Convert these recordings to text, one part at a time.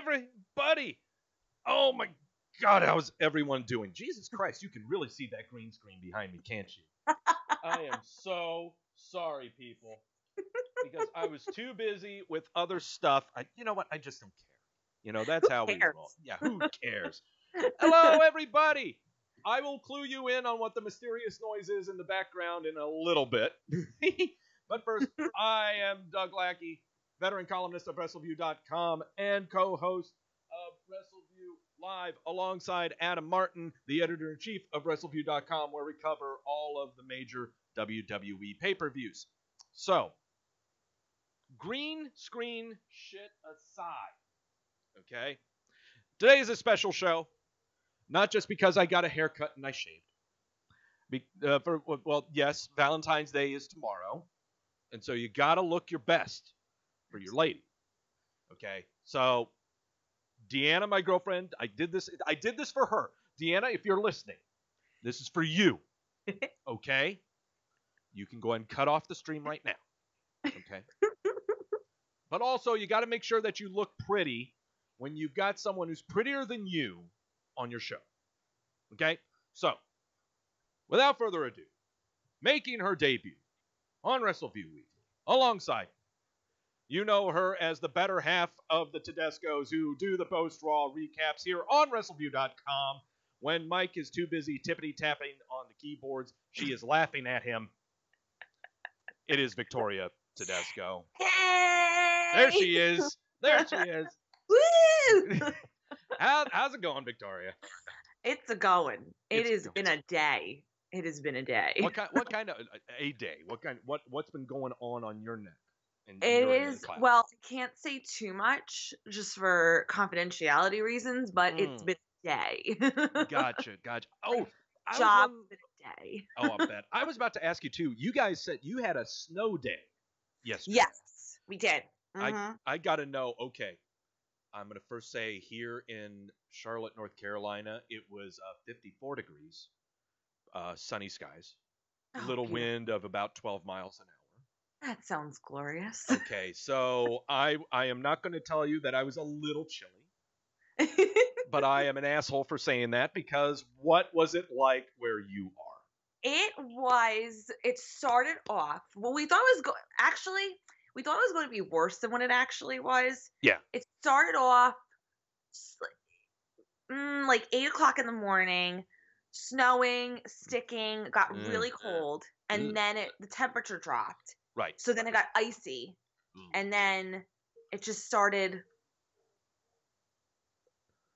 everybody. Oh my God, how's everyone doing? Jesus Christ, you can really see that green screen behind me, can't you? I am so sorry, people, because I was too busy with other stuff. You know what? I just don't care. You know, that's how we roll. Yeah, who cares? Hello, everybody. I will clue you in on what the mysterious noise is in the background in a little bit. But first, I am Doug Lackey, veteran columnist of Wrestleview.com and co-host of Wrestleview Live, alongside Adam Martin, the editor-in-chief of Wrestleview.com, where we cover all of the major WWE pay-per-views. So, green screen shit aside, okay? Today is a special show, not just because I got a haircut and I shaved. Yes, Valentine's Day is tomorrow, and so you got to look your best for your lady, okay? So, Deanna, my girlfriend, I did this for her. Deanna, if you're listening, this is for you, okay? You can go ahead and cut off the stream right now, okay? But also, you got to make sure that you look pretty when you've got someone who's prettier than you on your show, okay? So, without further ado, making her debut on Wrestleview Weekly, alongside, you know her as the better half of the Tedescos who do the post-Raw recaps here on Wrestleview.com. When Mike is too busy tippity-tapping on the keyboards, she is laughing at him. It is Victoria Tedesco. Hey! There she is. There she is. Woo! How's it going, Victoria? It's a going. It has been a day. It has been a day. What kind of a day? What's been going on your neck? It is, well, I can't say too much just for confidentiality reasons, but it's been a day. Gotcha. Oh, Job's been a day. Oh, I bet. I was about to ask you too. You guys said you had a snow day yesterday. Yes, we did. Mm-hmm. I got to know, okay, I'm going to first say here in Charlotte, North Carolina, it was 54 degrees, sunny skies, little wind of about 12 miles an hour. That sounds glorious. Okay, so I am not going to tell you that I was a little chilly, but I am an asshole for saying that, because what was it like where you are? It started off, well, we thought it was going to be worse than what it actually was. Yeah. It started off like 8 o'clock in the morning, snowing, sticking, got really cold, and then the temperature dropped. Right. So then it got icy, and then it just started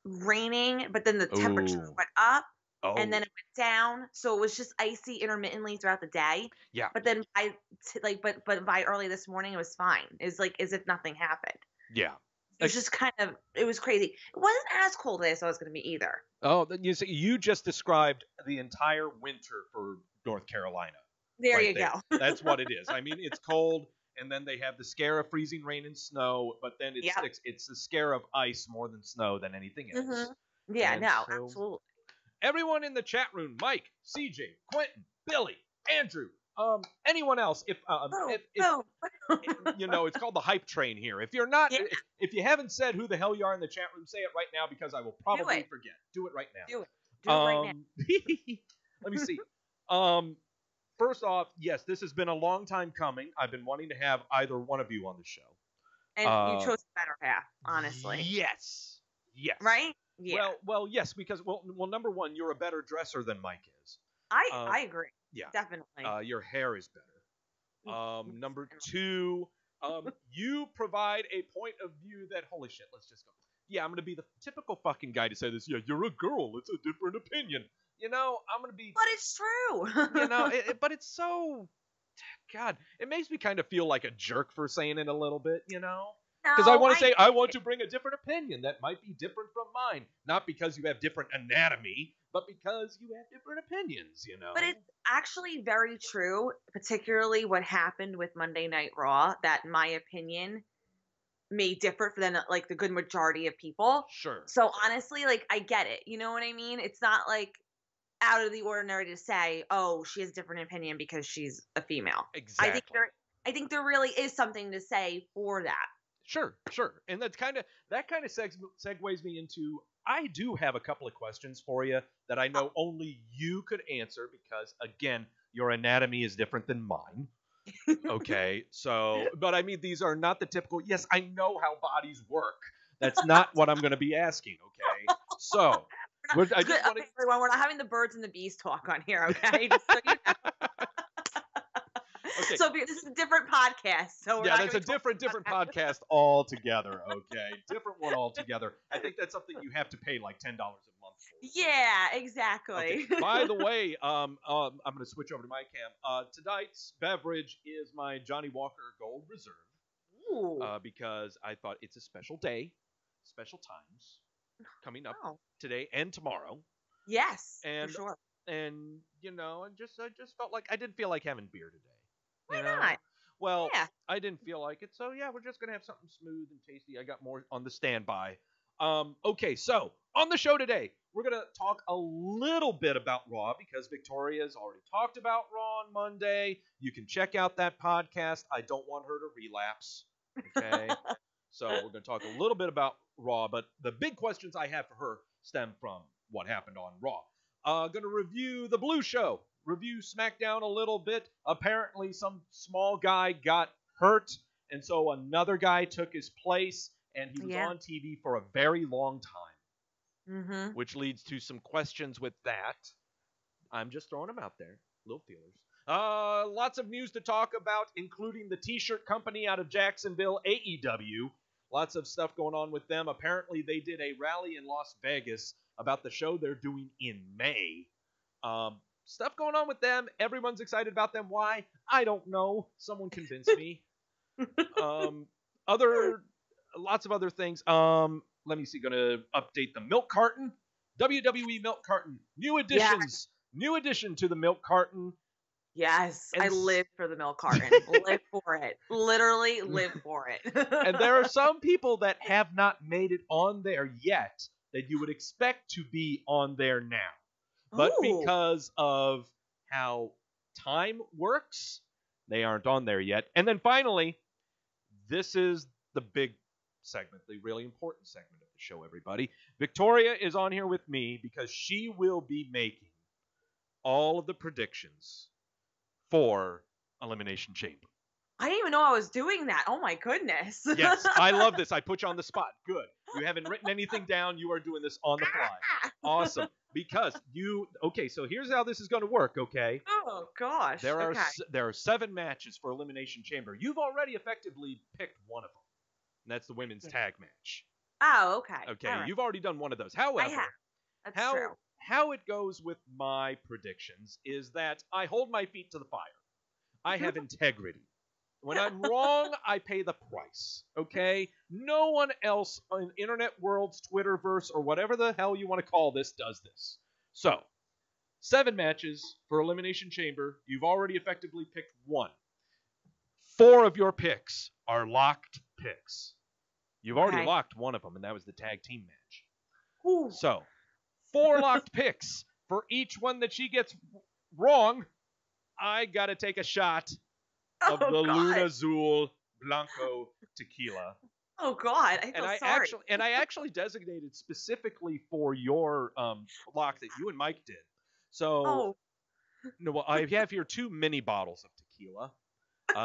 raining, but then the temperature went up, and then it went down. So it was just icy intermittently throughout the day. Yeah. But then by early this morning, it was fine. It was like as if nothing happened. Yeah. It was just it was crazy. It wasn't as cold as I thought it was going to be either. Oh, you just described the entire winter for North Carolina. There you go. That's what it is. I mean, it's cold, and then they have the scare of freezing rain and snow, but then it's the scare of ice more than snow than anything else. Mm-hmm. Yeah, and so absolutely. Everyone in the chat room, Mike, CJ, Quentin, Billy, Andrew, anyone else, if you know, it's called the hype train here. If you're not, if you haven't said who the hell you are in the chat room, say it right now, because I will probably forget. Do it right now. Do it right now. Let me see. First off, yes, this has been a long time coming. I've been wanting to have either one of you on the show. And you chose the better half, honestly. Yes. Right? Yeah. Well, yes, because number one, you're a better dresser than Mike is. I agree. Yeah. Definitely. Your hair is better. Number two, you provide a point of view that, holy shit, let's just go. Yeah, I'm going to be the typical fucking guy to say this. Yeah, you're a girl. It's a different opinion. You know, I'm going to be... But it's true. You know, but it's so... God, it makes me kind of feel like a jerk for saying it a little bit, you know? Because I want to say, I want to bring a different opinion that might be different from mine. Not because you have different anatomy, but because you have different opinions, you know? But it's actually very true, particularly what happened with Monday Night Raw, that in my opinion may differ than like the good majority of people. Sure. So honestly, like, I get it. You know what I mean? It's not like out of the ordinary to say, oh, she has a different opinion because she's a female. Exactly. I think there really is something to say for that. Sure. And that kind of segues me into, I do have a couple of questions for you that I know only you could answer because, again, your anatomy is different than mine. Okay, so, but I mean, these are not the typical, yes, I know how bodies work. That's not what I'm going to be asking, okay? So, I just want to... everyone, we're not having the birds and the bees talk on here, okay? Just so you know. Okay. So this is a different podcast. So yeah, that's a different podcast altogether, okay? Different one altogether. I think that's something you have to pay like $10 a month for. Yeah, exactly. Okay. By the way, I'm going to switch over to my cam. Tonight's beverage is my Johnny Walker Gold Reserve. Ooh. Because I thought it's a special day, special times coming up today and tomorrow. Yes, and, for sure. And I just felt like I didn't feel like having beer today. Why not? Well, yeah. I didn't feel like it, so yeah, we're just gonna have something smooth and tasty. I got more on the standby. Okay, so on the show today, we're gonna talk a little bit about Raw because Victoria's already talked about Raw on Monday. You can check out that podcast. I don't want her to relapse. Okay, so we're gonna talk a little bit about Raw, but the big questions I have for her stem from what happened on Raw. Gonna review the Blue Show. Review SmackDown a little bit. Apparently, some small guy got hurt, and so another guy took his place, and he was on TV for a very long time, which leads to some questions with that. I'm just throwing them out there, little feelers. Lots of news to talk about, including the T-shirt company out of Jacksonville, AEW. Lots of stuff going on with them. Apparently, they did a rally in Las Vegas about the show they're doing in May. Stuff going on with them. Everyone's excited about them. Why? I don't know. Someone convince me. Lots of other things. Let me see. Going to update the milk carton. WWE milk carton. New additions. Yeah. New addition to the milk carton. Yes, I live for the milk carton. Live for it. Literally live for it. And there are some people that have not made it on there yet that you would expect to be on there now. But because of how time works, they aren't on there yet. And then finally, this is the big segment, the really important segment of the show, everybody. Victoria is on here with me because she will be making all of the predictions for Elimination Chamber. I didn't even know I was doing that. Oh my goodness. Yes, I love this. I put you on the spot. Good. You haven't written anything down. You are doing this on the fly. Awesome. Because so here's how this is going to work, okay? Oh, gosh. There are 7 matches for Elimination Chamber. You've already effectively picked one of them. And that's the women's tag match. Oh, okay. Okay, right. You've already done one of those. However, I have. That's true. How it goes with my predictions is that I hold my feet to the fire. I have integrity. When I'm wrong, I pay the price, okay? No one else in internet world's Twitterverse or whatever the hell you want to call this does this. So, 7 matches for Elimination Chamber. You've already effectively picked 1. 4 of your picks are locked picks. You've already locked one of them, and that was the tag team match. Ooh. So, 4 locked picks. For each one that she gets wrong, I got to take a shot of the Luna Azul Blanco tequila. Oh God, I feel sorry. I actually designated specifically for your lock that you and Mike did. So, I have here 2 mini bottles of tequila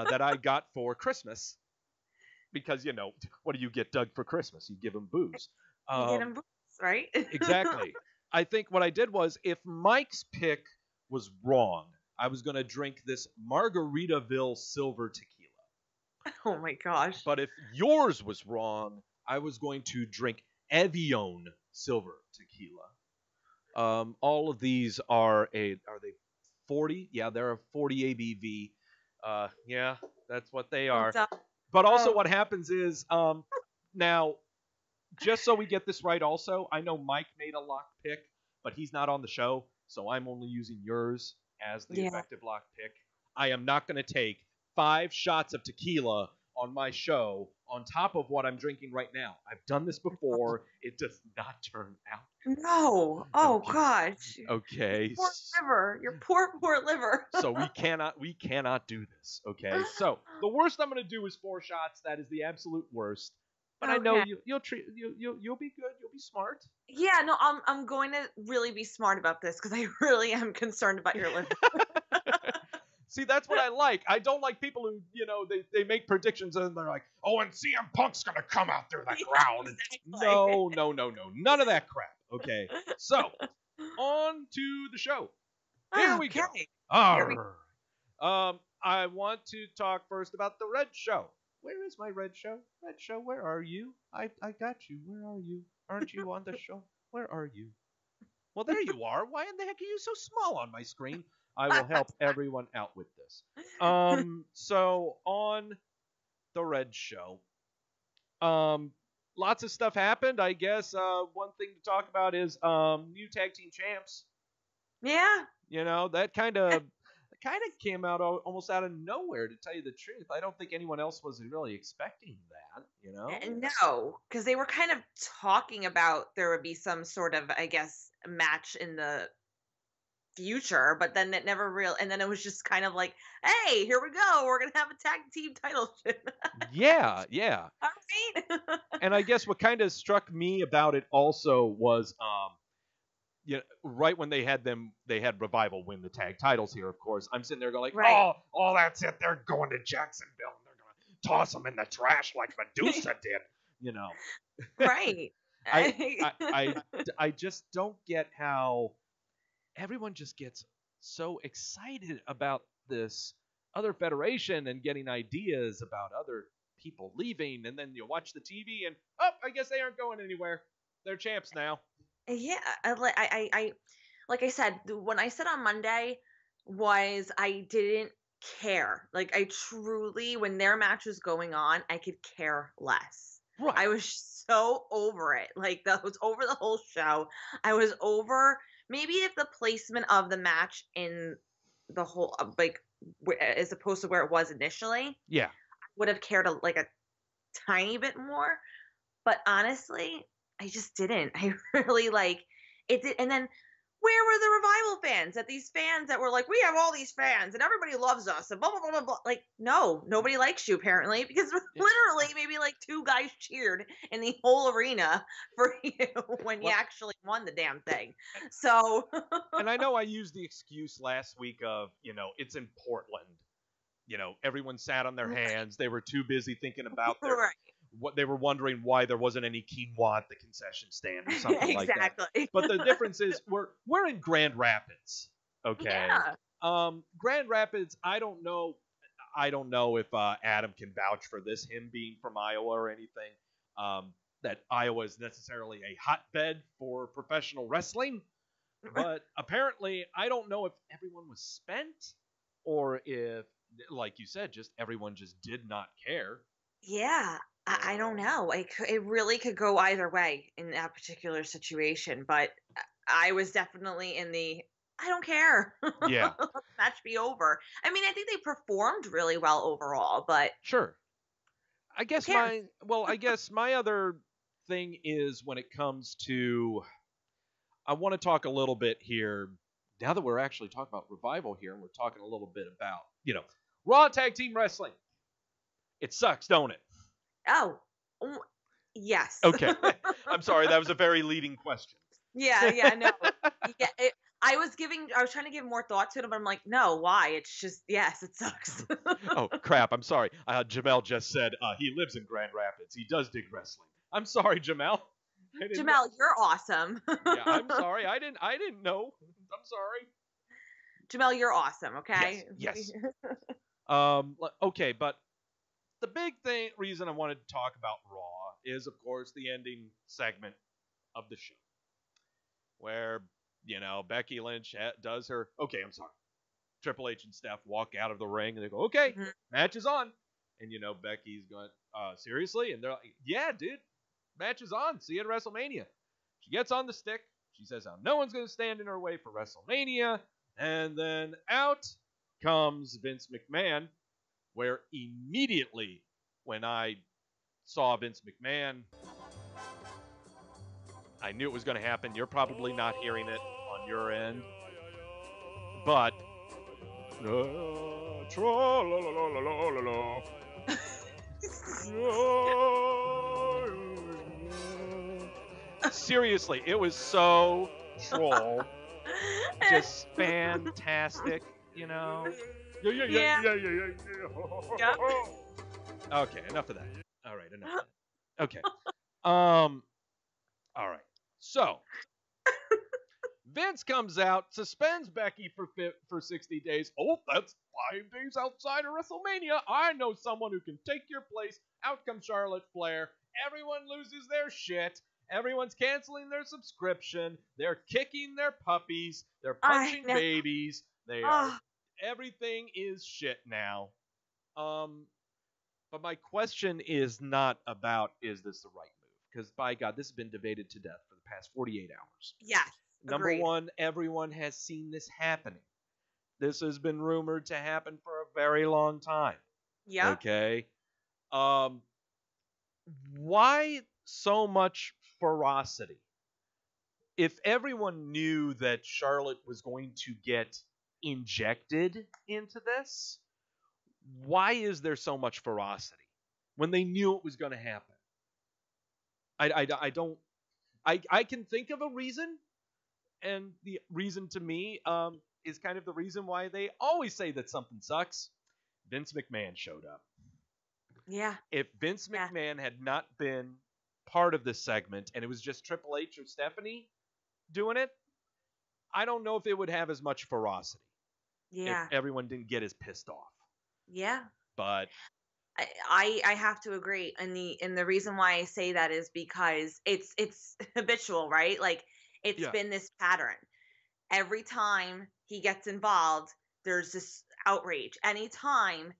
that I got for Christmas. Because what do you get Doug for Christmas? You give him booze. You get him booze, right? Exactly. I think what I did was, if Mike's pick was wrong, I was going to drink this Margaritaville silver tequila. Oh my gosh. But if yours was wrong, I was going to drink Evian silver tequila. All of these are they 40? Yeah, they're a 40 ABV. Yeah, that's what they are. But also what happens is, now, just so we get this right also, I know Mike made a lock pick, but he's not on the show, so I'm only using yours as the effective lock pick. I am not going to take 5 shots of tequila on my show on top of what I'm drinking right now. I've done this before. It does not turn out. No. Oh Okay. gosh. Okay. Your poor liver. Your poor liver. So we cannot do this. Okay. So the worst I'm gonna do is 4 shots. That is the absolute worst. But I know Okay. you'll be good. You'll be smart. Yeah, no, I'm going to really be smart about this because I really am concerned about your liver. See, that's what I like. I don't like people who, they make predictions and they're like, oh, and CM Punk's going to come out through the crowd. Exactly. No. None of that crap. Okay. So, on to the show. Here we go. Here we I want to talk first about the Red Show. Where is my Red Show? Red Show, where are you? I got you. Where are you? Aren't you on the show? Where are you? Well, there you are. Why in the heck are you so small on my screen? I will help everyone out with this. So on the Red Show, lots of stuff happened. I guess one thing to talk about is new tag team champs. Yeah. That kind of came out almost out of nowhere, to tell you the truth. I don't think anyone else was really expecting that. No, because they were kind of talking about there would be some sort of, I guess, match in the future, but then it never and then it was just kind of like, hey, here we go, we're gonna have a tag team title shit. Yeah. All right. And I guess what kind of struck me about it also was right when they had Revival win the tag titles here, of course, I'm sitting there going like, right. Oh, that's it, they're going to Jacksonville and they're gonna toss them in the trash like Medusa did. Right. I just don't get how everyone just gets so excited about this other federation and getting ideas about other people leaving, and then you watch the TV and I guess they aren't going anywhere. They're champs now. Yeah, I like I said, when I said on Monday was I didn't care. Like I truly, when their match was going on, I could care less. Right. I was so over it. Like that was over the whole show. I was over. Maybe if the placement of the match in the whole, as opposed to where it was initially, yeah, I would have cared a tiny bit more. But honestly, I just didn't. I really it did. And then where were the Revival fans? That these fans that were like, we have all these fans and everybody loves us and blah blah blah blah blah. Like, no, nobody likes you apparently, because literally maybe 2 guys cheered in the whole arena for you when you actually won the damn thing. So and I know I used the excuse last week of, it's in Portland. Everyone sat on their hands. They were too busy thinking about what they were wondering why there wasn't any quinoa at the concession stand or something like that. Exactly. But the difference is we're in Grand Rapids, okay? Yeah. Grand Rapids, I don't know if Adam can vouch for this, him being from Iowa or anything, that Iowa is necessarily a hotbed for professional wrestling. But apparently, I don't know if everyone was spent or if, like you said, just everyone just did not care. Yeah. I don't know. It really could go either way in that particular situation, but I was definitely in the I don't care. Yeah. Let the match be over. I mean, I think they performed really well overall, but sure. I guess my other thing is when it comes to, I want to talk a little bit here, now that we're actually talking about Revival here, and we're talking a little bit about, Raw Tag Team Wrestling. It sucks, don't it? Oh, yes. Okay. I'm sorry, that was a very leading question. Yeah, no. Yeah, I was trying to give more thought to it, but I'm like, no, why? It's just, yes, it sucks. Oh, crap, I'm sorry. Jamel just said he lives in Grand Rapids. He does dig wrestling. I'm sorry, Jamel. Jamel, you're awesome. Yeah, I'm sorry. I didn't know. I'm sorry. Jamel, you're awesome, okay? Yes. Okay, but the big reason I wanted to talk about Raw is, of course, the ending segment of the show, where, Becky Lynch does her, Triple H and Steph walk out of the ring, and they go, okay, match is on. And, Becky's going, seriously? And they're like, yeah, dude, match is on. See you at WrestleMania. She gets on the stick. She says how no one's going to stand in her way for WrestleMania. And then out comes Vince McMahon, where immediately when I saw Vince McMahon. I knew it was going to happen. You're probably not hearing it on your end, but seriously, it was so troll, just fantastic, you know. Yeah. Yep. Okay, enough of that. All right, enough of that. Okay. All right. So Vince comes out, suspends Becky for 60 days. Oh, that's 5 days outside of WrestleMania. I know someone who can take your place. Out comes Charlotte Flair. Everyone loses their shit. Everyone's canceling their subscription. They're kicking their puppies. They're punching babies. They are. Everything is shit now. But my question is not about is this the right move? Because by God, this has been debated to death for the past 48 hours. Yes. Number agreed. one, everyone has seen this happening. This has been rumored to happen for a very long time. Yeah. Okay. Why so much ferocity? If everyone knew that Charlotte was going to get injected into this, why is there so much ferocity when they knew it was going to happen? I don't. I can think of a reason, and the reason to me is kind of the reason why they always say that something sucks. Vince McMahon showed up. Yeah. If Vince McMahon had not been part of this segment and it was just Triple H or Stephanie doing it, I don't know if it would have as much ferocity. Yeah. If everyone didn't get as pissed off. Yeah. But I have to agree, and the reason why I say that is because it's habitual, right? Like it's been this pattern. Every time he gets involved, there's this outrage. Anytime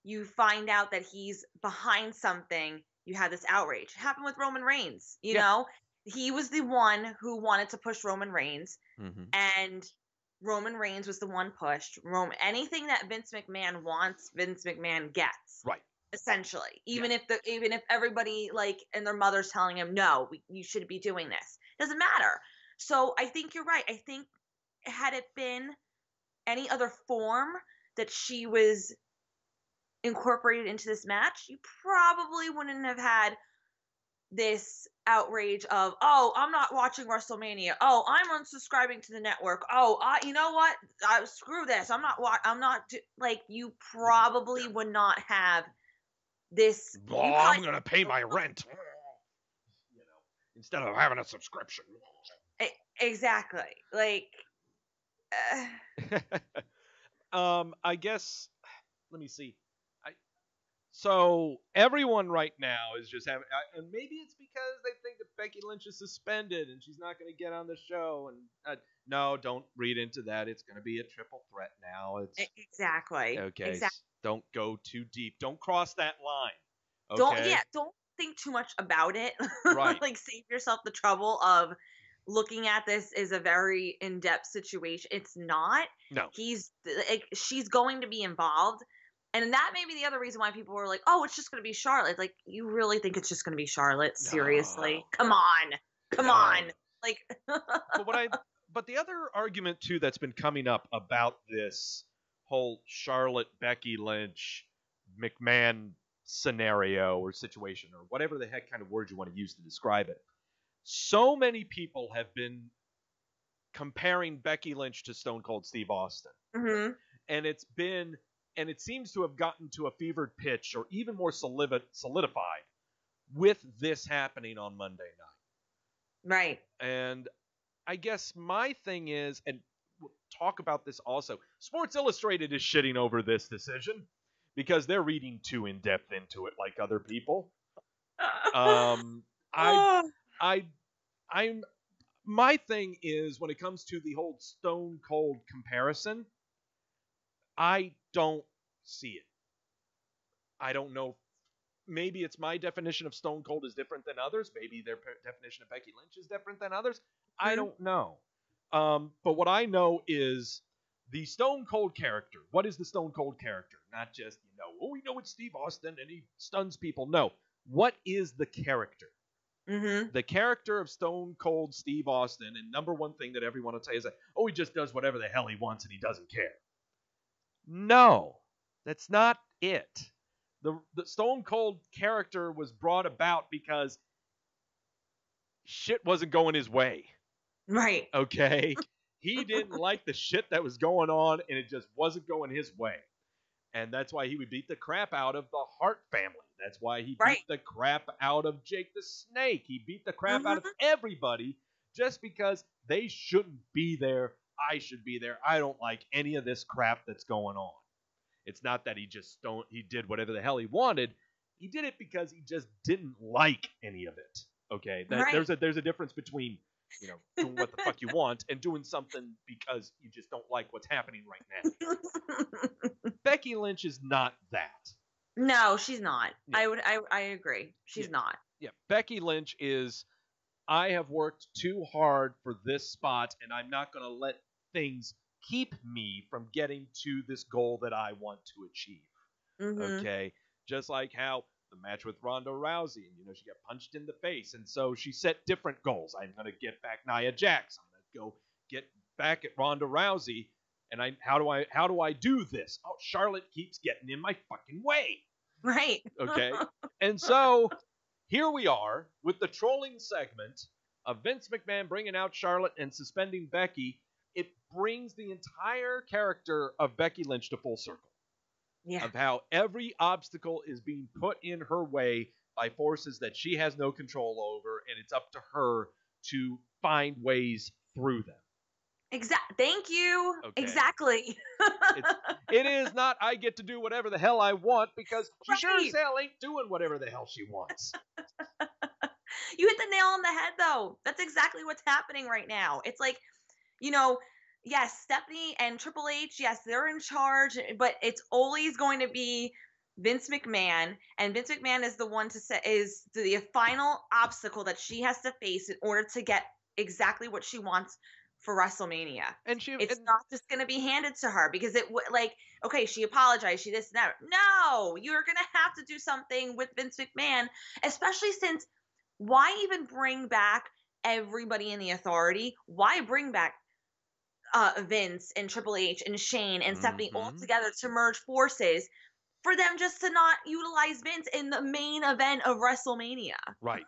you find out that he's behind something, you have this outrage. It happened with Roman Reigns. You know, he was the one who wanted to push Roman Reigns, and Roman Reigns was the one pushed. Anything that Vince McMahon wants, Vince McMahon gets. Right. Essentially, even if everybody like and their mother's telling him no, you shouldn't be doing this, doesn't matter. So I think you're right. I think had it been any other form that she was incorporated into this match, you probably wouldn't have had this outrage of, oh, I'm not watching WrestleMania. Oh, I'm unsubscribing to the network. Oh, you know what? Screw this. Like, you probably would not have this. I'm going to pay my rent. You know, instead of having a subscription. Exactly. Like, I guess, let me see. So everyone right now is just having, and maybe it's because they think that Becky Lynch is suspended and she's not going to get on the show. And no, don't read into that. It's going to be a triple threat now. It's exactly. Okay. Exactly. Don't go too deep. Don't cross that line. Okay? Don't think too much about it. Right. Like, save yourself the trouble of looking at this as a very in-depth situation. It's not. No. She's going to be involved. And that may be the other reason why people were like, oh, it's just going to be Charlotte. Like, you really think it's just going to be Charlotte? Seriously? No. Come on. Like, but the other argument too that's been coming up about this whole Charlotte, Becky Lynch, McMahon scenario or situation or whatever the heck kind of word you want to use to describe it. So many people have been comparing Becky Lynch to Stone Cold Steve Austin. Mm-hmm. And it seems to have gotten to a fevered pitch or even more solidified with this happening on Monday night. Right. And I guess my thing is, and we'll talk about this also, Sports Illustrated is shitting over this decision because they're reading too in-depth into it like other people. My thing is, when it comes to the whole Stone Cold comparison, I don't see it. I don't know. Maybe it's my definition of Stone Cold is different than others. Maybe their definition of Becky Lynch is different than others. I don't know. But what I know is the Stone Cold character. What is the Stone Cold character? Not just, we know it's Steve Austin and he stuns people. No. What is the character? Mm-hmm. The character of Stone Cold Steve Austin, and number one thing that everyone will tell you is that, he just does whatever the hell he wants and he doesn't care. No, that's not it. The Stone Cold character was brought about because shit wasn't going his way. Right. Okay? He didn't like the shit that was going on, and it just wasn't going his way. And that's why he would beat the crap out of the Hart family. That's why he beat the crap out of Jake the Snake. He beat the crap out of everybody just because they shouldn't be there. I should be there. I don't like any of this crap that's going on. It's not that he did whatever the hell he wanted. He did it because he just didn't like any of it. Okay? There's a difference between, doing what the fuck you want and doing something because you just don't like what's happening right now. Becky Lynch is not that. No, she's not. Yeah. I agree. She's not. Yeah. Becky Lynch is, I have worked too hard for this spot, and I'm not going to let things keep me from getting to this goal that I want to achieve. Mm-hmm. Okay? Just like how the match with Ronda Rousey, and she got punched in the face, and so she set different goals. I'm going to get back Nia Jax. I'm going to go get back at Ronda Rousey, and how do I do this? Oh, Charlotte keeps getting in my fucking way. Right. Okay? And so here we are with the trolling segment of Vince McMahon bringing out Charlotte and suspending Becky. It brings the entire character of Becky Lynch to full circle. Yeah. Of how every obstacle is being put in her way by forces that she has no control over, and it's up to her to find ways through them. Thank you. Okay. Exactly. It is not I get to do whatever the hell I want, because she sure as hell ain't doing whatever the hell she wants. You hit the nail on the head, though. That's exactly what's happening right now. It's like, yes, Stephanie and Triple H, yes, they're in charge, but it's always going to be Vince McMahon, and Vince McMahon is the one is the final obstacle that she has to face in order to get exactly what she wants for WrestleMania. And it's not just going to be handed to her, because okay, she apologized, she this and that. No, you're going to have to do something with Vince McMahon, especially since why even bring back everybody in the Authority? Why bring back Vince and Triple H and Shane and Stephanie all together to merge forces for them just to not utilize Vince in the main event of WrestleMania? Right.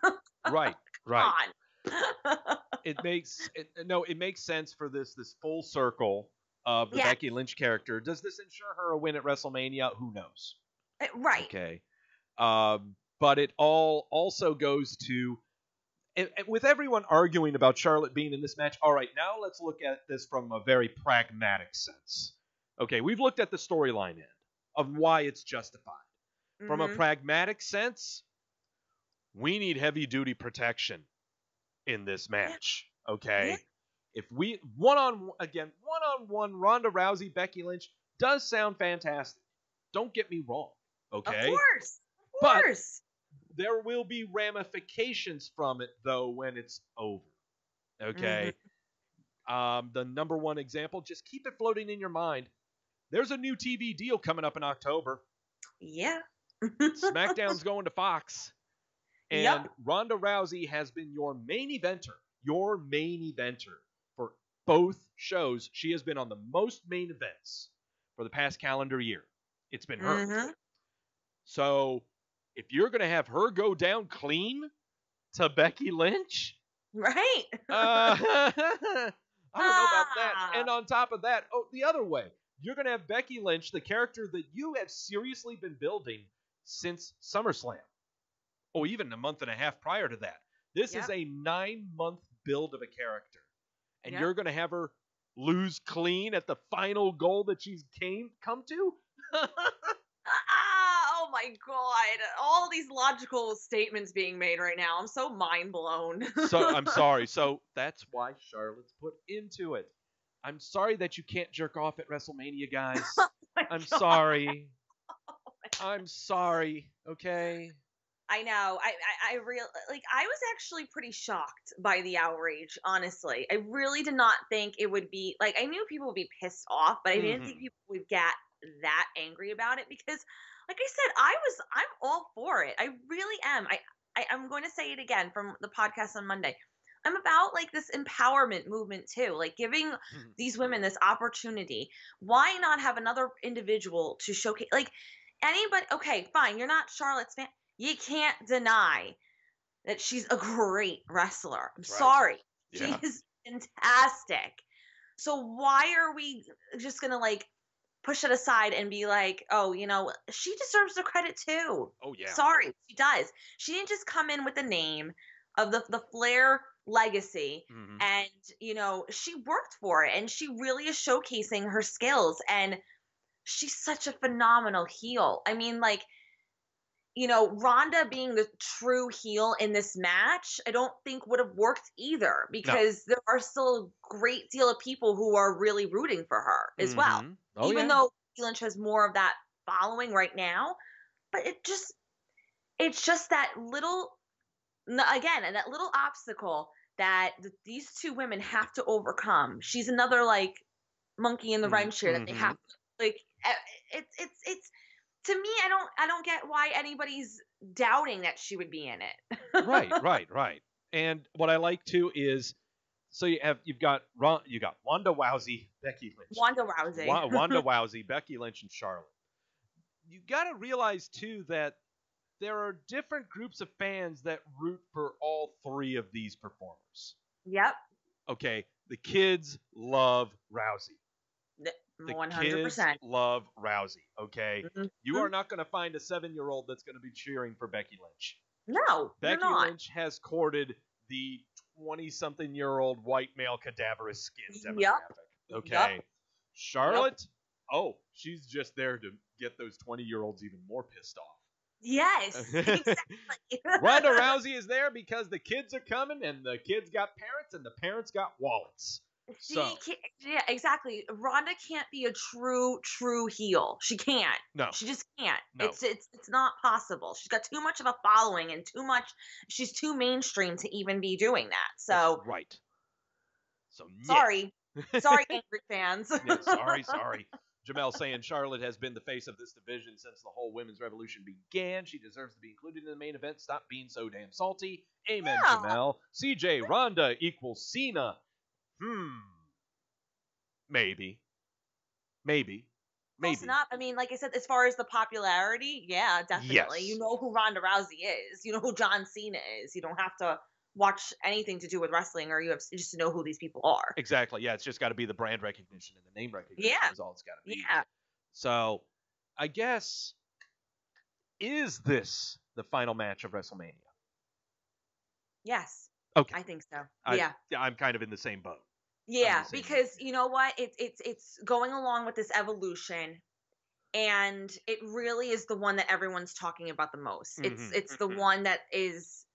It makes sense for this full circle of the Becky Lynch character. Does this ensure her a win at WrestleMania? Who knows? Right. Okay. But it all also goes to, and with everyone arguing about Charlotte being in this match, all right, now let's look at this from a very pragmatic sense. Okay, we've looked at the storyline end of why it's justified. From a pragmatic sense, we need heavy-duty protection in this match, okay? If we, one-on-one Ronda Rousey, Becky Lynch does sound fantastic. Don't get me wrong, okay? Of course. There will be ramifications from it, though, when it's over. Okay? The number one example, just keep it floating in your mind. There's a new TV deal coming up in October. Yeah. SmackDown's going to Fox. And Ronda Rousey has been your main eventer for both shows. She has been on the most main events for the past calendar year. It's been her. So if you're going to have her go down clean to Becky Lynch, right? I don't know about that. And on top of that, the other way, you're going to have Becky Lynch, the character that you have seriously been building since SummerSlam. Oh, even a month and a half prior to that. This is a 9-month build of a character. And you're going to have her lose clean at the final goal that she's come to? Oh my God. All these logical statements being made right now. I'm so mind blown. So I'm sorry. So that's why Charlotte's put into it. I'm sorry that you can't jerk off at WrestleMania, guys. I'm sorry. I'm sorry. Okay? I know. I was actually pretty shocked by the outrage, honestly. I really did not think it would be like I knew people would be pissed off, but I didn't think Mm-hmm. people would get that angry about it because like I said, I'm all for it. I really am. I'm going to say it again from the podcast on Monday. I'm about like this empowerment movement too, like giving these women this opportunity. Why not have another individual to showcase like anybody okay, fine, you're not Charlotte's fan. You can't deny that she's a great wrestler. I'm Right. sorry. She Yeah. is fantastic. So why are we just going to like push it aside and be like, "Oh, she deserves the credit too." Oh yeah. Sorry, she does. She didn't just come in with the name of the Flair legacy Mm-hmm. and, she worked for it and she really is showcasing her skills and she's such a phenomenal heel. I mean, like Ronda being the true heel in this match, I don't think would have worked either No. because there are still a great deal of people who are really rooting for her as well. Mm-hmm. Oh Even yeah. though Becky Lynch has more of that following right now, but it's just that little again, and that little obstacle that these two women have to overcome. She's another like monkey in the wrench here that they have to like it's to me I don't get why anybody's doubting that she would be in it. Right. And what I like too is so you've got Wanda Rousey, Becky Lynch. Wanda Rousey. Wanda Rousey, Becky Lynch, and Charlotte. You got to realize too that there are different groups of fans that root for all three of these performers. Yep. Okay, the kids love Rousey. The 100%. kids love Rousey. Okay, Mm-hmm. you are not going to find a 7-year-old that's going to be cheering for Becky Lynch. No, Becky you're not. Lynch has courted the 20-something-year-old white male cadaverous skin demographic. Yep. Okay, Yep. Charlotte. Oh, she's just there to get those 20-year-olds even more pissed off. Yes, exactly. Ronda Rousey is there because the kids are coming, and the kids got parents, and the parents got wallets. Yeah, exactly. Ronda can't be a true heel. She can't. No. She just can't. No. It's not possible. She's got too much of a following and she's too mainstream to even be doing that. So that's right. So sorry. Sorry, angry fans. Yeah, sorry. Jamel saying Charlotte has been the face of this division since the whole women's revolution began. She deserves to be included in the main event. Stop being so damn salty. Amen, yeah. Jamel. CJ, Ronda equals Cena. Maybe. Close enough. I mean, like I said, as far as the popularity, yeah, definitely. Yes. You know who Ronda Rousey is. You know who John Cena is. You don't have to watch anything to do with wrestling, or you have just to know who these people are. Exactly. Yeah, it's just got to be the brand recognition and the name recognition. Yeah, is all it's got to be. Yeah. So, I guess, is this the final match of WrestleMania? Yes. Okay. I think so. Yeah. I'm kind of in the same boat. Yeah, because you know what? It's going along with this evolution, and it really is the one that everyone's talking about the most. It's the one that is.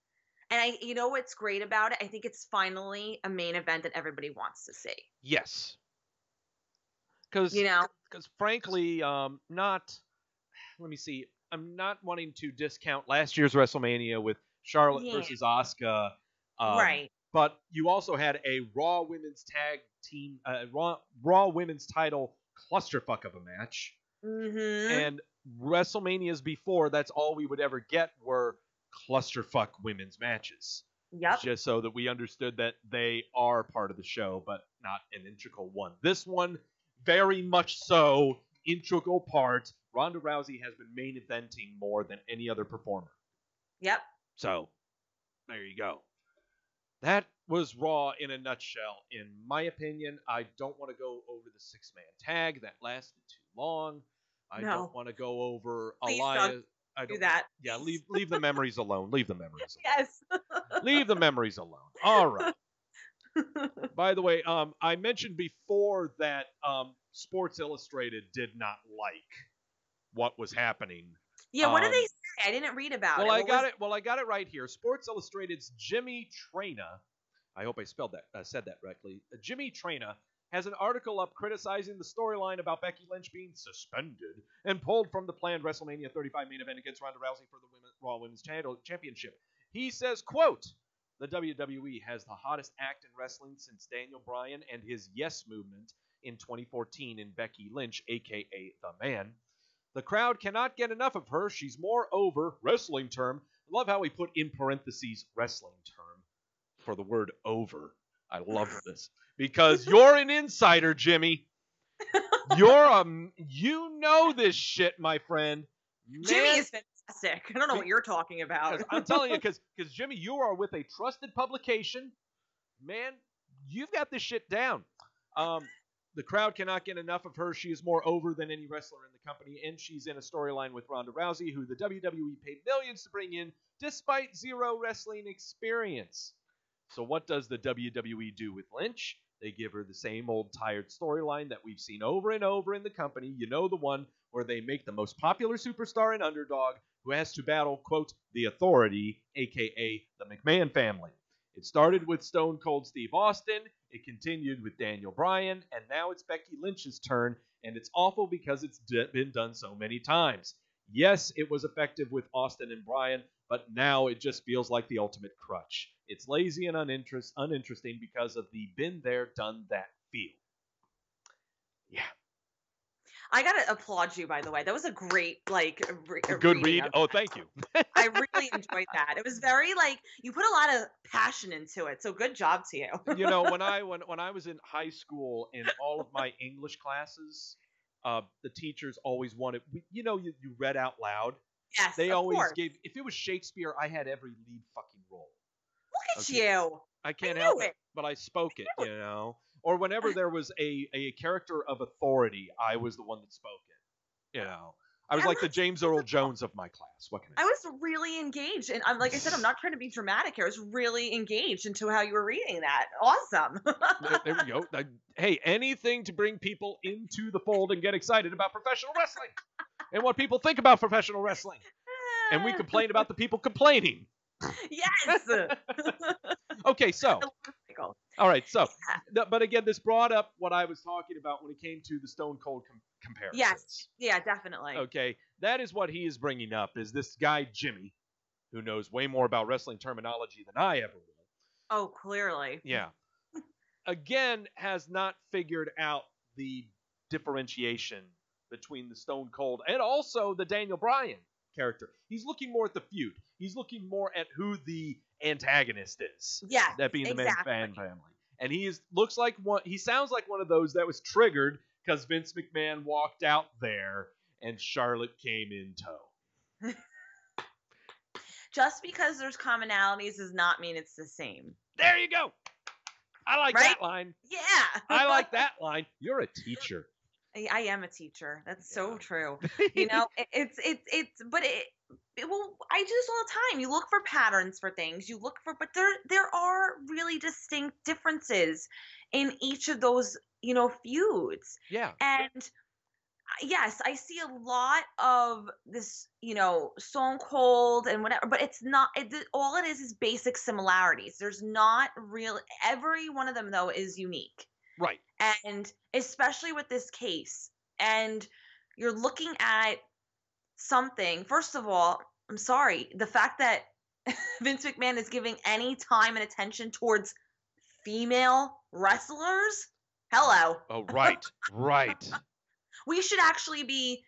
And you know what's great about it? I think it's finally a main event that everybody wants to see. Yes. Because frankly, let me see. I'm not wanting to discount last year's WrestleMania with Charlotte versus Asuka. Right. But you also had a Raw Women's Tag Team, Raw Women's Title clusterfuck of a match. Mm-hmm. And WrestleManias before, that's all we would ever get were clusterfuck women's matches. Yep. Just so that we understood that they are part of the show, but not an integral one. This one, very much so, integral part. Ronda Rousey has been main eventing more than any other performer. Yep. So, there you go. That was Raw in a nutshell. In my opinion, I don't want to go over the 6-man tag. That lasted too long. I don't want to go over Elias. I don't do that. Yeah, leave the memories alone. Leave the memories alone. Yes. Leave the memories alone. All right. By the way, I mentioned before that Sports Illustrated did not like what was happening. Yeah, what did they say? I didn't read about it. I got it right here. Sports Illustrated's Jimmy Traina, I hope I said that correctly. Jimmy Traina has an article up criticizing the storyline about Becky Lynch being suspended and pulled from the planned WrestleMania 35 main event against Ronda Rousey for the Raw Women's Championship. He says, quote, "The WWE has the hottest act in wrestling since Daniel Bryan and his Yes movement in 2014 in Becky Lynch, a.k.a. The Man. The crowd cannot get enough of her. She's more over," wrestling term. I love how he put in parentheses wrestling term for the word over. I love this. Because you're an insider, Jimmy. You know this shit, my friend. Man, Jimmy is fantastic. I don't know what you're talking about. I'm telling you, because Jimmy, you are with a trusted publication. Man, you've got this shit down. The crowd cannot get enough of her. She is more over than any wrestler in the company, and she's in a storyline with Ronda Rousey, who the WWE paid millions to bring in, despite zero wrestling experience. So what does the WWE do with Lynch? They give her the same old tired storyline that we've seen over and over in the company. You know, the one where they make the most popular superstar an underdog who has to battle, quote, the Authority, a.k.a. the McMahon family. It started with Stone Cold Steve Austin, it continued with Daniel Bryan, and now it's Becky Lynch's turn, and it's awful because it's been done so many times. Yes, it was effective with Austin and Bryan, but now it just feels like the ultimate crutch. It's lazy and uninteresting because of the been there, done that feel. Yeah. I gotta applaud you, by the way. That was a great, a good read. Oh, thank you. I really enjoyed that. It was very you put a lot of passion into it. So good job to you. You know, when I was in high school, in all of my English classes, the teachers always wanted, you read out loud. Yes, they always course. gave. If it was Shakespeare, I had every lead fucking role. Look at you. I can't help it, but I spoke it. You know. Or whenever there was a character of authority, I was the one that spoke it. You know, I was like the James Earl Jones of my class. What can I say? I was really engaged, and I'm like I said, I'm not trying to be dramatic here. I was really engaged into how you were reading that. Awesome. There we go. Hey, anything to bring people into the fold and get excited about professional wrestling and what people think about professional wrestling, and we complain about the people complaining. Yes. Okay, so. All right, so, but again, this brought up what I was talking about when it came to the Stone Cold comparison. Yes, yeah, definitely. Okay, that is what he is bringing up, is this guy, Jimmy, who knows way more about wrestling terminology than I ever will. Oh, clearly. Yeah. Again, has not figured out the differentiation between the Stone Cold and also the Daniel Bryan character. He's looking more at the feud. He's looking more at who the antagonist is. Yeah, that being exactly. The McMahon family. And he sounds like one of those that was triggered because Vince McMahon walked out there and Charlotte came in tow. Just because there's commonalities does not mean it's the same. There you go. I like that line. Yeah. I like that line. You're a teacher. I am a teacher. That's so true. You know, but I do this all the time. You look for patterns for things. But there are really distinct differences in each of those, feuds. Yeah. And yes, I see a lot of this, Stone Cold and whatever, but it's not, all it is basic similarities. There's not really, every one of them though is unique. Right. And especially with this case, and you're looking at something, first of all, I'm sorry, the fact that Vince McMahon is giving any time and attention towards female wrestlers, hello. Oh, right, right. We should actually be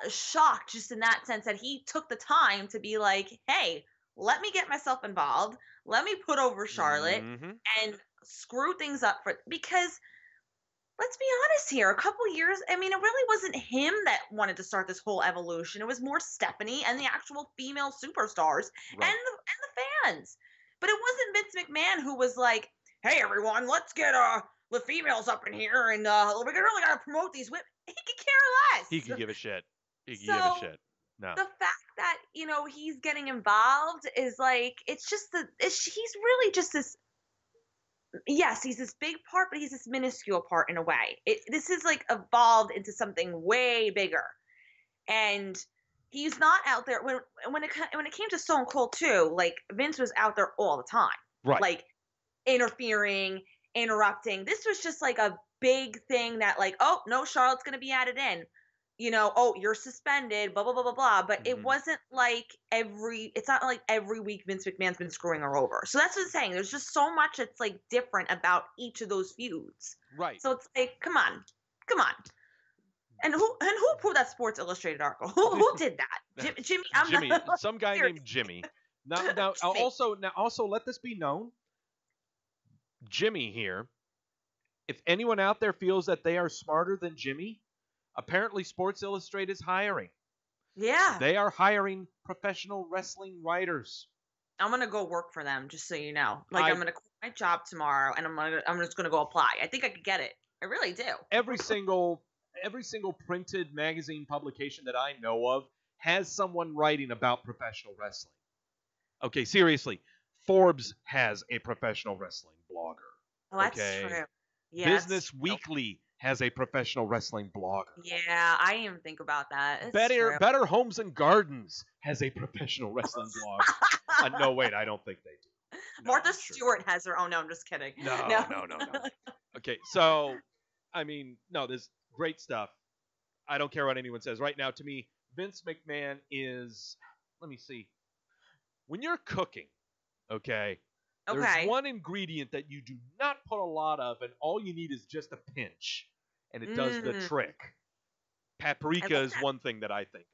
shocked just in that sense that he took the time to be like, hey, let me get myself involved. Let me put over Charlotte and screw things up because let's be honest here, a couple years, I mean, it really wasn't him that wanted to start this whole evolution. It was more Stephanie and the actual female superstars and the fans. But it wasn't Vince McMahon who was like, hey, everyone, let's get the females up in here and we really got to promote these women. He could care less. He could give a shit. Give a shit. No. The fact that, he's getting involved is like, he's really just this, yes, he's this big part, but he's this minuscule part in a way. This is like evolved into something way bigger. And he's not out there when it came to Stone Cold too, like Vince was out there all the time. Right. Like interfering, interrupting. This was just like a big thing that like, oh, no, Charlotte's going to be added in. oh, you're suspended, blah, blah, blah, blah, blah. But it Mhm. wasn't like it's not like every week Vince McMahon's been screwing her over. So that's what I'm saying. There's just so much that's like different about each of those feuds. Right. So it's like, come on. And who approved that Sports Illustrated article? Who did that? Jimmy. Jimmy, Not, some guy seriously. named Jimmy. Now, Jimmy. also, let this be known. Jimmy here. If anyone out there feels that they are smarter than Jimmy, apparently Sports Illustrated is hiring. Yeah. They are hiring professional wrestling writers. I'm gonna go work for them, just so you know. Like I'm gonna quit my job tomorrow, and I'm just gonna go apply. I think I could get it. I really do. Every single printed magazine publication that I know of has someone writing about professional wrestling. Okay, seriously, Forbes has a professional wrestling blogger. Oh, that's okay? true. Yeah, Business Weekly has a professional wrestling blogger. Yeah, I didn't even think about that. It's Better Homes and Gardens has a professional wrestling blog. No, wait, I don't think they do. No, Martha Stewart has her own. No, I'm just kidding. No. Okay, so, I mean, no, there's great stuff. I don't care what anyone says. Right now, to me, Vince McMahon is, let me see. When you're cooking, okay, there's one ingredient that you do not put a lot of, and all you need is just a pinch, and it does the trick. Paprika is one thing that I think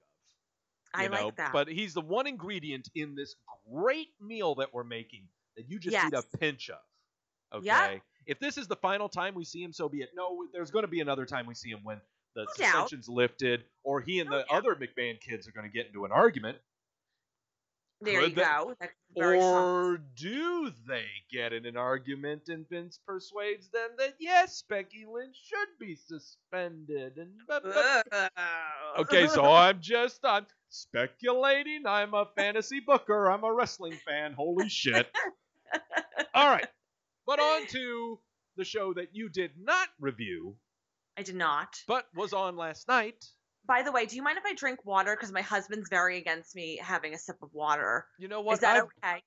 of. I like that. But he's the one ingredient in this great meal that we're making that you just need a pinch of. Okay? Yeah. If this is the final time we see him, so be it. No, there's going to be another time we see him when the suspension's lifted, or he and the other McMahon kids are going to get into an argument. There you go. Or do they get in an argument and Vince persuades them that yes, Becky Lynch should be suspended? Okay, so I'm speculating. I'm a fantasy booker. I'm a wrestling fan. Holy shit. All right. But on to the show that you did not review. I did not. But was on last night. By the way, do you mind if I drink water? Because my husband's very against me having a sip of water. You know what? Is that okay?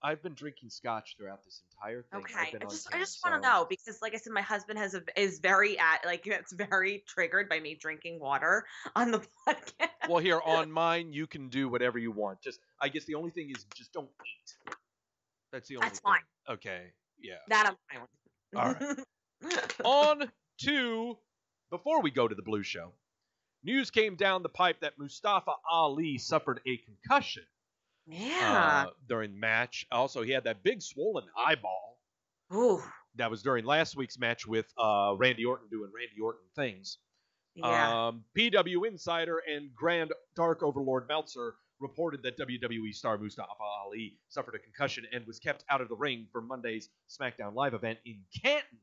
I've been drinking scotch throughout this entire thing. Okay. I just want to know because, like I said, my husband is very gets very triggered by me drinking water on the podcast. Well, here on mine, you can do whatever you want. I guess the only thing is just don't eat. That's the only thing. That's fine. Okay. Yeah. That I'm fine with. All right. On to, before we go to the Blue Show, news came down the pipe that Mustafa Ali suffered a concussion. Yeah. During the match. Also, he had that big swollen eyeball. Ooh. That was during last week's match with Randy Orton doing Randy Orton things. Yeah. PW Insider and Grand Dark Overlord Meltzer reported that WWE star Mustafa Ali suffered a concussion and was kept out of the ring for Monday's SmackDown Live event in Canton.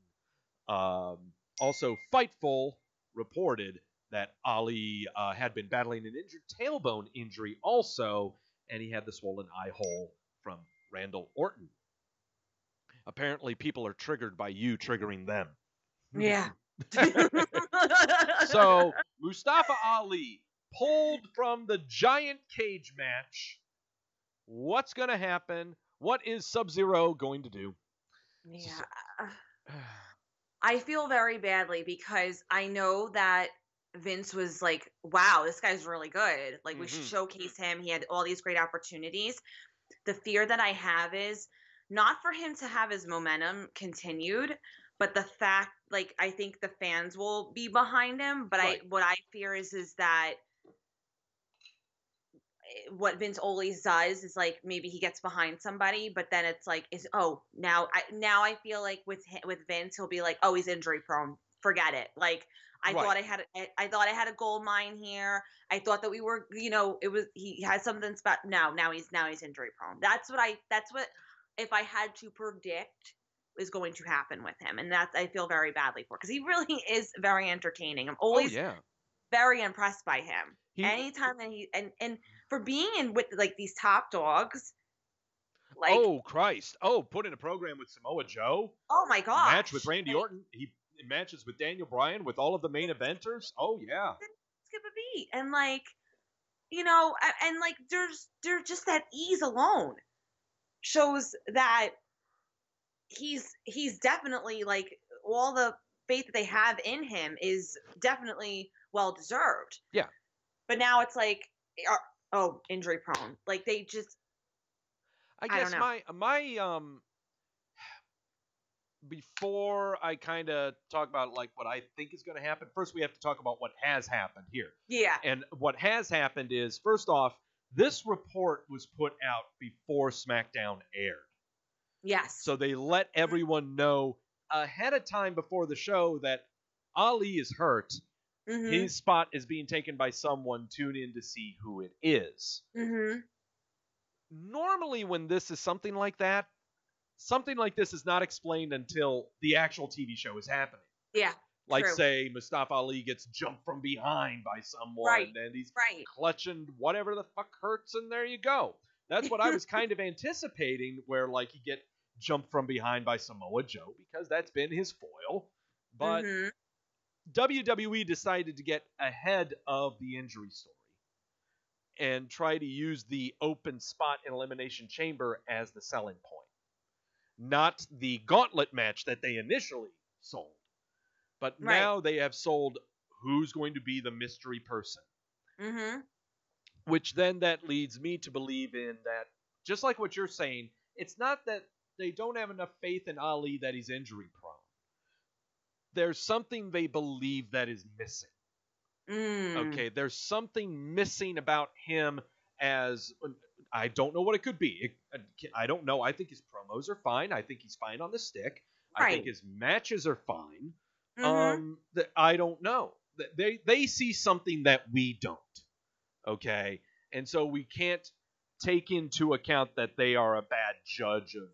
Also, Fightful reported that Ali had been battling an injured tailbone injury also, and he had the swollen eye hole from Randall Orton. Apparently, people are triggered by you triggering them. Yeah. So, Mustafa Ali pulled from the giant cage match. What's going to happen? What is Sub-Zero going to do? Yeah. I feel very badly because I know that Vince was like, wow, this guy's really good. Like, we should showcase him. He had all these great opportunities. The fear that I have is not for him to have his momentum continued, but the fact, like, I think the fans will be behind him. But what I fear is that what Vince always does is like maybe he gets behind somebody, but then it's like now I feel like with Vince he'll be like, oh, he's injury prone, forget it. Like I thought I had a gold mine here. I thought that we were, he had something special. Now he's injury prone. That's what if I had to predict is going to happen with him, and that's I feel very badly for because he really is very entertaining. I'm always very impressed by him. Anytime that he and for being in with like these top dogs, like oh Christ, put in a program with Samoa Joe. Oh my God, match with Randy Orton. He matches with Daniel Bryan with all of the main eventers. Oh yeah, skip a beat and like and like there's just that ease alone shows that he's definitely like all the faith that they have in him is definitely well deserved. Yeah. But now it's like, injury prone. Like they just, I I don't guess know. my before I kind of talk about like what I think is going to happen, first we have to talk about what has happened here. Yeah. And what has happened is, first off, this report was put out before SmackDown aired. Yes. So they let everyone know ahead of time before the show that Ali is hurt. Mm-hmm. His spot is being taken by someone. Tune in to see who it is. Mm-hmm. Normally, when this is something like that, something like this is not explained until the actual TV show is happening. Yeah. Like, true. say, Mustafa Ali gets jumped from behind by someone, Right. and he's Right. clutching whatever the fuck hurts, and there you go. That's what I was kind of anticipating, where, like, he get jumped from behind by Samoa Joe, because that's been his foil. But Mm-hmm. WWE decided to get ahead of the injury story and try to use the open spot in Elimination Chamber as the selling point. Not the gauntlet match that they initially sold. But Right. now they have sold who's going to be the mystery person. Mm-hmm. Which then that leads me to believe in that, just like what you're saying, it's not that they don't have enough faith in Ali that he's injury prone. There's something they believe that is missing. Okay, there's something missing about him as, I don't know what it could be. I don't know. I think his promos are fine. I think he's fine on the stick. Right. I think his matches are fine. Mm-hmm. I don't know. They see something that we don't. Okay, and so we can't take into account that they are a bad judge of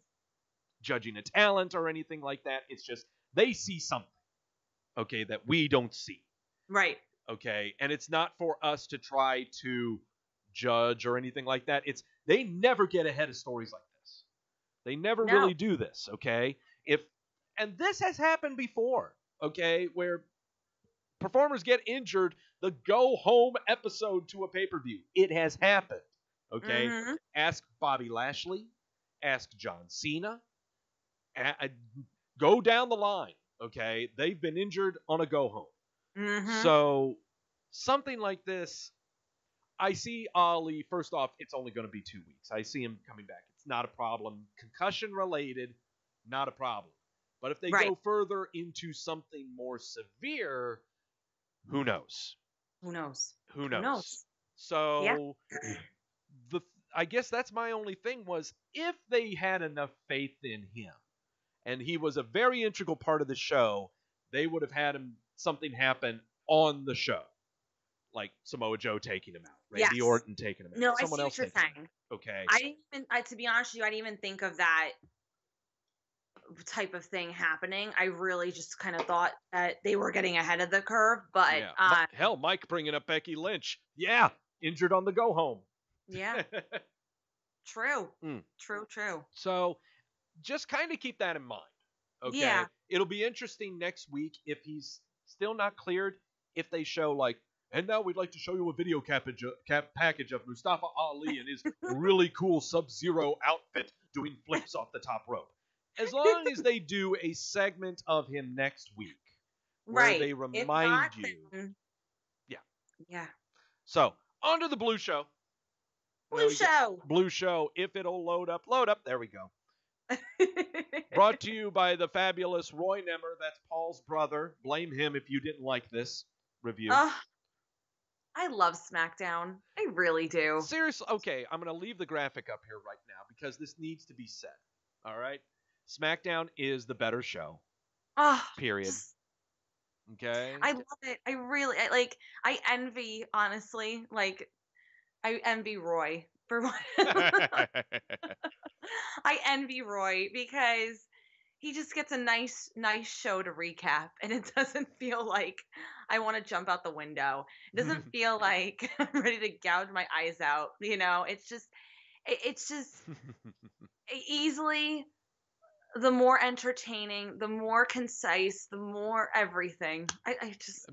judging a talent or anything like that. It's just they see something, okay, that we don't see. Right. Okay, and it's not for us to try to judge or anything like that. It's they never get ahead of stories like this. They never really do this. Okay, and this has happened before. Okay, where performers get injured, the go home episode to a pay-per-view. It has happened. Okay? Mm-hmm. Ask Bobby Lashley, ask John Cena, go down the line. Okay? They've been injured on a go home. Mm-hmm. So something like this, I see Ali, first off, it's only going to be 2 weeks. I see him coming back. It's not a problem. Concussion related, not a problem. But if they go further into something more severe, who knows? Who knows? Who knows? So, I guess that's my only thing was if they had enough faith in him, and he was a very integral part of the show, they would have had something happen on the show, like Samoa Joe taking him out, Randy Orton taking him out, no, someone I see else what you're saying. Okay. I didn't even, to be honest with you, I didn't even think of that type of thing happening. I really just kind of thought that they were getting ahead of the curve, but hell, Mike bringing up Becky Lynch. Yeah, injured on the go home. Yeah. True. True. So just kind of keep that in mind. Okay. Yeah. It'll be interesting next week if he's still not cleared, if they show like, and now we'd like to show you a video package of Mustafa Ali in his really cool Sub-Zero outfit doing flips off the top rope. As long as they do a segment of him next week where they remind you. Yeah. So, on to the Blue Show. Blue Show. If it'll load up. There we go. Brought to you by the fabulous Roy Nemmer. That's Paul's brother. Blame him if you didn't like this review. I love SmackDown. I really do. Seriously. Okay, I'm going to leave the graphic up here right now because this needs to be said. All right? SmackDown is the better show. Period. Okay. I love it. I really I envy, honestly. Like, I envy Roy for what. I envy Roy because he just gets a nice show to recap, and it doesn't feel like I want to jump out the window. It doesn't feel like I'm ready to gouge my eyes out. You know, it's just easily the more entertaining, the more concise, the more everything. I just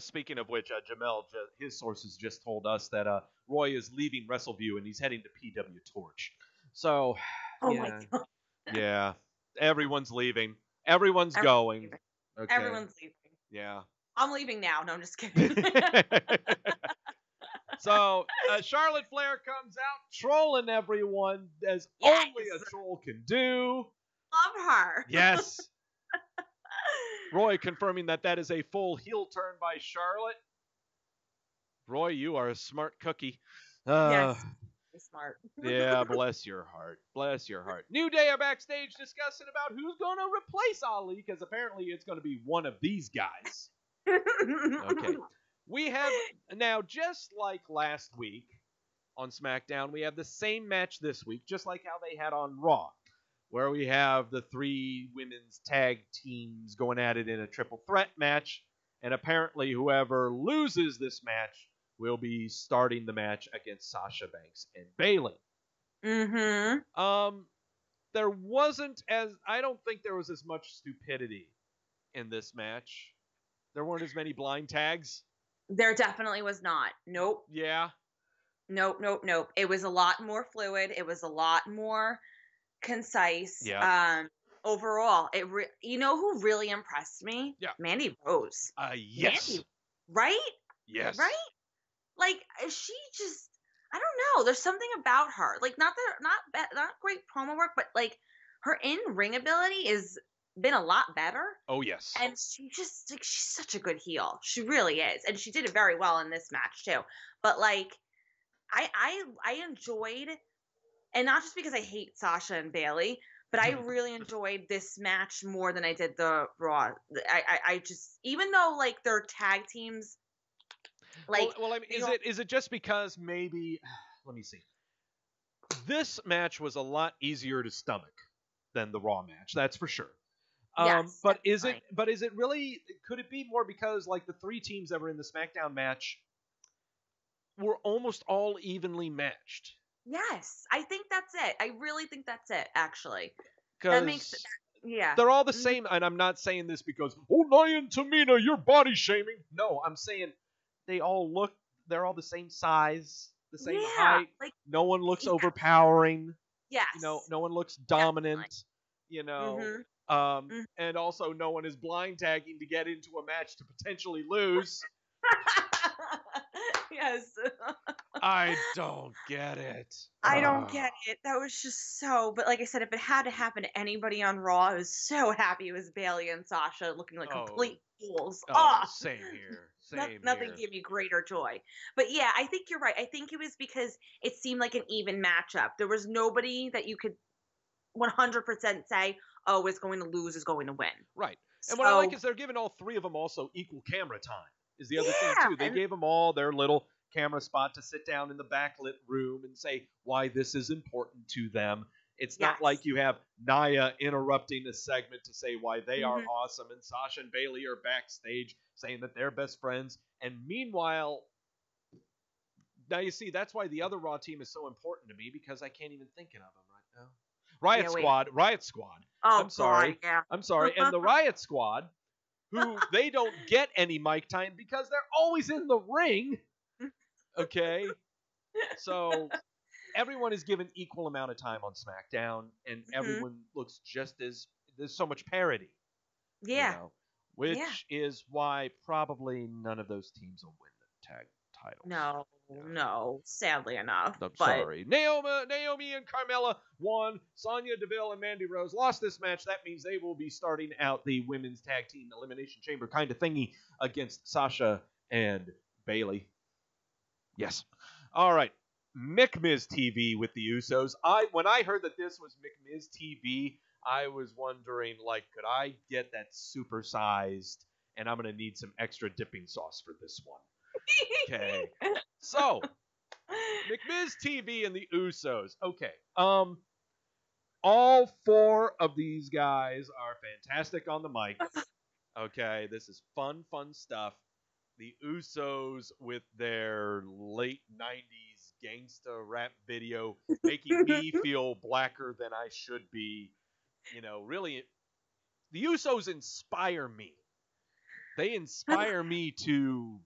speaking of which, Jamel, his sources just told us that Roy is leaving Wrestleview and he's heading to PW Torch. So, my God. Yeah, everyone's leaving. Everyone's going. Okay. Everyone's leaving. Yeah. I'm leaving now. No, I'm just kidding. So Charlotte Flair comes out trolling everyone as only a troll can do. Love her. Yes. Roy confirming that is a full heel turn by Charlotte. Roy, you are a smart cookie. Yes. Smart. Yeah, bless your heart. Bless your heart. New Day are backstage discussing about who's going to replace Ali, because apparently it's going to be one of these guys. Okay. We have now, just like last week on SmackDown, we have the same match this week, just like how they had on Raw, where we have the 3 women's tag teams going at it in a triple threat match, and apparently whoever loses this match will be starting the match against Sasha Banks and Bayley. Mm-hmm. There wasn't I don't think there was as much stupidity in this match. There weren't as many blind tags. There definitely was not. Nope. Yeah. Nope. It was a lot more fluid. It was a lot more concise. Yeah. Overall, you know who really impressed me? Yeah. Mandy Rose. Yes. Mandy, right? Yes. Right? Like, she just, I don't know. There's something about her. Like, not great promo work, but like her in-ring ability is been a lot better. Oh yes. And she just, like, she's such a good heel. She really is, and she did it very well in this match too. But like, I enjoyed, and not just because I hate Sasha and Bayley, but I really enjoyed this match more than I did the Raw. I just, even though like their tag teams. Like, well, I mean, is it just because maybe? Let me see. This match was a lot easier to stomach than the Raw match. That's for sure. Yes, but is it? But is it really? Could it be more because like the 3 teams that were in the SmackDown match were almost all evenly matched? Yes, I think that's it. I really think that's it. Actually, that makes yeah. They're all the same, and I'm not saying this because Nia and Tamina, you're body shaming. No, I'm saying. They're all the same size, the same height. Like, no one looks overpowering. Yes. No one looks dominant. Mm-hmm. And also no one is blind tagging to get into a match to potentially lose. Yes. I don't get it. I don't get it. That was just so. But like I said, if it had to happen to anybody on Raw, I was so happy it was Bayley and Sasha looking like complete fools. Same here. Nothing gave me greater joy. But yeah, I think you're right. I think it was because it seemed like an even matchup. There was nobody that you could 100% say, oh, is going to lose, is going to win. Right. And what I like is they're giving all 3 of them also equal camera time is the other thing, too. They gave them all their little camera spot to sit down in the backlit room and say why this is important to them. It's not like you have Nia interrupting a segment to say why they are awesome, and Sasha and Bayley are backstage saying that they're best friends. And meanwhile, now you see, that's why the other Raw team is so important to me, because I can't even think of them right now. Riot Squad. Oh, I'm sorry. God, yeah. I'm sorry. And the Riot Squad, who they don't get any mic time because they're always in the ring. Okay? So everyone is given equal amount of time on SmackDown, and everyone looks just as there's so much parity. Yeah. Which is why probably none of those teams will win the tag titles. No, sadly enough. I'm sorry. Naomi and Carmella won. Sonya Deville and Mandy Rose lost this match. That means they will be starting out the women's tag team elimination chamber kind of thingy against Sasha and Bayley. Yes. All right. McMiz TV with the Usos. When I heard that this was McMiz TV, I was wondering, like, could I get that supersized? And I'm going to need some extra dipping sauce for this one. Okay. So, McMiz TV and the Usos. Okay. All 4 of these guys are fantastic on the mic. Okay. This is fun stuff. The Usos with their late 90s gangsta rap video making me feel blacker than I should be. Really, the Usos inspire me. They inspire me to,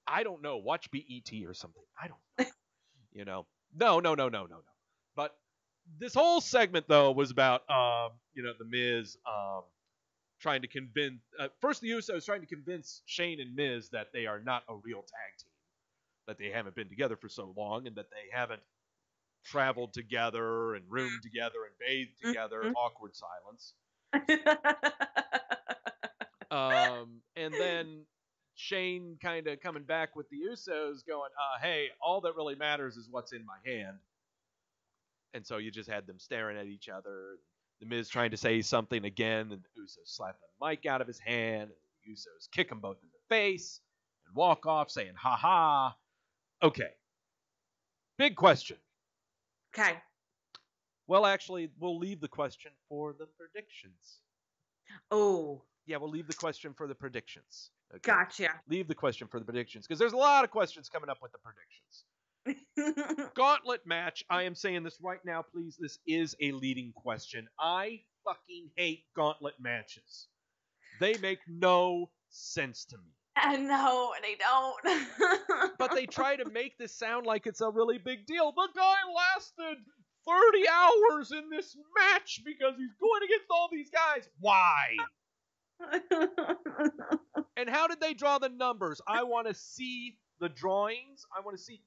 I don't know, watch BET or something. I don't know. No. But this whole segment, though, was about, the Miz trying to convince first the Usos trying to convince Shane and Miz that they are not a real tag team, that they haven't been together for so long, and that they haven't traveled together and roomed together and bathed together. Awkward silence. And then Shane kind of coming back with the Usos going, hey, all that really matters is what's in my hand. And so you just had them staring at each other. The Miz trying to say something again, and the Usos slap the mic out of his hand, and the Usos kick them both in the face and walk off saying, ha ha. Okay. Big question. Okay. Well, actually, we'll leave the question for the predictions. Oh. Yeah, we'll leave the question for the predictions. Okay. Gotcha. Leave the question for the predictions, because there's a lot of questions coming up with the predictions. Gauntlet match. I am saying this right now, please. This is a leading question. I fucking hate gauntlet matches. They make no sense to me. No, they don't. But they try to make this sound like it's a really big deal. The guy lasted 30 hours in this match because he's going against all these guys. Why? And how did they draw the numbers? I want to see the drawings. I want to see.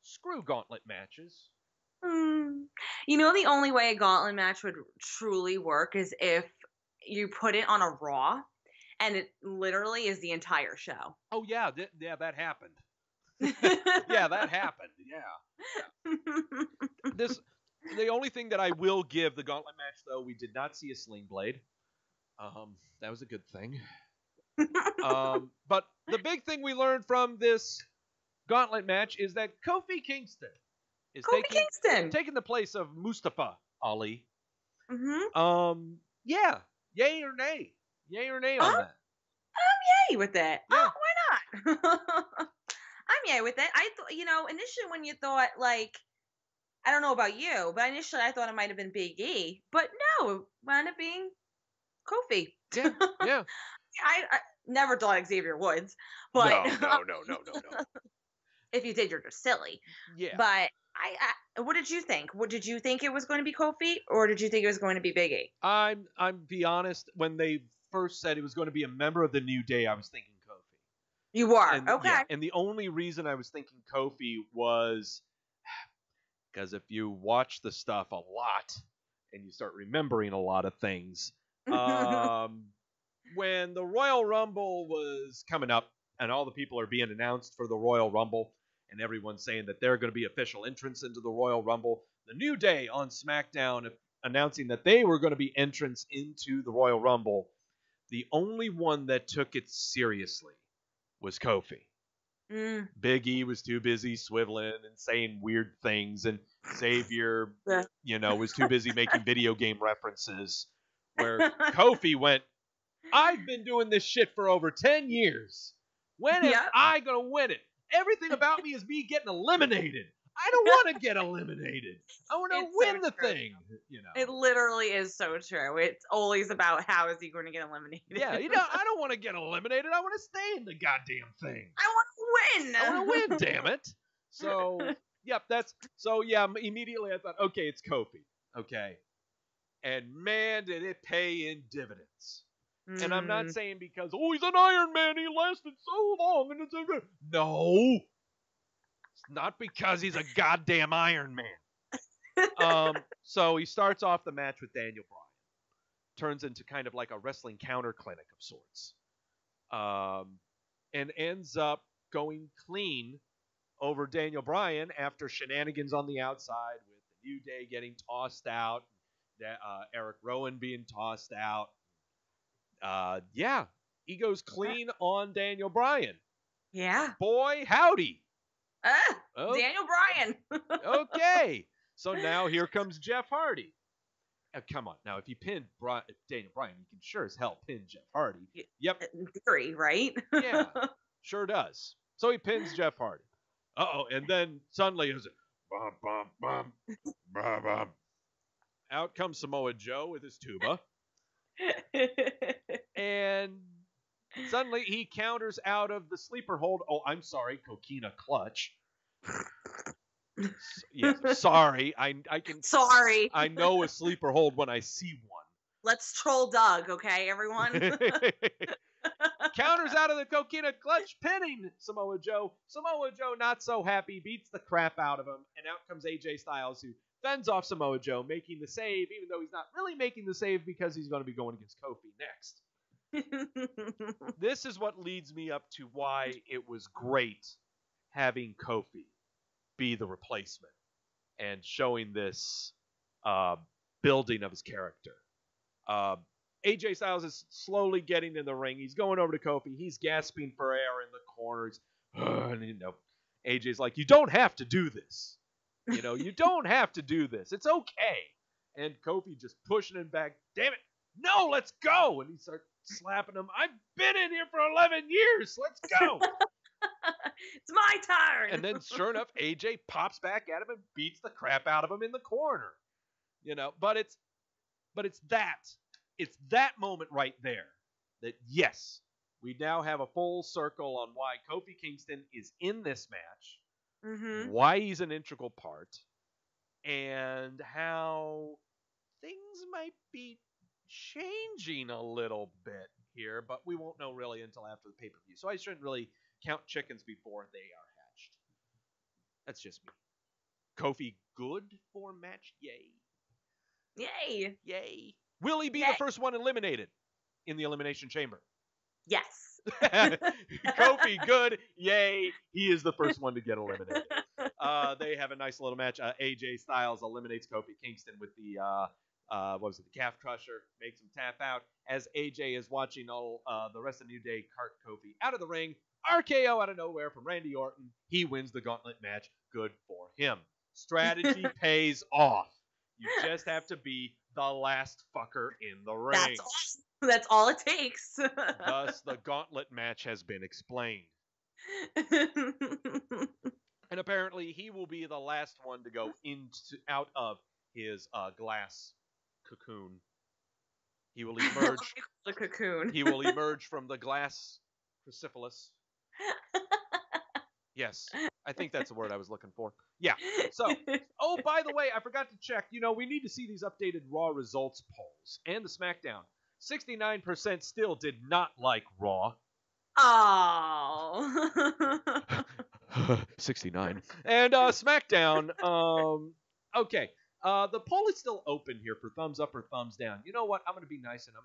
Screw gauntlet matches. You know, the only way a gauntlet match would truly work is if you put it on a Raw, and it literally is the entire show. Oh yeah, that happened. Yeah, that happened. Yeah. The only thing that I will give the gauntlet match, though, we did not see a sling blade. That was a good thing. But the big thing we learned from this gauntlet match is that Kofi Kingston is taking the place of Mustafa Ali. Yeah, yay or nay? Yay or nay on that? I'm yay with it. Yeah. Oh, why not? I'm yay with it. Initially when you thought, like, I don't know about you, but initially I thought it might have been Big E, but no, it wound up being Kofi. Yeah. I never thought Xavier Woods, but no. If you did, you're just silly. Yeah. But what did you think? Did you think it was going to be Kofi, or did you think it was going to be Big E? I'm be honest. When they first said it was going to be a member of the New Day, I was thinking Kofi. You were okay. Yeah, and the only reason I was thinking Kofi was because if you watch the stuff a lot and you start remembering a lot of things, when the Royal Rumble was coming up and all the people are being announced for the Royal Rumble, and everyone's saying that they're going to be official entrants into the Royal Rumble, the New Day on SmackDown announcing that they were going to be entrants into the Royal Rumble, the only one that took it seriously was Kofi. Big E was too busy swiveling and saying weird things, and Xavier, was too busy making video game references, where Kofi went, I've been doing this shit for over 10 years. When am I going to win it? Everything about me is me getting eliminated. I don't want to get eliminated. I want to win the thing. It literally is so true. It's always about how is he going to get eliminated. Yeah, I don't want to get eliminated. I want to stay in the goddamn thing. I want to win. I want to win, damn it. So, immediately I thought, okay, it's Kofi. Okay. And man, did it pay in dividends. And I'm not saying because, he's an Iron Man, he lasted so long. No. It's not because he's a goddamn Iron Man. So he starts off the match with Daniel Bryan. Turns into kind of like a wrestling counter clinic of sorts. And ends up going clean over Daniel Bryan after shenanigans on the outside with the New Day getting tossed out. Eric Rowan being tossed out. He goes clean on Daniel Bryan. Yeah. Boy, howdy. Daniel Bryan. Okay. So now here comes Jeff Hardy. Come on. Now, if you pin Daniel Bryan, you can sure as hell pin Jeff Hardy. Yep. In theory, right? Yeah. Sure does. So he pins Jeff Hardy. And then suddenly it was bum, bum, bum, bum, bum. Out comes Samoa Joe with his tuba. And suddenly he counters out of the sleeper hold. Oh, I'm sorry, Coquina Clutch. Yeah, sorry. I can. Sorry. I know a sleeper hold when I see one. Let's troll Doug, okay, everyone? Counters out of the coquina clutch, pinning Samoa Joe. Samoa Joe, not so happy, beats the crap out of him, and out comes AJ Styles, who fends off Samoa Joe, making the save, even though he's not really making the save because he's going to be going against Kofi next. This is what leads me up to why it was great having Kofi be the replacement and showing this building of his character. AJ Styles is slowly getting in the ring. He's going over to Kofi. He's gasping for air in the corners. And, AJ's like, you don't have to do this. You don't have to do this. It's okay. And Kofi just pushing him back. Damn it. No, let's go. And he starts slapping him. I've been in here for 11 years. Let's go. It's my turn. And then, sure enough, AJ pops back at him and beats the crap out of him in the corner. But it's that moment right there that, yes, we now have a full circle on why Kofi Kingston is in this match, why he's an integral part, and how things might be changing a little bit here, but we won't know really until after the pay-per-view. So I shouldn't really count chickens before they are hatched. That's just me. Kofi good for match? Yay. Yay. Yay. Will he be the first one eliminated in the Elimination Chamber? Yes. Kofi, good. Yay. He is the first one to get eliminated. They have a nice little match. AJ Styles eliminates Kofi Kingston with the, the calf crusher. Makes him tap out. As AJ is watching all the rest of New Day cart Kofi out of the ring. RKO out of nowhere from Randy Orton. He wins the gauntlet match. Good for him. Strategy pays off. You just have to be the last fucker in the ring. That's all it takes. Thus, the gauntlet match has been explained. And apparently, he will be the last one to go out of his glass cocoon. He will emerge. The cocoon. He will emerge from the glass crucifix. Yes, I think that's the word I was looking for. Yeah. So, oh, by the way, I forgot to check. We need to see these updated Raw results polls and the SmackDown. 69% still did not like Raw. Oh. 69. And SmackDown. Okay. The poll is still open here for thumbs up or thumbs down. You know what? I'm going to be nice and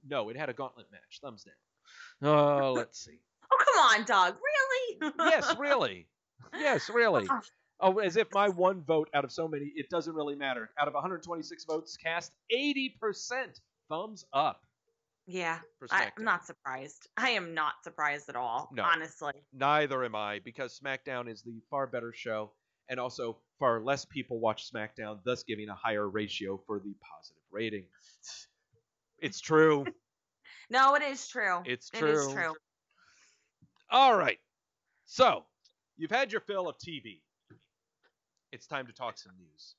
no, it had a gauntlet match. Thumbs down. Let's see. Oh, come on, dog. Really? Yes, really. Yes, really. Oh, as if my one vote out of so many, it doesn't really matter. Out of 126 votes cast, 80% thumbs up. Yeah, I'm not surprised. I am not surprised at all, honestly. Neither am I, because SmackDown is the far better show, and also far less people watch SmackDown, thus giving a higher ratio for the positive rating. It's true. No, it is true. It's true. It is true. All right. So, you've had your fill of TV. It's time to talk some news.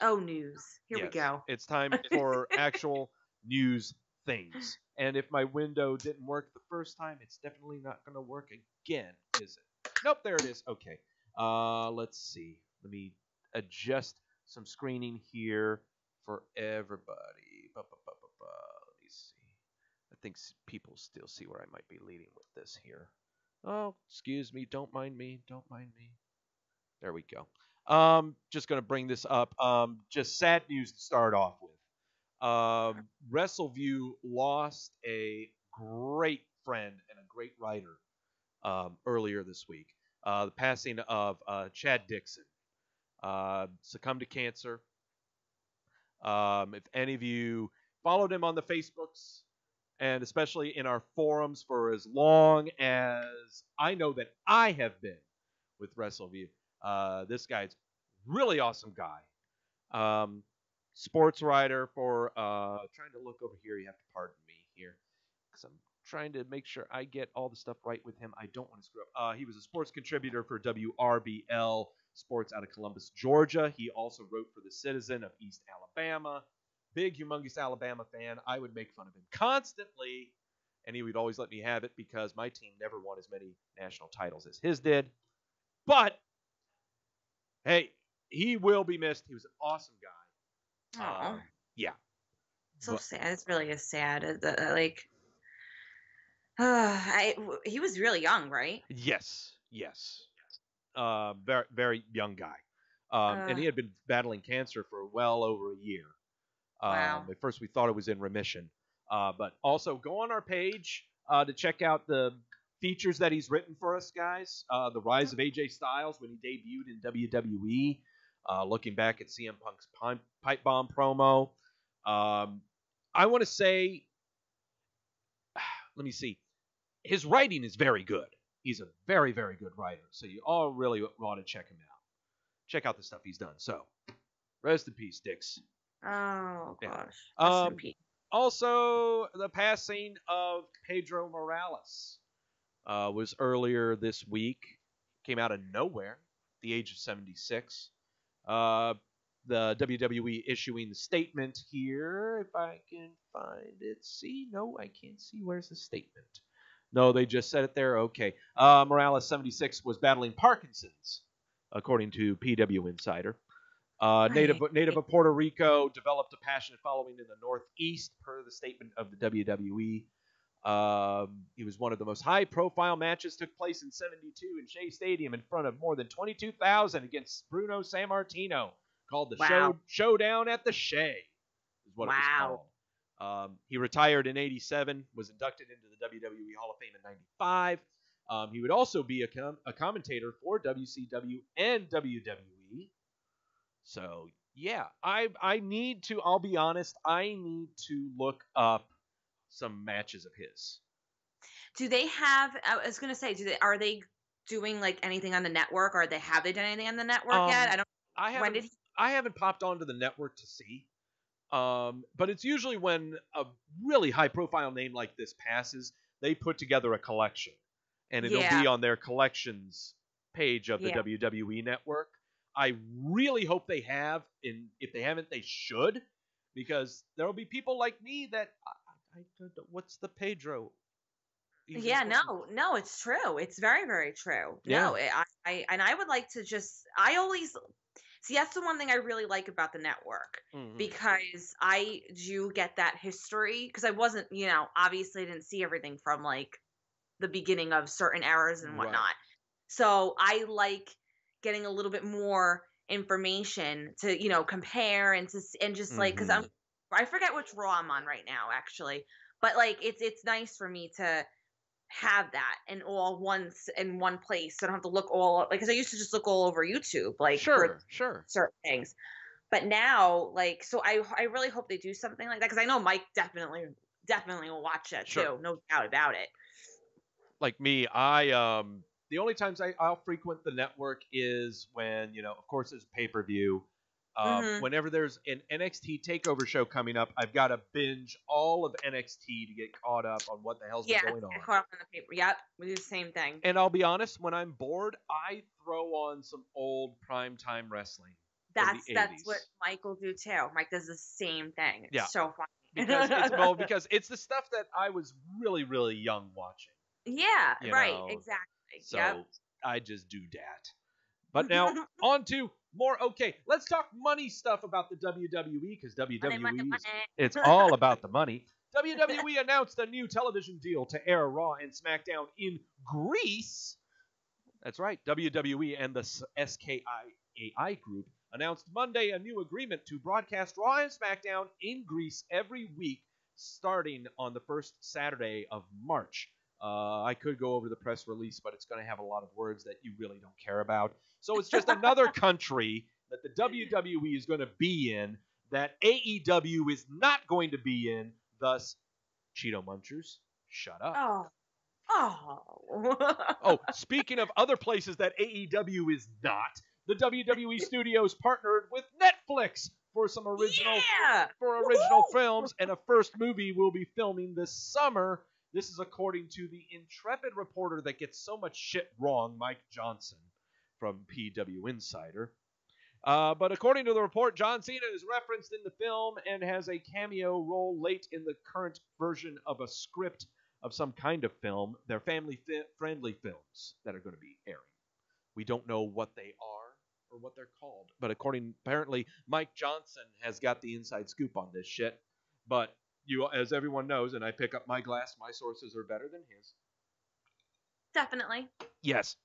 Oh, news. Here we go. It's time for actual news things. And if my window didn't work the first time, it's definitely not going to work again, is it? Nope, there it is. Okay. Let's see. Let me adjust some screening here for everybody. Let me see. I think people still see where I might be leading with this here. Oh, excuse me. Don't mind me. Don't mind me. There we go. Just going to bring this up. Just sad news to start off with. Wrestleview lost a great friend and a great writer earlier this week. The passing of Chad Dixon. Succumbed to cancer. If any of you followed him on the Facebooks, and especially in our forums for as long as I know that I have been with Wrestleview, this guy's really awesome guy. Sports writer for, trying to look over here, you have to pardon me here, because I'm trying to make sure I get all the stuff right with him. I don't want to screw up. He was a sports contributor for WRBL Sports out of Columbus, Georgia. He also wrote for The Citizen of East Alabama. Big, humongous Alabama fan. I would make fun of him constantly, and he would always let me have it because my team never won as many national titles as his did. But, hey, he will be missed. He was an awesome guy. Yeah. So But sad. It really is sad. Like, he was really young, right? yes. Very very young guy. And Uh, he had been battling cancer for well over a year. wow. At first, we thought it was in remission. But also, go on our page to check out the features that he's written for us, guys. The rise of AJ Styles when he debuted in WWE. Looking back at CM Punk's pipe bomb promo. I want to say, let me see. His writing is very good. He's a very, very good writer. So you all really want to check him out. Check out the stuff he's done. So, rest in peace, Dix. Oh Yeah. gosh. Rest in peace. Also, the passing of Pedro Morales was earlier this week. Came out of nowhere, at the age of 76. The WWE issuing the statement here. If I can find it. See? No, I can't see. Where's the statement? No, they just said it there. Okay. Morales, 76, was battling Parkinson's, according to PW Insider. Native of Puerto Rico, developed a passionate following in the Northeast, per the statement of the WWE. He was one of the most high-profile matches took place in '72 in Shea Stadium in front of more than 22,000 against Bruno Sammartino, called the Showdown at the Shea, is what it was called. He retired in '87, was inducted into the WWE Hall of Fame in '95. He would also be a commentator for WCW and WWE. So, yeah, I need to, I'll be honest, I need to look up some matches of his. Do they have, I was going to say, are they doing like anything on the network, or have they done anything on the network yet? I haven't popped onto the network to see. But it's usually when a really high profile name like this passes, they put together a collection. And it'll be on their collections page of the WWE network. I really hope they have, and if they haven't, they should, because there will be people like me that I don't know, what's the Pedro? No, it's true. It's very, very true. Yeah. No, I would like to I always see, that's the one thing I really like about the network, because I do get that history, because I wasn't, obviously didn't see everything from like the beginning of certain eras and whatnot. Right. So I like getting a little bit more information to, compare and just like, because I forget which Raw I'm on right now, actually, but like it's nice for me to have that in one place, so I don't have to look all, because I used to just look all over YouTube, like sure certain things. But now, like, so I really hope they do something like that, because I know Mike definitely will watch that too, no doubt about it. Like me, the only times I'll frequent the network is when, of course, there's pay-per-view. Whenever there's an NXT TakeOver show coming up, I've got to binge all of NXT to get caught up on what the hell's been going on. Yeah, caught up on the paper. Yep, we do the same thing. And I'll be honest, when I'm bored, I throw on some old primetime wrestling. That's what Mike will do too. Mike does the same thing. It's so funny. because it's the stuff that I was really, really young watching. Yeah, right, exactly. So I just do that. But now, on to more, let's talk money stuff about the WWE, because WWE, money. It's all about the money. WWE announced a new television deal to air Raw and SmackDown in Greece. That's right, WWE and the SKIAI group announced Monday a new agreement to broadcast Raw and SmackDown in Greece every week, starting on the first Saturday of March. I could go over the press release, but it's going to have a lot of words that you really don't care about. So it's just another country that the WWE is going to be in that AEW is not going to be in. Thus, Cheeto Munchers, shut up. Oh, speaking of other places that AEW is not, the WWE studios partnered with Netflix for some original films, and a first movie will be filming this summer. This is according to the intrepid reporter that gets so much shit wrong, Mike Johnson, from PW Insider. But according to the report, John Cena is referenced in the film and has a cameo role late in the current version of a script of some kind of film. They're family-friendly films that are going to be airing. We don't know what they are or what they're called, but apparently Mike Johnson has got the inside scoop on this shit. But as everyone knows, and I pick up my glass, my sources are better than his. Definitely. Yes.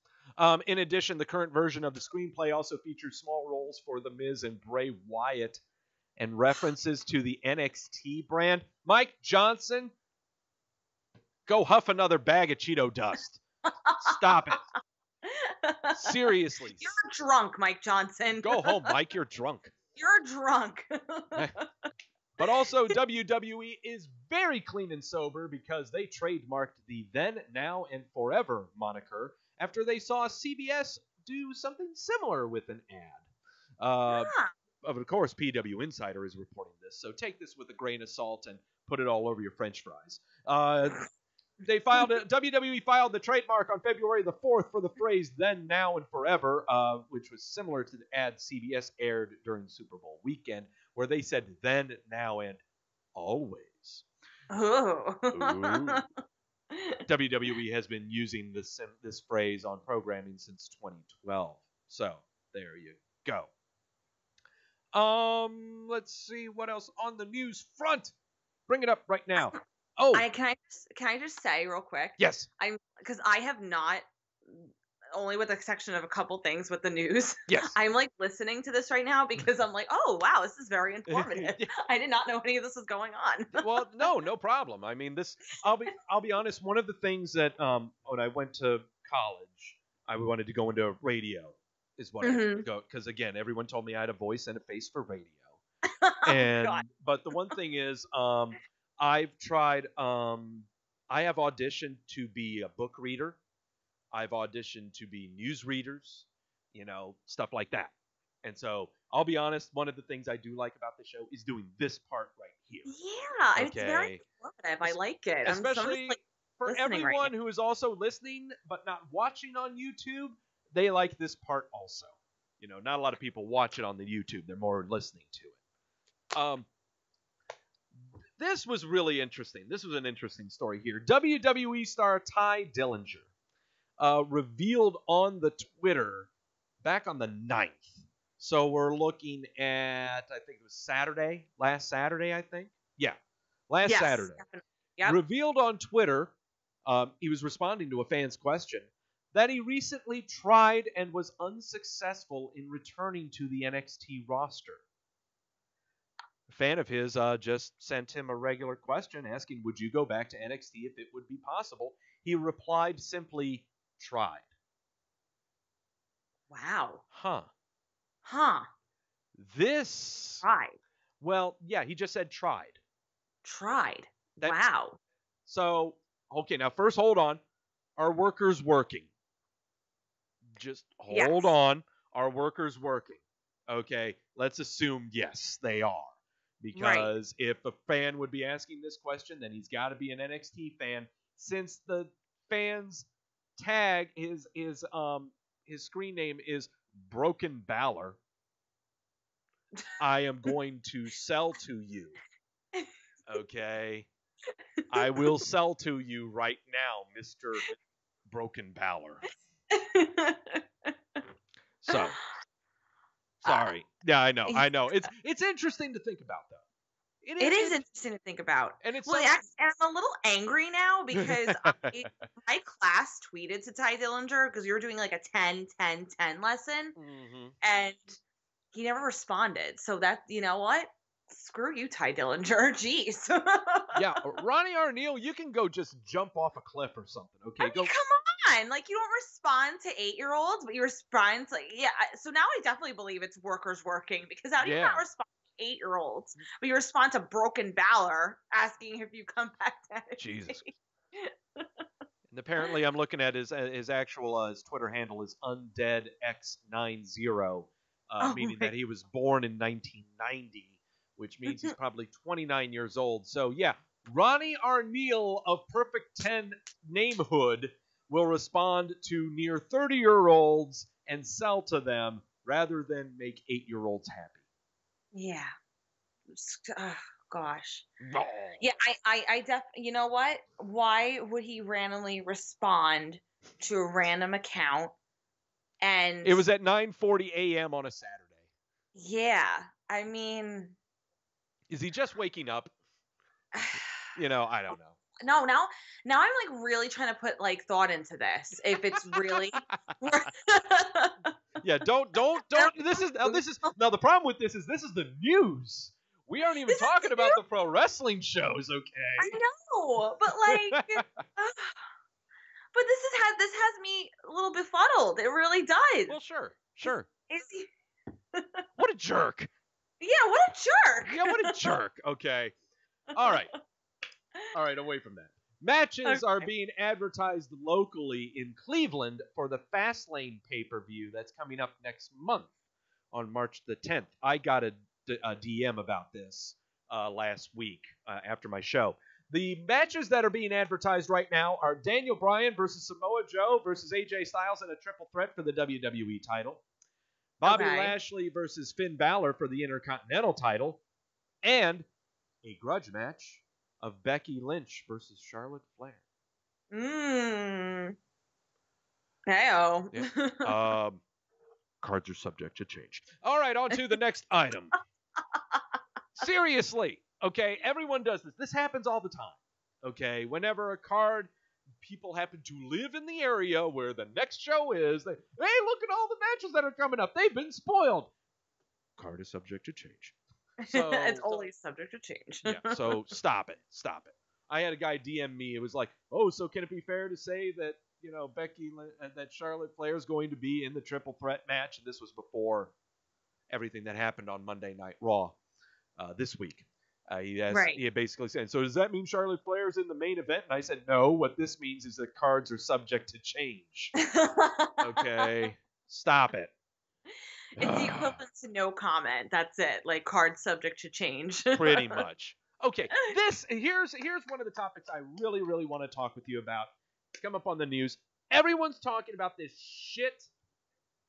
In addition, the current version of the screenplay also features small roles for The Miz and Bray Wyatt and references to the NXT brand. Mike Johnson, go huff another bag of Cheeto dust. Stop it. Seriously. You're drunk, Mike Johnson. Go home, Mike. You're drunk. You're drunk. But also, WWE is very clean and sober because they trademarked the Then, Now, and Forever moniker after they saw CBS do something similar with an ad. Of course, PW Insider is reporting this, so take this with a grain of salt and put it all over your French fries. WWE filed the trademark on February the 4th for the phrase Then, Now, and Forever, which was similar to the ad CBS aired during Super Bowl weekend, where they said then, now, and always. Oh. WWE has been using this phrase on programming since 2012. So, there you go. Let's see what else on the news front. Bring it up right now. Oh, can I just say real quick? Yes. Because I have not, only with a section of a couple things with the news. Yes. I'm like listening to this right now because I'm like, oh wow, this is very informative. I did not know any of this was going on. Well, no problem. I mean, I'll be honest. One of the things that when I went to college, I wanted to go into radio. Is what I wanted to go, because again, everyone told me I had a voice and a face for radio. But the one thing is, I've tried. I have auditioned to be a book reader. I've auditioned to be news readers, stuff like that. And so I'll be honest, one of the things I do like about the show is doing this part right here. Yeah, it's very informative. I like it. Especially for everyone who is also listening but not watching on YouTube, they like this part also. Not a lot of people watch it on the YouTube. They're more listening to it. This was really interesting. This was an interesting story here. WWE star Ty Dillinger revealed on the Twitter back on the 9th. So we're looking at, I think it was last Saturday, I think. Yeah, last Saturday. Yep. Revealed on Twitter, he was responding to a fan's question, that he recently tried and was unsuccessful in returning to the NXT roster. A fan of his just sent him a regular question asking, would you go back to NXT if it would be possible? He replied simply, tried. Wow. Huh. This... Tried. Well, yeah, he just said tried. Wow. So, okay, now first hold on. Are workers working? Just hold on. Are workers working? Okay, let's assume yes, they are. Because if a fan would be asking this question, then he's got to be an NXT fan. Since the fan's tag, his screen name is Broken Balor, I am going to sell to you. Okay? I will sell to you right now, Mr. Broken Balor. So, sorry. Yeah, I know. It's interesting to think about, though. It is interesting to think about. And it's I'm a little angry now because my class tweeted to Ty Dillinger because we were doing like a 10-10-10 lesson, and he never responded. So that, you know what? Screw you, Ty Dillinger. Jeez. Yeah, Ronnie Arneal, you can go just jump off a cliff or something. Okay, come on. Like, you don't respond to 8-year-olds, but you respond to, so now I definitely believe it's workers working, because how do you not respond to 8-year-olds, but you respond to Broken Balor asking if you come back to NXT? Jesus. And apparently I'm looking at his actual his Twitter handle is UndeadX90, meaning that he was born in 1990. Which means he's probably 29 years old. So, yeah, Ronnie Arneal of Perfect 10 namehood will respond to near 30-year-olds and sell to them rather than make 8-year-olds happy. Yeah. Oh, gosh. Oh. Yeah, you know what? Why would he randomly respond to a random account? And it was at 9:40 a.m. on a Saturday. Yeah, I mean... Is he just waking up? You know, I don't know. No, now I'm like really trying to put like thought into this. If it's really Yeah, don't. This is now the problem with this is the news. We aren't even This is talking the about the pro wrestling shows, okay? I know, but like, but this has me a little befuddled. It really does. Well, sure. Is he? What a jerk. Yeah, what a jerk. Yeah, what a jerk. Okay. All right, away from that. Matches are being advertised locally in Cleveland for the Fastlane pay-per-view that's coming up next month on March the 10th. I got a DM about this last week after my show. The matches that are being advertised right now are Daniel Bryan versus Samoa Joe versus AJ Styles in a triple threat for the WWE title. Bobby Lashley versus Finn Balor for the Intercontinental title. And a grudge match of Becky Lynch versus Charlotte Flair. Hey-oh. Yeah. Cards are subject to change. All right, on to the next item. Seriously, okay, everyone does this. This happens all the time, okay? Whenever a card, people happen to live in the area where the next show is, hey, look at all the matches that are coming up. They've been spoiled. Card is subject to change. So, it's always subject to change. Yeah, so stop it. I had a guy DM me. It was like, oh, so can it be fair to say that, you know, that Charlotte Flair is going to be in the triple threat match? And this was before everything that happened on Monday Night Raw this week. He basically said, so does that mean Charlotte Flair is in the main event? And I said, no, what this means is that cards are subject to change. Okay, stop it. It's the equivalent to no comment. That's it. Like, cards subject to change. Pretty much. Okay, here's one of the topics I really, really want to talk with you about. It's come up on the news. Everyone's talking about this shit.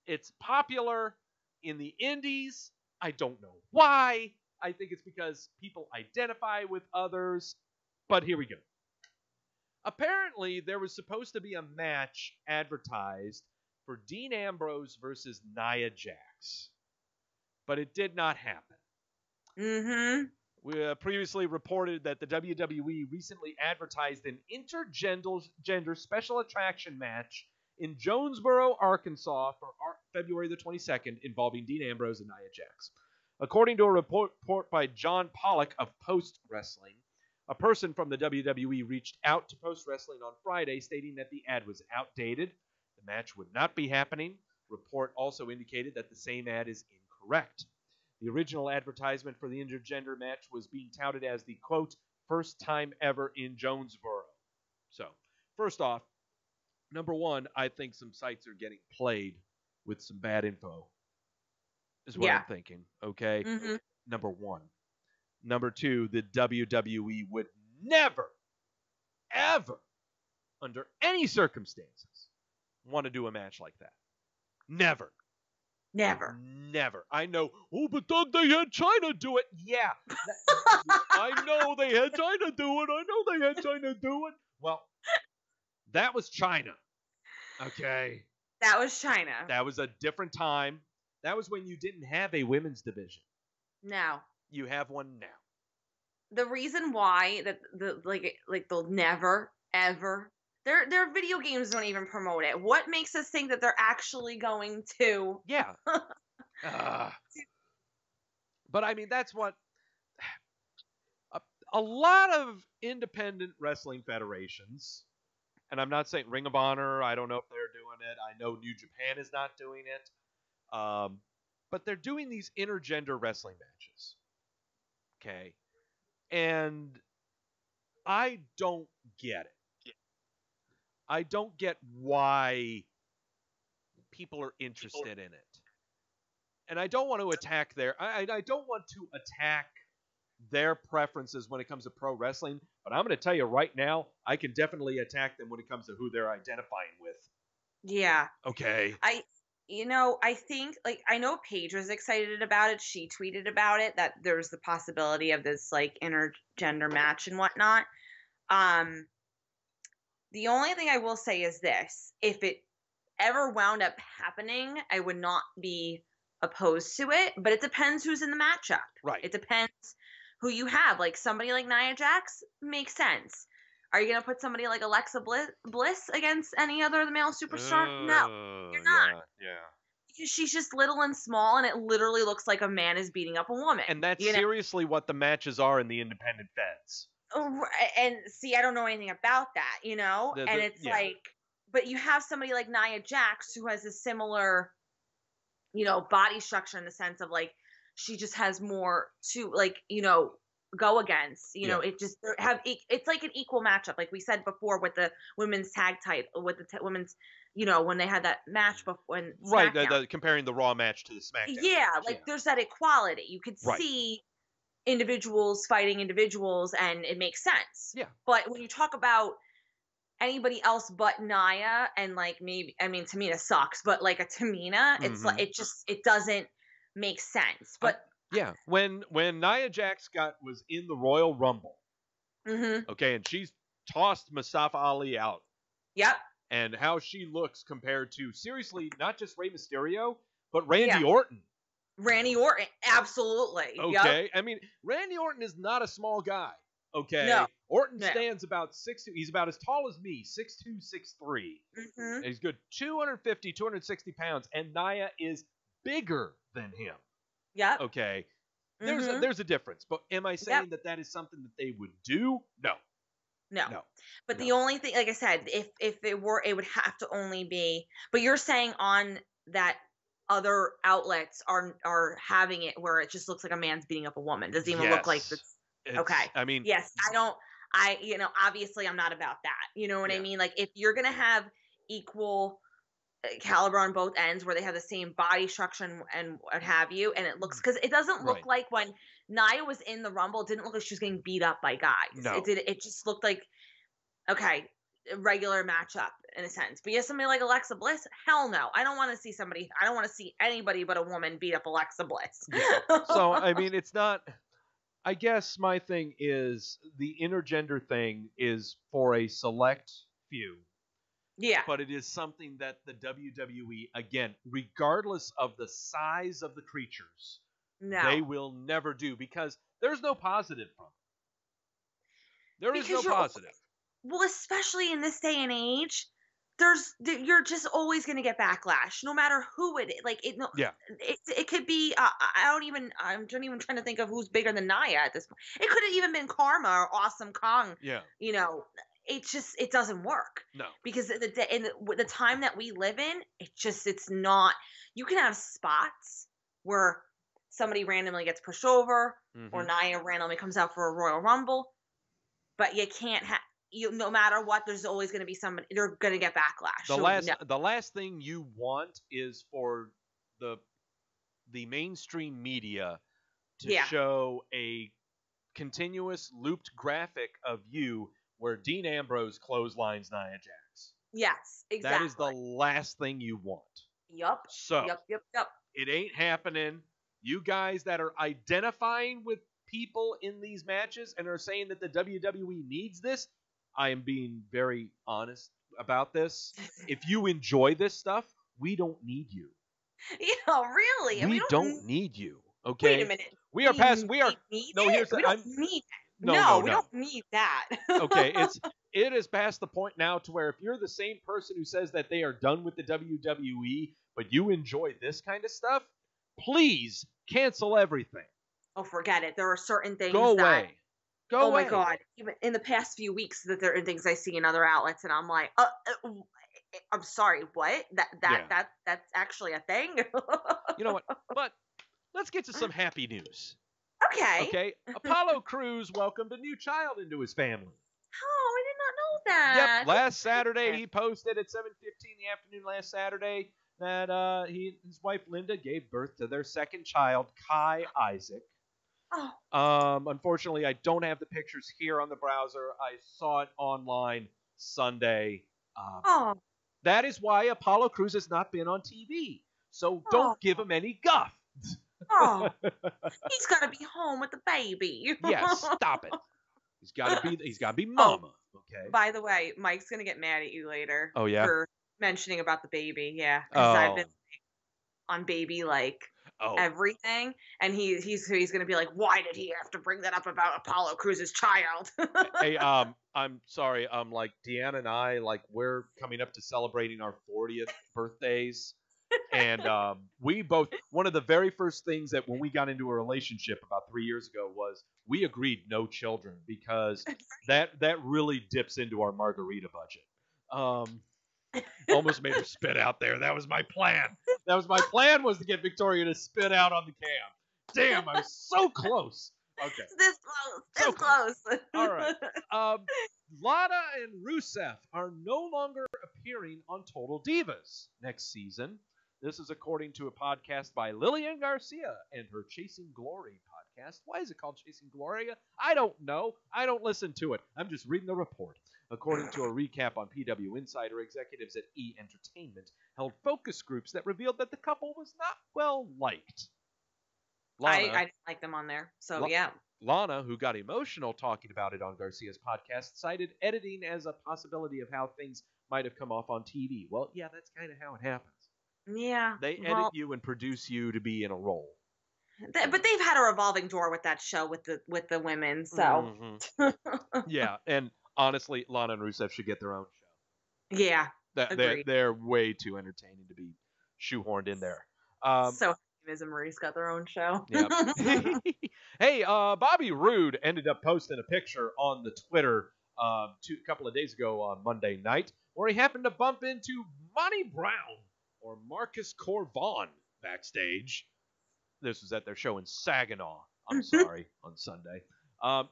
It's popular in the indies. I don't know why. I think it's because people identify with others. But here we go. Apparently, there was supposed to be a match advertised for Dean Ambrose versus Nia Jax. But it did not happen. Mm-hmm. We previously reported that the WWE recently advertised an intergender special attraction match in Jonesboro, Arkansas for February the 22nd involving Dean Ambrose and Nia Jax. According to a report by John Pollock of Post Wrestling, a person from the WWE reached out to Post Wrestling on Friday stating that the ad was outdated. The match would not be happening. Report also indicated that the same ad is incorrect. The original advertisement for the intergender match was being touted as the, quote, first time ever in Jonesboro. So, first off, number one, I think some sites are getting played with some bad info, is what I'm thinking, okay? Mm-hmm. Number one. Number two, the WWE would never, ever, under any circumstances, want to do a match like that. Never. I know, oh, but Doug, they had China do it. Yeah. I know they had China do it. Well, that was China. Okay. That was China. That was a different time. That was when you didn't have a women's division. Now. You have one now. The reason why that they'll never, ever, their video games don't even promote it. What makes us think that they're actually going to? Yeah. But I mean, that's what a lot of independent wrestling federations, and I'm not saying Ring of Honor, I don't know if they're doing it. I know New Japan is not doing it. But they're doing these intergender wrestling matches. Okay. And I don't get it. I don't get why people are interested in it. And I don't want to attack I don't want to attack their preferences when it comes to pro wrestling, but I'm going to tell you right now, I can definitely attack them when it comes to who they're identifying with. Yeah. Okay. I think, like, I know Paige was excited about it. She tweeted about it, that there's the possibility of this, like, intergender match and whatnot. The only thing I will say is this. If it ever wound up happening, I would not be opposed to it, but it depends who's in the matchup. Right. It depends who you have. Like somebody like Nia Jax makes sense. Are you gonna put somebody like Alexa Bliss against any other male superstar? No, you're not. Yeah. Because she's just little and small, and it literally looks like a man is beating up a woman. And that's You know? seriously what the matches are in the independent feds. And see, I don't know anything about that, you know? And it's like, but you have somebody like Nia Jax who has a similar, you know, body structure in the sense of like, she just has more to like, you know, go against, you know, it just it's like an equal matchup. Like we said before with the women's tag title, with the women's, you know, when they had that match before. When right. Comparing the Raw match to the SmackDown. Yeah. Like there's that equality. You could Right. see individuals fighting individuals and it makes sense. Yeah. But when you talk about anybody else but Nia and like maybe, I mean, Tamina sucks, but like a Tamina, it's like, it doesn't make sense. But yeah, when Nia Jax was in the Royal Rumble, okay, and she's tossed Mustafa Ali out. Yep. And how she looks compared to, seriously, not just Rey Mysterio, but Randy Orton. Randy Orton, absolutely. Okay, yep. I mean, Randy Orton is not a small guy. Okay, no. Orton stands about 6'2". He's about as tall as me, 6'2", 6'3". And he's good 250, 260 pounds, and Nia is bigger than him. Yeah. Okay, there's a difference. But am I saying that is something that they would do? No. But the only thing, like I said, if it were, it would have to only be. But you're saying on that other outlets are having it where it just looks like a man's beating up a woman. Doesn't even look like this. Okay. I mean, yes, you know, obviously I'm not about that. You know what I mean? Like if you're going to have equal caliber on both ends where they have the same body structure and what have you, and it looks, because it doesn't look like when Nia was in the Rumble, it didn't look like she was getting beat up by guys. No. It just looked like, okay, a regular matchup in a sense. But somebody like Alexa Bliss, hell no. I don't want to see anybody but a woman beat up Alexa Bliss. So, I mean, it's not, I guess my thing is the intergender thing is for a select few. Yeah. But it is something that the WWE, again, regardless of the size of the creatures, they will never do because there's no positive from it. There is no positive. Well, especially in this day and age, you're just always going to get backlash, no matter who it is. Like it could be. I'm not even trying to think of who's bigger than Nia at this point. It could have even been Karma or Awesome Kong. Yeah. You know, it doesn't work. No. Because the time that we live in, it's not. You can have spots where somebody randomly gets pushed over, or Nia randomly comes out for a Royal Rumble, but you can't have. No matter what, there's always going to be somebody. They're going to get backlash. The last thing you want is for the mainstream media to show a continuous looped graphic of you where Dean Ambrose clotheslines Nia Jax. Yes, exactly. That is the last thing you want. Yup. So Yep. It ain't happening. You guys that are identifying with people in these matches and are saying that the WWE needs this, I am being very honest about this. If you enjoy this stuff, we don't need you. Yeah, really? We don't need you. Okay. Wait a minute. We are past. We are. No, here's the. We don't need. No, we don't need that. Okay, it is past the point now to where if you're the same person who says that they are done with the WWE, but you enjoy this kind of stuff, please cancel everything. Oh, forget it. There are certain things. Go away. Go away. Oh my God! Even in the past few weeks, that there are things I see in other outlets, and I'm like, I'm sorry, what? That's actually a thing. You know what? But let's get to some happy news. Okay. Okay. Apollo Crews welcomed a new child into his family. Oh, I did not know that. Yep. Last Saturday, he posted at 7:15 in the afternoon last Saturday that his wife Linda gave birth to their second child, Kai Isaac. Oh. Unfortunately, I don't have the pictures here on the browser. I saw it online Sunday. That is why Apollo Crews has not been on TV. So don't give him any guff. Oh, he's got to be home with the baby. Yeah, stop it. He's got to be mama. Okay. By the way, Mike's gonna get mad at you later. Oh yeah. For mentioning about the baby. Yeah. Because I've been on baby like Oh, everything, and he's going to be like, why did he have to bring that up about Apollo Crews' child? hey, I'm sorry. Like Deanna and I, like we're coming up to celebrating our 40th birthdays, and we both. One of the very first things that when we got into a relationship about 3 years ago was we agreed no children because that really dips into our margarita budget. Almost made her spit out there. That was my plan. Was to get Victoria to spit out on the cam. Damn, I was so close. Okay. This close. So This close. All right. Lana and Rusev are no longer appearing on Total Divas next season. This is according to a podcast by Lillian Garcia and her Chasing Glory podcast. Why is it called Chasing Gloria? I don't know. I don't listen to it. I'm just reading the report. According to a recap on PW Insider, executives at E! Entertainment held focus groups that revealed that the couple was not well liked. I didn't like them on there, so yeah. Lana, who got emotional talking about it on Garcia's podcast, cited editing as a possibility of how things might have come off on TV. Well, yeah, that's kind of how it happens. Yeah. They edit you and produce you to be in a role. But they've had a revolving door with that show with the women, so. Mm-hmm. Yeah, and honestly, Lana and Rusev should get their own show. Yeah, they're way too entertaining to be shoehorned in there. So Miz and Maurice got their own show. Yeah. Hey, Bobby Roode ended up posting a picture on the Twitter a couple of days ago on Monday night where he happened to bump into Monty Brown or Marcus Corvon backstage. This was at their show in Saginaw. I'm sorry, on Sunday.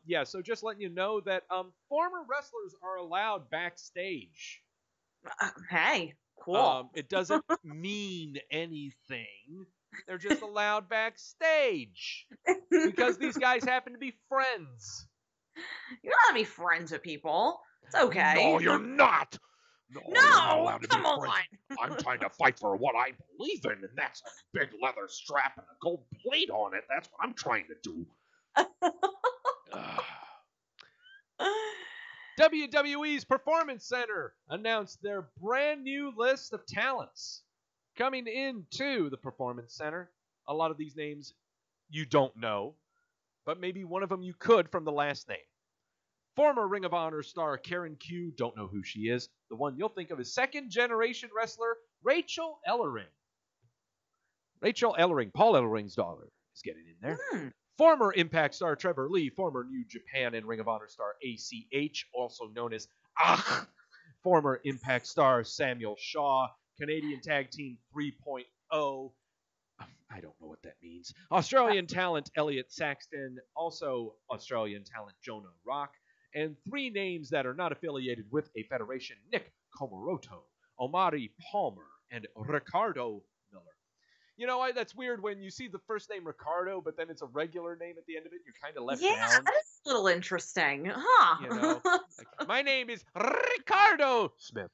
Yeah, so just letting you know that former wrestlers are allowed backstage. Hey, cool. It doesn't mean anything. They're just allowed backstage because these guys happen to be friends. You're not allowed to be friends with people. It's okay. No, you're not. No, you're not allowed to come be on. friends. I'm trying to fight for what I believe in, and that's a big leather strap and a gold plate on it. That's what I'm trying to do. WWE's Performance Center announced their brand new list of talents coming into the Performance Center. A lot of these names you don't know, but maybe one of them you could from the last name. Former Ring of Honor star Karen Q, don't know who she is. The one you'll think of is second-generation wrestler Rachel Ellering. Rachel Ellering, Paul Ellering's daughter, is getting in there. Former Impact star Trevor Lee, former New Japan and Ring of Honor star ACH, also known as ACH. Former Impact star Samuel Shaw, Canadian Tag Team 3.0. I don't know what that means. Australian talent Elliot Saxton, also Australian talent Jonah Rock, and three names that are not affiliated with a federation: Nick Komoroto, Omari Palmer, and Ricardo Miller. You know, that's weird when you see the first name Ricardo, but then it's a regular name at the end of it. You're kind of left down. Yeah, that is a little interesting, huh? You know, like, my name is Ricardo Smith.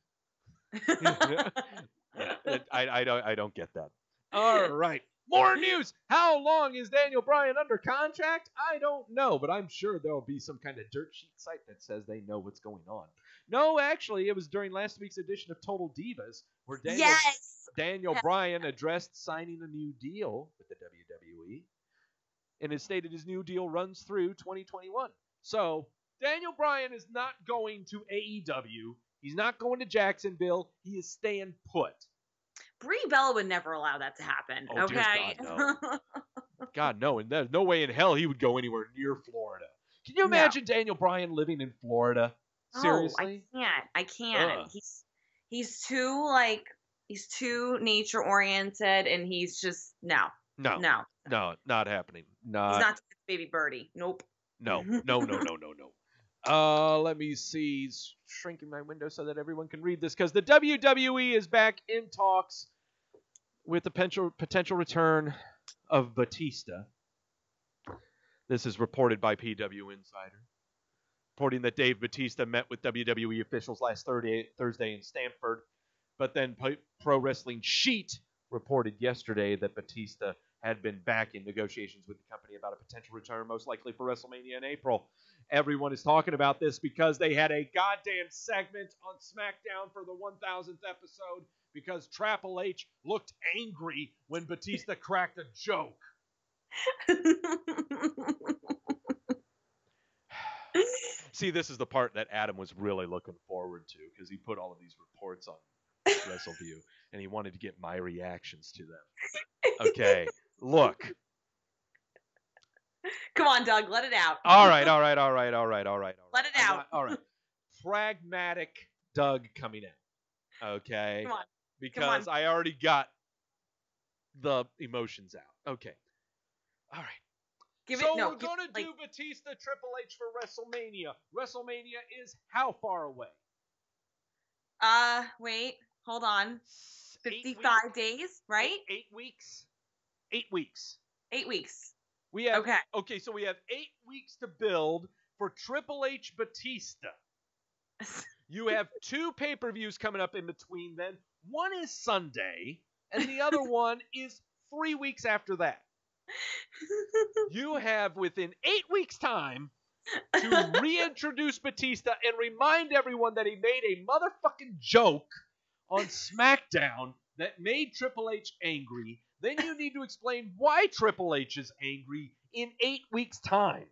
I don't get that. All right. More news. How long is Daniel Bryan under contract? I don't know, but I'm sure there'll be some kind of dirt sheet site that says they know what's going on. No, actually, it was during last week's edition of Total Divas where Daniel Bryan addressed signing a new deal with the WWE, and it stated his new deal runs through 2021. So Daniel Bryan is not going to AEW. He's not going to Jacksonville. He is staying put. Brie Bella would never allow that to happen. Oh, okay. Dear God, no. God, no. And there's no way in hell he would go anywhere near Florida. Can you imagine Daniel Bryan living in Florida? Seriously? Oh, I can't. He's too nature oriented, and he's just no, not happening. He's not baby birdie. Nope. No. Let me see. Shrinking my window so that everyone can read this, because the WWE is back in talks with the potential return of Batista. This is reported by PW Insider, reporting that Dave Batista met with WWE officials last Thursday in Stamford, but then Pro Wrestling Sheet reported yesterday that Batista had been back in negotiations with the company about a potential return, most likely for WrestleMania in April. Everyone is talking about this because they had a goddamn segment on SmackDown for the 1000th episode. because Triple H looked angry when Batista cracked a joke. See, this is the part that Adam was really looking forward to because he put all of these reports on Wrestleview and he wanted to get my reactions to them. Okay, look. Come on, Doug, let it out. All right. Let it out. All right. Pragmatic Doug coming in. Okay. Come on. Because I already got the emotions out. Okay. All right. We're going to do Batista Triple H for WrestleMania. WrestleMania is how far away? Wait. Hold on. 55 days, right? 8 weeks. 8 weeks. 8 weeks. We have Okay, so we have 8 weeks to build for Triple H Batista. You have 2 pay-per-views coming up in between then. One is Sunday, and the other one is 3 weeks after that. You have within 8 weeks' time to reintroduce Batista and remind everyone that he made a motherfucking joke on SmackDown that made Triple H angry. Then you need to explain why Triple H is angry in 8 weeks' time.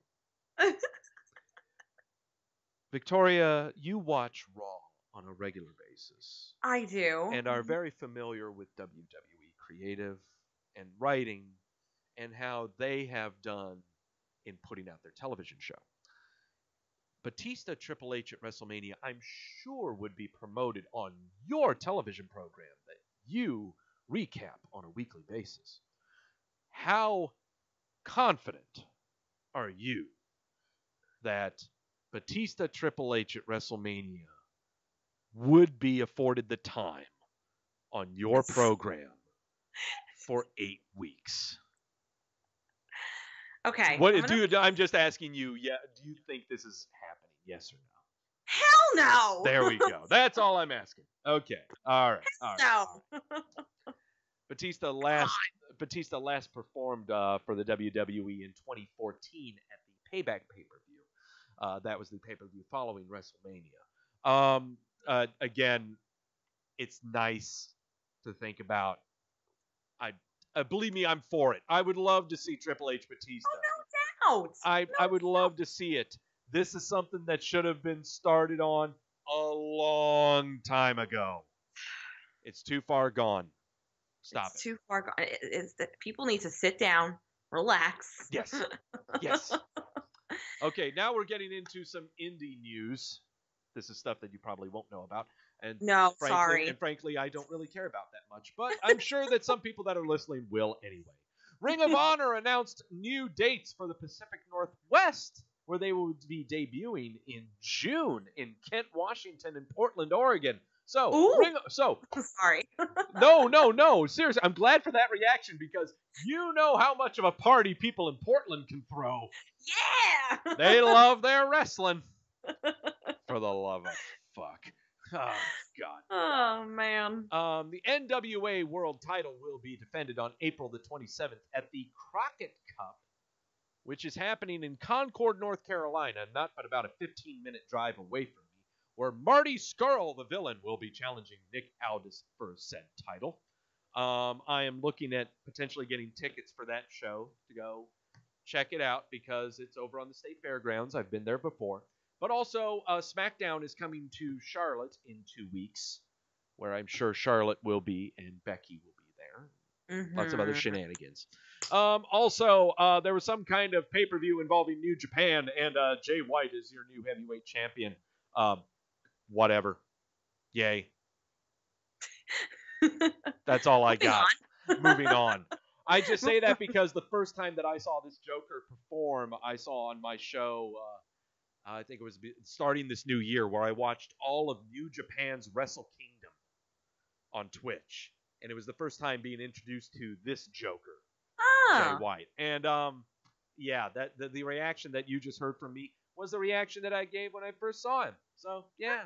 Victoria, you watch Raw on a regular basis. I do. And are very familiar with WWE creative and writing and how they have done in putting out their television show. Batista Triple H at WrestleMania, I'm sure, would be promoted on your television program that you recap on a weekly basis. How confident are you that Batista Triple H at WrestleMania would be afforded the time on your program for 8 weeks? Okay. I'm just asking you, do you think this is happening? Yes or no? Hell no. There we go. That's all I'm asking. Okay. All right. No. Batista last performed for the WWE in 2014 at the Payback pay-per-view. That was the pay-per-view following WrestleMania. Again, it's nice to think about. Believe me, I'm for it. I would love to see Triple H Batista. Oh, no doubt. I would love to see it. This is something that should have been started on a long time ago. It's too far gone. Stop it. It's too far gone. It's that people need to sit down, relax. Yes. Okay, now we're getting into some indie news. This is stuff that you probably won't know about. And sorry. And frankly, I don't really care about that much. But I'm sure that some people that are listening will anyway. Ring of Honor announced new dates for the Pacific Northwest, where they will be debuting in June in Kent, Washington, and Portland, Oregon. So, sorry. No. Seriously, I'm glad for that reaction because you know how much of a party people in Portland can throw. Yeah. They love their wrestling. For the love of fuck. Oh, God. Oh, man. The NWA World title will be defended on April the 27th at the Crockett Cup, which is happening in Concord, North Carolina, not but about a 15-minute drive away from me, where Marty Scurll, the villain, will be challenging Nick Aldis for said title. I am looking at potentially getting tickets for that show to go check it out because it's over on the State Fairgrounds. I've been there before. But also, SmackDown is coming to Charlotte in 2 weeks, where I'm sure Charlotte will be and Becky will be there. Mm-hmm. Lots of other shenanigans. Also, there was some kind of pay-per-view involving New Japan, and Jay White is your new heavyweight champion. Whatever. Yay. That's all I got. Moving on. I just say that because the first time that I saw this Joker perform, I saw on my show... I think it was starting this new year where I watched all of New Japan's Wrestle Kingdom on Twitch. And it was the first time being introduced to this Joker, Jay White. And, the reaction that you just heard from me was the reaction that I gave when I first saw him. So, yeah.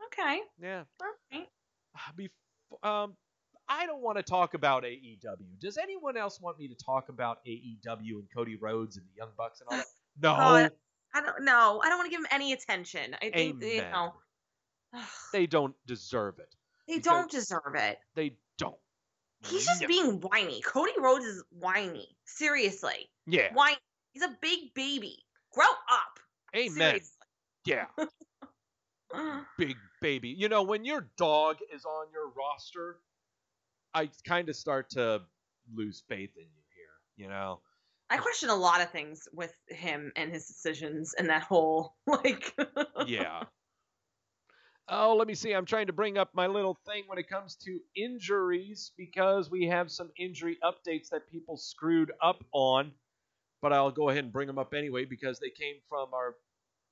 Okay. Yeah. Okay. I don't want to talk about AEW. Does anyone else want me to talk about AEW and Cody Rhodes and the Young Bucks and all that? No. I don't know. I don't want to give them any attention. I think they don't deserve it. They don't deserve it. They don't. He's just being whiny. Cody Rhodes is whiny. Seriously. Yeah. Whiny. He's a big baby. Grow up. Amen. Seriously. Yeah. Big baby. You know, when your dog is on your roster, I kind of start to lose faith in you here, you know? I question a lot of things with him and his decisions and that whole, like... Yeah. Oh, let me see. I'm trying to bring up my little thing when it comes to injuries because we have some injury updates that people screwed up on. But I'll go ahead and bring them up anyway because they came from our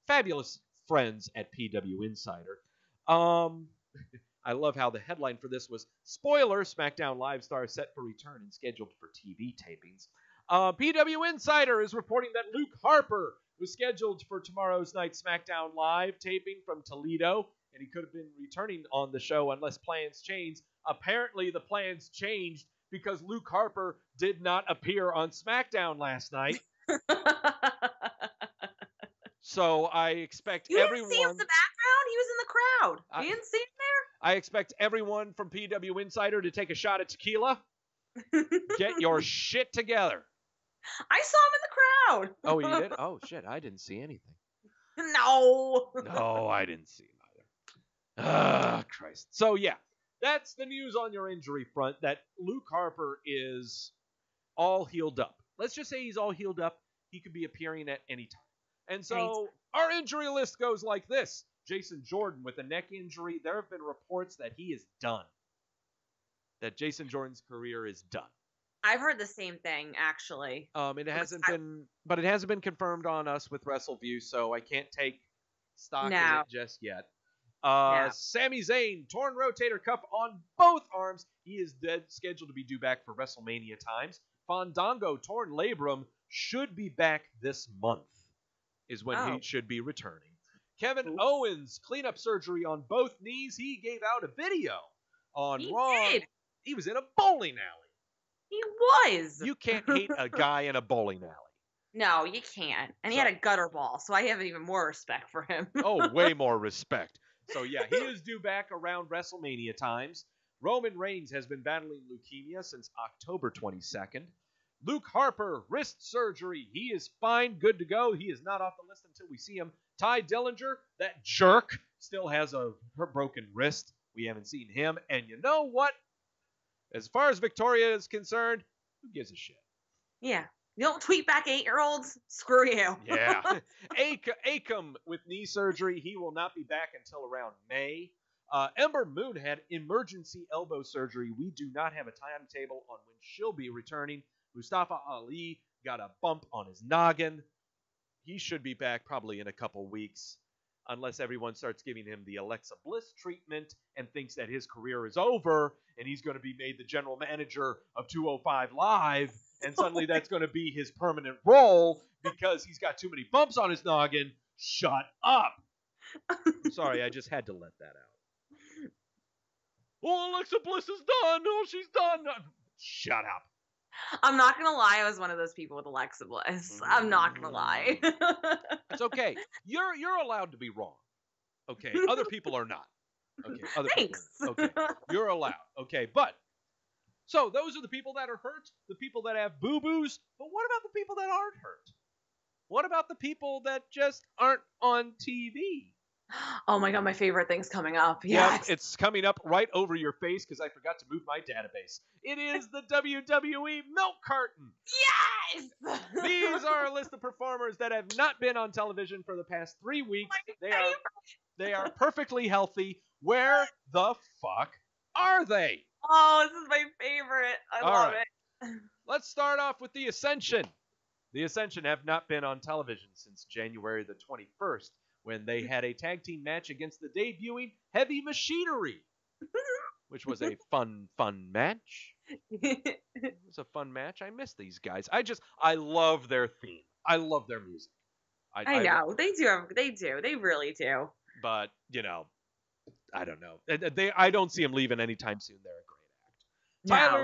fabulous friends at PW Insider. I love how the headline for this was, spoiler, SmackDown Live star set for return and scheduled for TV tapings. PW Insider is reporting that Luke Harper was scheduled for tomorrow's night SmackDown Live taping from Toledo, and he could have been returning on the show unless plans changed. Apparently, the plans changed because Luke Harper did not appear on SmackDown last night. So I expect everyone... You didn't see him in the background? He was in the crowd. You didn't see him there? I expect everyone from PW Insider to take a shot at tequila. Get your shit together. I saw him in the crowd. Oh, you did? Oh, shit. I didn't see anything. No. No, I didn't see him either. Ah, Christ. So, yeah. That's the news on your injury front, that Luke Harper is all healed up. Let's just say he's all healed up. He could be appearing at any time. And so our injury list goes like this. Jason Jordan with a neck injury. There have been reports that he is done. That Jason Jordan's career is done. I've heard the same thing, actually. It hasn't been confirmed on us with WrestleView, so I can't take stock in it just yet. Sami Zayn, torn rotator cuff on both arms. He is scheduled to be due back for WrestleMania times. Fandango, torn labrum, should be back this month, is when he should be returning. Kevin Owens, cleanup surgery on both knees. He gave out a video on Raw. He was in a bowling alley. He was. You can't hate a guy in a bowling alley. No, you can't. And he had a gutter ball, so I have even more respect for him. Oh, way more respect. So, yeah, he is due back around WrestleMania times. Roman Reigns has been battling leukemia since October 22nd. Luke Harper, wrist surgery. He is fine, good to go. He is not off the list until we see him. Ty Dillinger, that jerk, still has a broken wrist. We haven't seen him. And you know what? As far as Victoria is concerned, who gives a shit? Yeah. You don't tweet back 8-year-olds? Screw you. Yeah. Akam with knee surgery. He will not be back until around May. Ember Moon had emergency elbow surgery. We do not have a timetable on when she'll be returning. Mustafa Ali got a bump on his noggin. He should be back probably in a couple weeks, unless everyone starts giving him the Alexa Bliss treatment and thinks that his career is over and he's going to be made the general manager of 205 Live, and suddenly that's going to be his permanent role because he's got too many bumps on his noggin. Shut up. I'm sorry, I just had to let that out. Oh, Alexa Bliss is done. Oh, she's done. Shut up. I'm not going to lie. I was one of those people with Alexa Bliss. I'm not going to lie. It's okay. You're allowed to be wrong. Okay. Other people are not. Okay. Thanks. Okay. You're allowed. Okay. But, so those are the people that are hurt, the people that have boo-boos. But what about the people that aren't hurt? What about the people that just aren't on TV? Oh my God, my favorite thing's coming up. Yes. Yeah, it's coming up right over your face because I forgot to move my database. It is the WWE Milk Carton. Yes! These are a list of performers that have not been on television for the past 3 weeks. They are perfectly healthy. Where the fuck are they? Oh, this is my favorite. I love it. Let's start off with the Ascension. The Ascension have not been on television since January the 21st. When they had a tag team match against the debuting Heavy Machinery, which was a fun match. It was a fun match. I miss these guys. I love their theme. I love their music. I know. They do. They really do. But, I don't know. I don't see them leaving anytime soon. They're a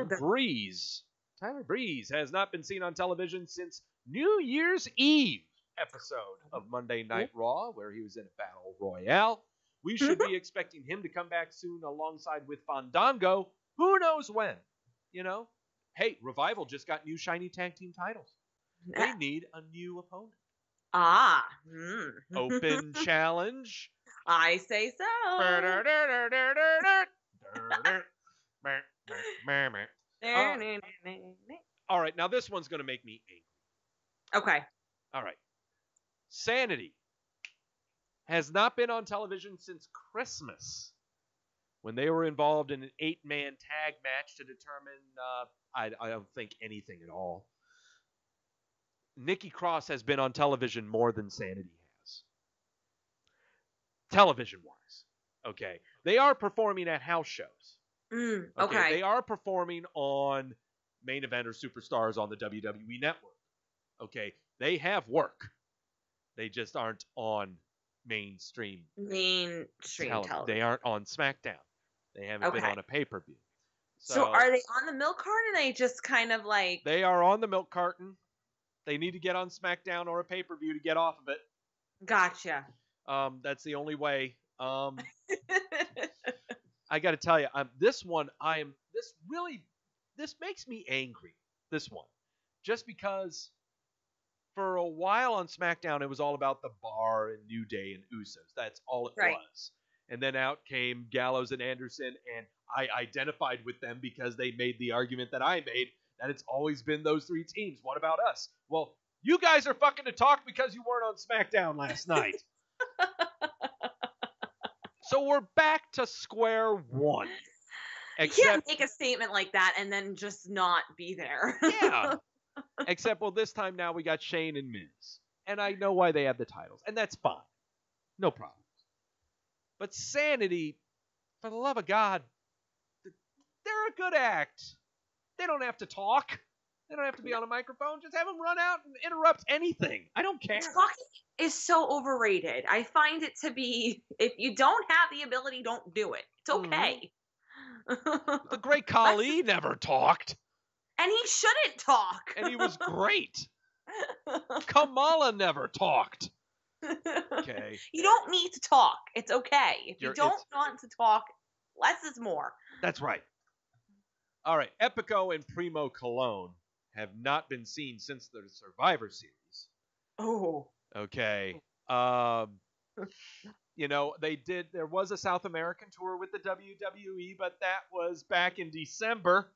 great act. Tyler Breeze has not been seen on television since New Year's Eve episode of Monday Night Raw, where he was in a battle royale We should be expecting him to come back soon alongside with Fandango. Who knows when? You know? Hey, Revival just got new shiny tag team titles. They need a new opponent. Open challenge. I say so. All right, now this one's going to make me angry. Okay. All right. Sanity has not been on television since Christmas, when they were involved in an 8-man tag match to determine, I don't think anything at all. Nikki Cross has been on television more than Sanity has. Television-wise. Okay. They are performing at house shows. Okay. They are performing on Main Event or Superstars on the WWE Network. Okay. They have work. They just aren't on mainstream television. They aren't on SmackDown. They haven't been on a pay-per-view. So are they on the milk carton? Or are they just kind of like... They are on the milk carton. They need to get on SmackDown or a pay-per-view to get off of it. Gotcha. That's the only way. I got to tell you, this makes me angry. This one, just because for a while on SmackDown it was all about the Bar and New Day and Usos. That's all it was. And then out came Gallows and Anderson, and I identified with them because they made the argument that I made, that it's always been those three teams. What about us? Well, you guys are fucking to talk because you weren't on SmackDown last night. So we're back to square one. You can't make a statement like that and then just not be there. Yeah. Except, well, this time now we got Shane and Miz. And I know why they have the titles. And that's fine. No problem. But Sanity, for the love of God, they're a good act. They don't have to talk. They don't have to be on a microphone. Just have them run out and interrupt anything. I don't care. Talking is so overrated. I find it to be, if you don't have the ability, don't do it. It's okay. The great Khali never talked. And he shouldn't talk. And he was great. Kamala never talked. Okay. You don't need to talk. It's okay. If you don't want to talk, less is more. That's right. All right. Epico and Primo Cologne have not been seen since the Survivor Series. Oh. Okay. You know, there was a South American tour with the WWE, but that was back in December.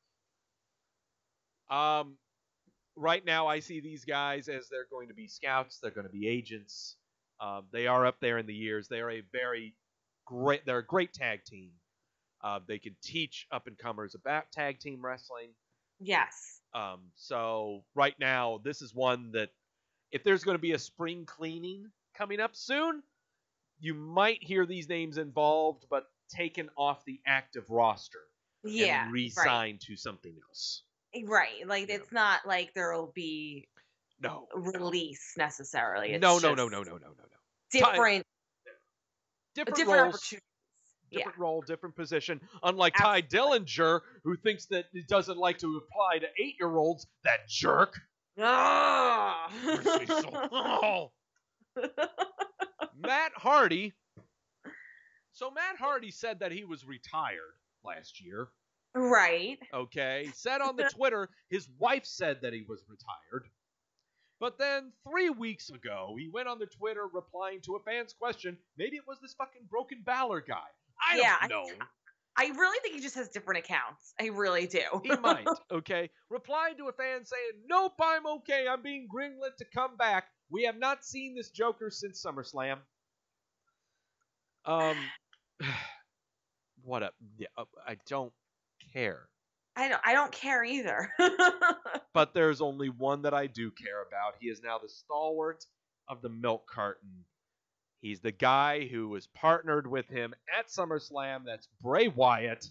Right now I see these guys as they're going to be scouts. They're going to be agents. They are up there in the years. They are they're a great tag team. They can teach up-and-comers about tag team wrestling. Yes. So right now, this is one that if there's going to be a spring cleaning coming up soon, you might hear these names involved, but taken off the active roster. Yeah. And re-signed to something else. Right. Like, it's not like there will be release necessarily. It's no. Different opportunities. Different role, different position. Unlike Ty Dillinger, who thinks that he doesn't like to apply to 8-year-olds. That jerk. Matt Hardy. So Matt Hardy said that he was retired last year. Right. Okay. Said on the Twitter, his wife said that he was retired. But then 3 weeks ago, he went on the Twitter replying to a fan's question. Maybe it was this fucking Broken Balor guy. I don't know. I really think he just has different accounts. I really do. He might, okay? Replied to a fan saying, "Nope, I'm okay. I'm being greenlit to come back. We have not seen this Joker since SummerSlam." What up? Yeah, I don't care. I don't care either. But there's only one that I do care about. He is now the stalwart of the milk carton. He's the guy who was partnered with him at SummerSlam. That's Bray Wyatt.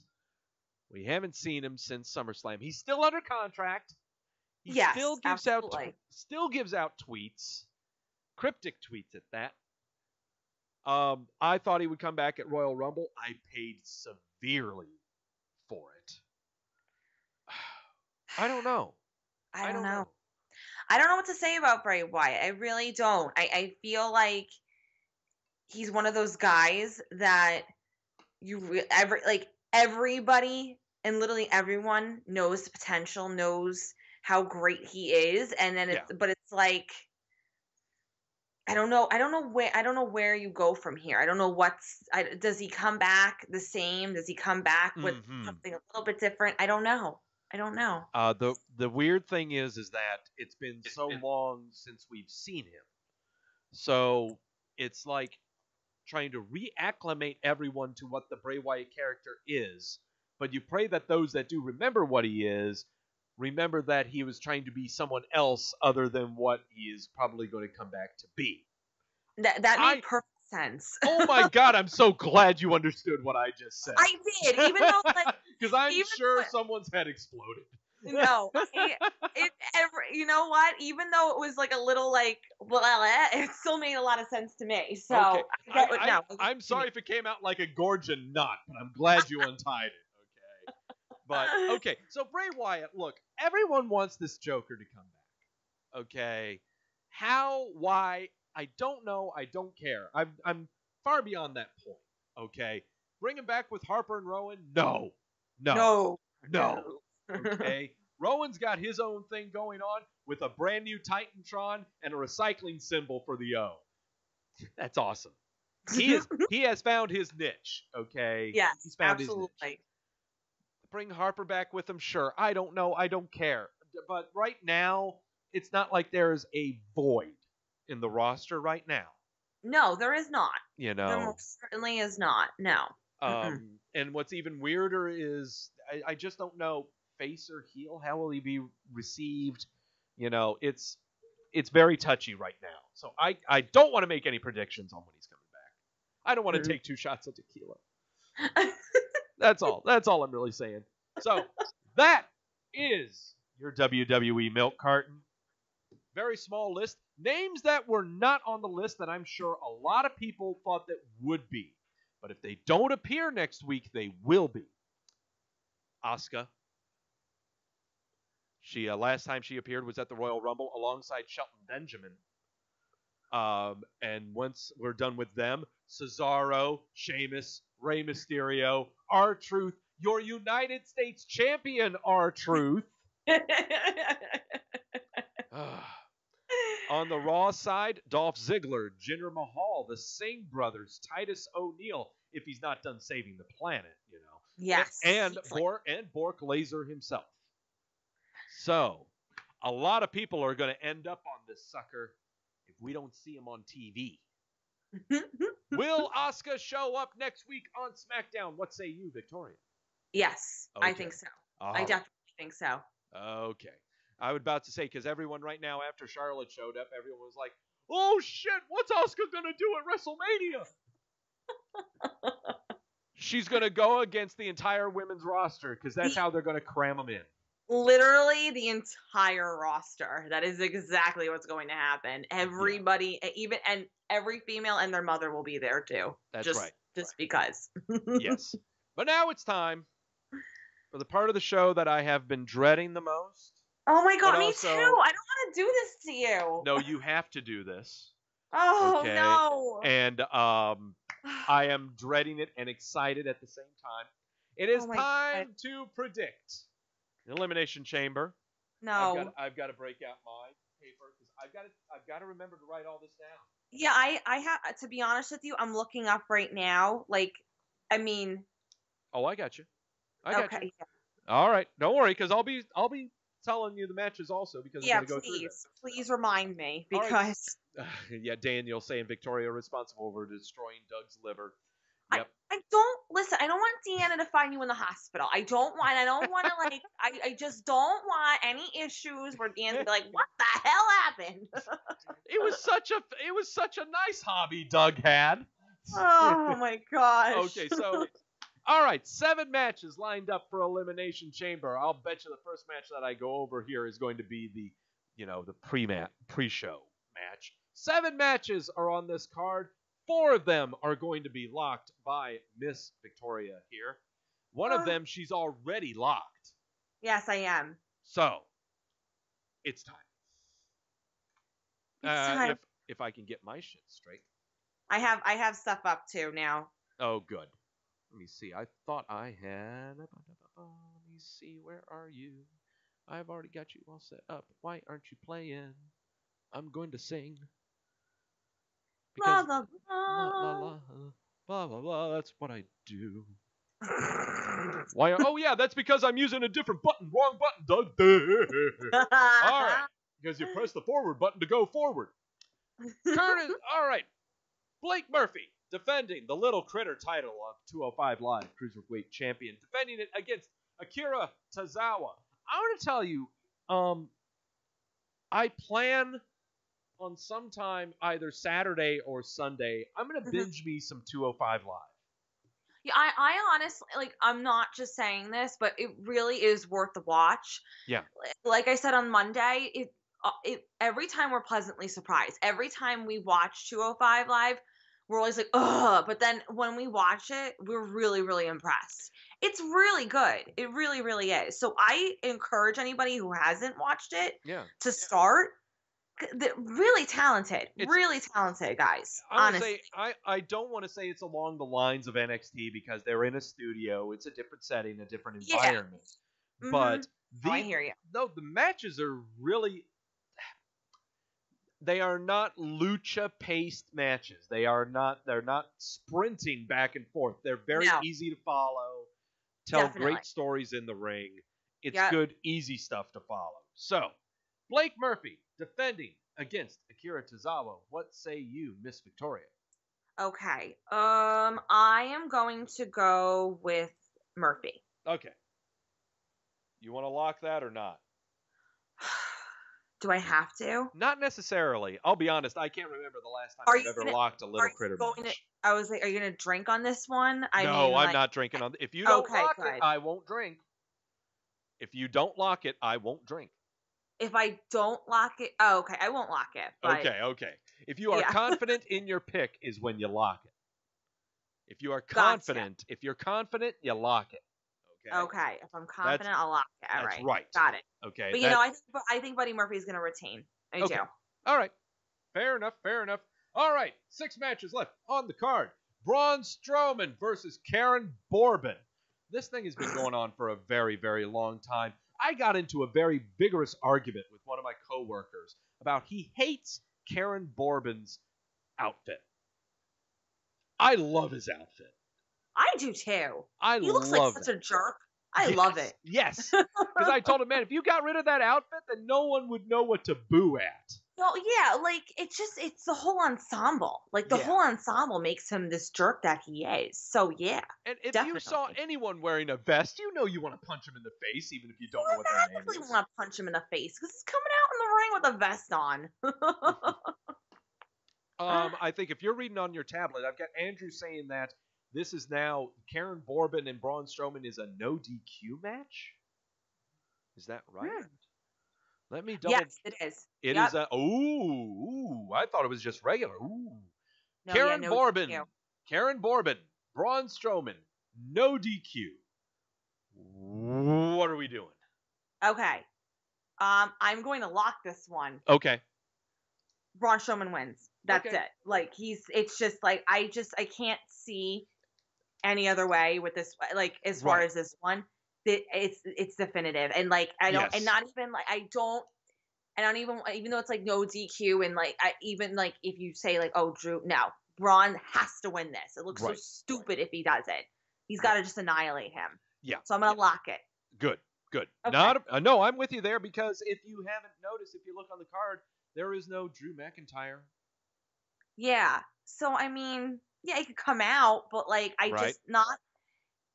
We haven't seen him since SummerSlam. He's still under contract. He still gives out tweets. Cryptic tweets at that. I thought he would come back at Royal Rumble. I paid severely for it. I don't know. I don't know. I don't know what to say about Bray Wyatt. I really don't. I feel like he's one of those guys that everybody and literally everyone knows the potential, knows how great he is, and then but it's like I don't know where you go from here. I don't know does he come back the same? Does he come back with something a little bit different? I don't know. The weird thing is that it's been so long since we've seen him. So it's like trying to reacclimate everyone to what the Bray Wyatt character is, but you pray that those that do remember what he is, remember that he was trying to be someone else other than what he is probably going to come back to be. That made perfect sense. Oh my God, I'm so glad you understood what I just said. I did, even though because I'm sure someone's head exploded. No, you know what? Even though it was like a little it still made a lot of sense to me. So okay. I'm sorry if it came out like a Gorgon knot, but I'm glad you untied it. Okay, but okay. So Bray Wyatt, look, everyone wants this Joker to come back. Okay, how? Why? I don't know. I don't care. I'm far beyond that point. Okay, bring him back with Harper and Rowan? No. Okay, Rowan's got his own thing going on with a brand new Titantron and a recycling symbol for the O. That's awesome. He has found his niche. Okay. Yes, he's found absolutely. His niche. Bring Harper back with him, sure. I don't know. I don't care. But right now, it's not like there's a void in the roster right now. No, there is not. You know, there most certainly is not. No. And what's even weirder is I just don't know. Face or heel, how will he be received? You know, it's very touchy right now. So I don't want to make any predictions on when he's coming back. I don't want to take 2 shots of tequila. That's all I'm really saying. So that is your WWE milk carton. Very small list. Names that were not on the list that I'm sure a lot of people thought that would be. But if they don't appear next week, they will be. Asuka. She last time she appeared was at the Royal Rumble alongside Shelton Benjamin. And once we're done with them, Cesaro, Sheamus, Rey Mysterio, R-Truth, your United States champion, R-Truth. On the Raw side, Dolph Ziggler, Jinder Mahal, the Singh brothers, Titus O'Neil, if he's not done saving the planet, you know. Yes. And Bork Laser himself. So, a lot of people are going to end up on this sucker if we don't see him on TV. Will Asuka show up next week on SmackDown? What say you, Victoria? Yes, okay. I think so. I definitely think so. Okay. I was about to say, because everyone right now, after Charlotte showed up, everyone was like, oh shit, what's Asuka going to do at WrestleMania? She's going to go against the entire women's roster, because that's how they're going to cram them in. Literally the entire roster. That is exactly what's going to happen. Everybody, and every female and their mother will be there too. That's right. Just because. Yes. But now it's time for the part of the show that I have been dreading the most. Oh my God, me too. I don't want to do this to you. No, you have to do this. Oh, okay? No. And I am dreading it and excited at the same time. It is time to predict Elimination Chamber. No. I've got to break out my paper because I've got to remember to write all this down. Yeah, I have to be honest with you, I'm looking up right now. Oh, I got you. I got you. Yeah. All right, don't worry, because I'll be telling you the matches also because I'm going to go through them. Please remind me because. Right. Yeah, Daniel saying Victoria responsible for destroying Doug's liver. Yep. I don't listen. I don't want Deanna to find you in the hospital. I don't want to I just don't want any issues where Deanna to be like, what the hell happened? It was such a nice hobby Doug had. Oh my gosh. Okay, so all right, 7 matches lined up for Elimination Chamber. I'll bet you the first match that I go over here is going to be the pre-show match. 7 matches are on this card. 4 of them are going to be locked by Miss Victoria here. One of them, she's already locked. Yes, I am. So, it's time. It's time. If I can get my shit straight. I have stuff up too now. Oh, good. Let me see. I thought I had. Let me see. Where are you? I've already got you all set up. Why aren't you playing? I'm going to sing. La Because la la la la. la blah blah blah. That's what I do. Why? Oh yeah, that's because I'm using a different button. Wrong button, Doug. All right, because you press the forward button to go forward. Curtis. All right. Blake Murphy defending the Little Critter title of 205 Live Cruiserweight Champion, defending it against Akira Tozawa. I want to tell you, I plan on sometime either Saturday or Sunday. I'm gonna binge me some 205 Live. Yeah, I honestly, like, I'm not just saying this, but it really is worth the watch. Yeah. Like I said on Monday, it every time we're pleasantly surprised. Every time we watch 205 Live, we're always like, ugh. But then when we watch it, we're really, really impressed. It's really good. It really, really is. So I encourage anybody who hasn't watched it to start. They're really talented, really talented guys. Honestly, I don't want to say it's along the lines of NXT because they're in a studio. It's a different setting, a different environment. Mm-hmm. But I hear you. No, the matches are really. They are not lucha-paced matches. They're not sprinting back and forth. They're very easy to follow. Tell great stories in the ring. It's good, easy stuff to follow. So, Blake Murphy defending against Akira Tozawa. What say you, Miss Victoria? Okay. I am going to go with Murphy. Okay. You want to lock that or not? Do I have to? Not necessarily. I'll be honest. I can't remember the last time I've ever locked a Little Critter match. I was like, are you going to drink on this one? No, I'm not drinking on. If you don't lock it, I won't drink. If you don't lock it, I won't drink. If I don't lock it, okay, I won't lock it. But okay. If you are confident in your pick, is when you lock it. If you are confident, you lock it. Okay. If I'm confident, I'll lock it. All right. That's right. Got it. Okay. But I think Buddy Murphy is going to retain. I do. All right. Fair enough. All right. 6 matches left on the card. Braun Strowman versus Karen Bourbon. This thing has been going on for a very, very long time. I got into a very vigorous argument with one of my coworkers about he hates Karen Bourbon's outfit. I love his outfit. I do too. He looks like such a jerk. I love it. Yes. Because I told him, man, if you got rid of that outfit, then no one would know what to boo at. Well, yeah, like, it's the whole ensemble. Like, the whole ensemble makes him this jerk that he is. So, yeah. And if you saw anyone wearing a vest, you know you want to punch him in the face, even if you don't know what their name is. You want to punch him in the face, because he's coming out in the ring with a vest on. I think if you're reading on your tablet, I've got Andrew saying that this is now Karen Bourbon and Braun Strowman is a no DQ match. Is that right? Let me double. Yes, it is. It is a. Ooh! I thought it was just regular. Ooh. No, Karen no Bourbon. DQ. Karen Bourbon. Braun Strowman. No DQ. What are we doing? Okay. I'm going to lock this one. Okay. Braun Strowman wins. That's it. Like, it's just like I can't see any other way with this. Like, as far as this one. It's definitive, and like I don't, and not even like I don't even though it's like no DQ, and like I even like if you say like, oh, Drew, no, Braun has to win this. It looks so stupid if he doesn't. He's got to just annihilate him. Yeah. So I'm gonna lock it. Good. Okay. No, I'm with you there, because if you haven't noticed, if you look on the card, there is no Drew McIntyre. Yeah. So I mean, yeah, it could come out, but like just not.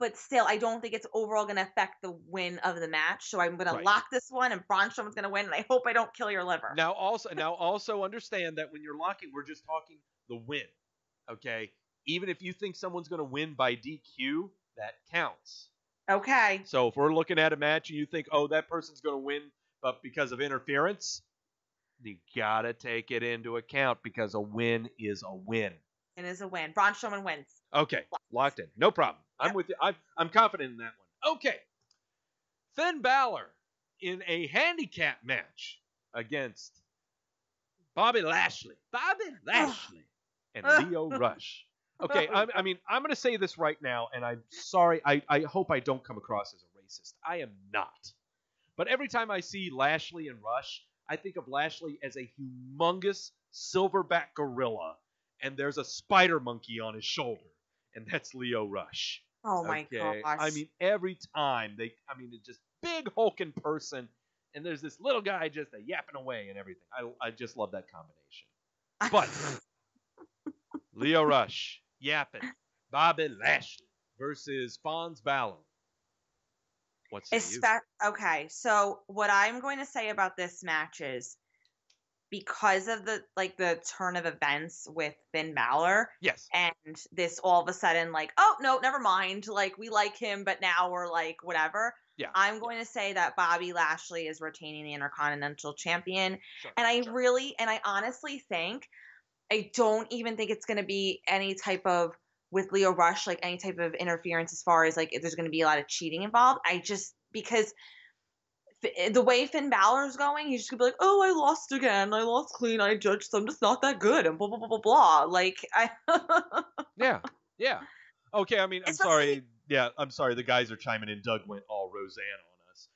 But still, I don't think it's overall going to affect the win of the match. So I'm going to lock this one, and Braun Strowman's going to win, and I hope I don't kill your liver. Now also understand that when you're locking, we're just talking the win, okay? Even if you think someone's going to win by DQ, that counts. Okay. So if we're looking at a match and you think, oh, that person's going to win, but because of interference, you got to take it into account, because a win is a win. It is a win. Braun Strowman wins. Okay, locked in. No problem. Yep. I'm with you. I'm confident in that one. Okay. Finn Balor in a handicap match against Bobby Lashley. and Lio Rush. Okay, I mean, I'm going to say this right now, and I'm sorry. I hope I don't come across as a racist. I am not. But every time I see Lashley and Rush, I think of Lashley as a humongous silverback gorilla, and there's a spider monkey on his shoulder, and that's Lio Rush. Oh my gosh. I mean, every time it's just big hulking person, and there's this little guy just yapping away and everything. I just love that combination. But Lio Rush yapping, Bobby Lashley versus Fons Balor. What's that? Okay, so what I'm going to say about this match is because of the turn of events with Finn Balor. Yes. And this all of a sudden oh no, never mind. We like him, but now we're whatever. Yeah. I'm going to say that Bobby Lashley is retaining the Intercontinental Champion. Sure, and I honestly think I don't even think it's going to be any type of with Lio Rush, any type of interference as far as if there's going to be a lot of cheating involved. Because the way Finn Balor's going, he's just going to be oh, I lost again. I lost clean. I judged, so I'm just not that good. And blah, blah, blah, blah, blah. Yeah. Okay, I mean, I'm sorry. Yeah, I'm sorry. The guys are chiming in. Doug went all Roseanne on us.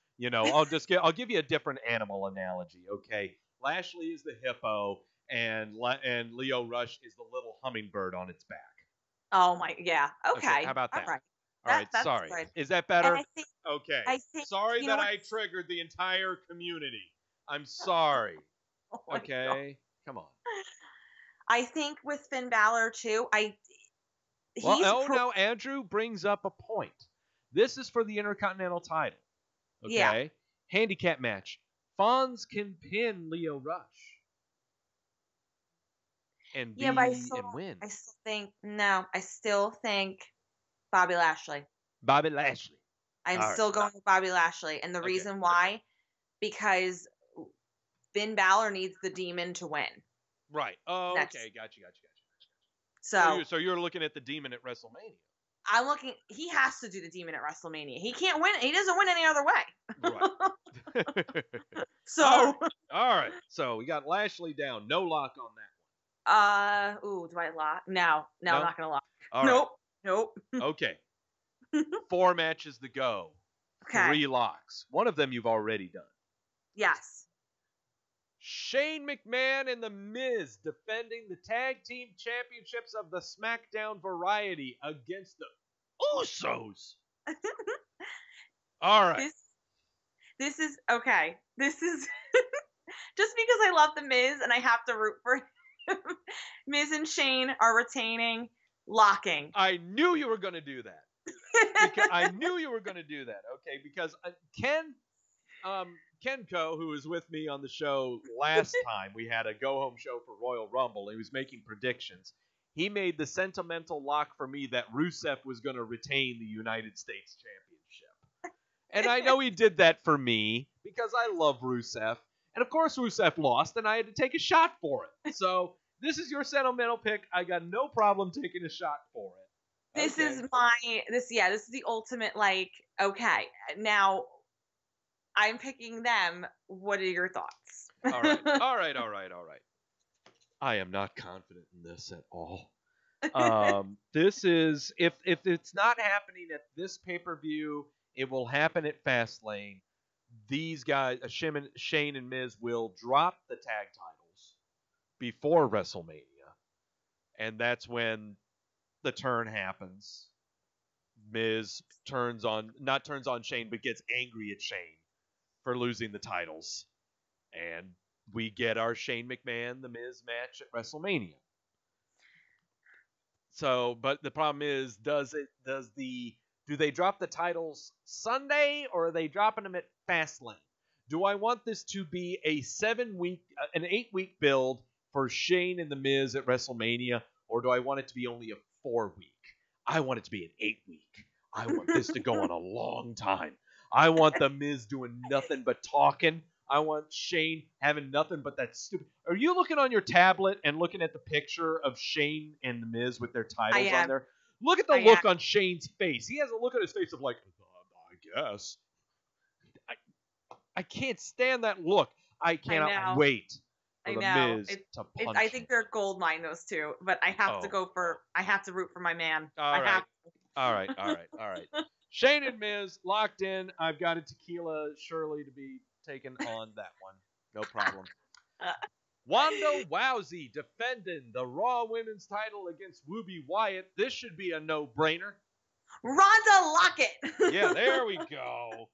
I'll give you a different animal analogy, okay? Lashley is the hippo, and Lio Rush is the little hummingbird on its back. Oh my, yeah. Okay. How about that? All right. All right, sorry. Good. Is that better? Okay. Sorry that I triggered the entire community. I'm sorry. Oh okay. God. Come on. I think with Finn Balor too, now Andrew brings up a point. This is for the Intercontinental title. Okay. Yeah. Handicap match. Fons can pin Lio Rush. And win. I still think Bobby Lashley. Bobby Lashley. I'm still going with Bobby Lashley. And the reason why, because Finn Balor needs the Demon to win. Right. Oh, okay. Gotcha. So you're looking at the Demon at WrestleMania. I'm looking. He has to do the Demon at WrestleMania. He can't win. He doesn't win any other way. Right. So. All right. So we got Lashley down. No lock on that one. Do I lock? No, I'm not gonna lock. All nope. Right. Nope. Okay. 4 matches to go. Okay. 3 locks. One of them you've already done. Yes. Shane McMahon and The Miz defending the tag team championships of the SmackDown Variety against the Usos. All right. This is okay. This is just because I love The Miz and I have to root for him. Miz and Shane are retaining, locking. I knew you were going to do that. I knew you were going to do that. Okay, because Kenko, who was with me on the show last time, we had a go-home show for Royal Rumble. He was making predictions. He made the sentimental lock for me that Rusev was going to retain the United States Championship. And I know he did that for me because I love Rusev. And of course Rusev lost, and I had to take a shot for it. So this is your sentimental pick. I got no problem taking a shot for it. This is the ultimate, okay, now I'm picking them. What are your thoughts? All right. I am not confident in this at all. This is, if it's not happening at this pay-per-view, it will happen at Fastlane. These guys, Shane and Miz, will drop the tag titles before WrestleMania. And that's when the turn happens. Miz not turns on Shane, but gets angry at Shane for losing the titles. And we get our Shane McMahon, The Miz match at WrestleMania. So, but the problem is, do they drop the titles Sunday, or are they dropping them at Fastlane? Do I want this to be an 8-week build for Shane and The Miz at WrestleMania, or do I want it to be only a 4-week? I want it to be an 8-week. I want this to go on a long time. I want The Miz doing nothing but talking. I want Shane having nothing but that stupid... Are you looking on your tablet and looking at the picture of Shane and The Miz with their titles on there? Look at the look on Shane's face. He has a look on his face of I guess. I can't stand that look. I cannot wait I for the know. Miz to punch I him. think they're gold mine, those two. But I have to I have to root for my man. All right. All right. Shane and Miz locked in. I've got a tequila Shirley to be taken on that one. No problem. Wanda Rousey defending the Raw Women's title against Ruby Wyatt. This should be a no-brainer. Ronda Lockett. Yeah, there we go.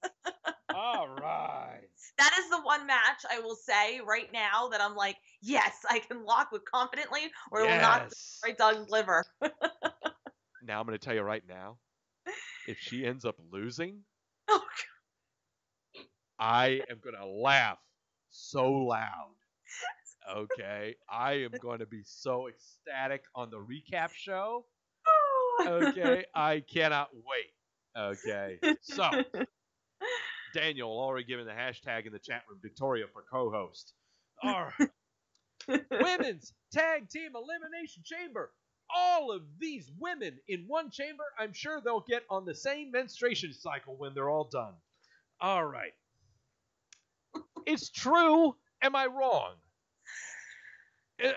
All right. That is the one match I will say right now that I'm like, yes, I can lock with confidently, or it will not destroy Doug's liver. Now I'm going to tell you right now, if she ends up losing, I am going to laugh so loud. Okay, I am going to be so ecstatic on the recap show. Okay, I cannot wait. Okay, so Daniel already given the hashtag in the chat room, Victoria for co-host. All right. Women's Tag Team Elimination Chamber. All of these women in one chamber, I'm sure they'll get on the same menstruation cycle when they're all done. All right. It's true. Am I wrong?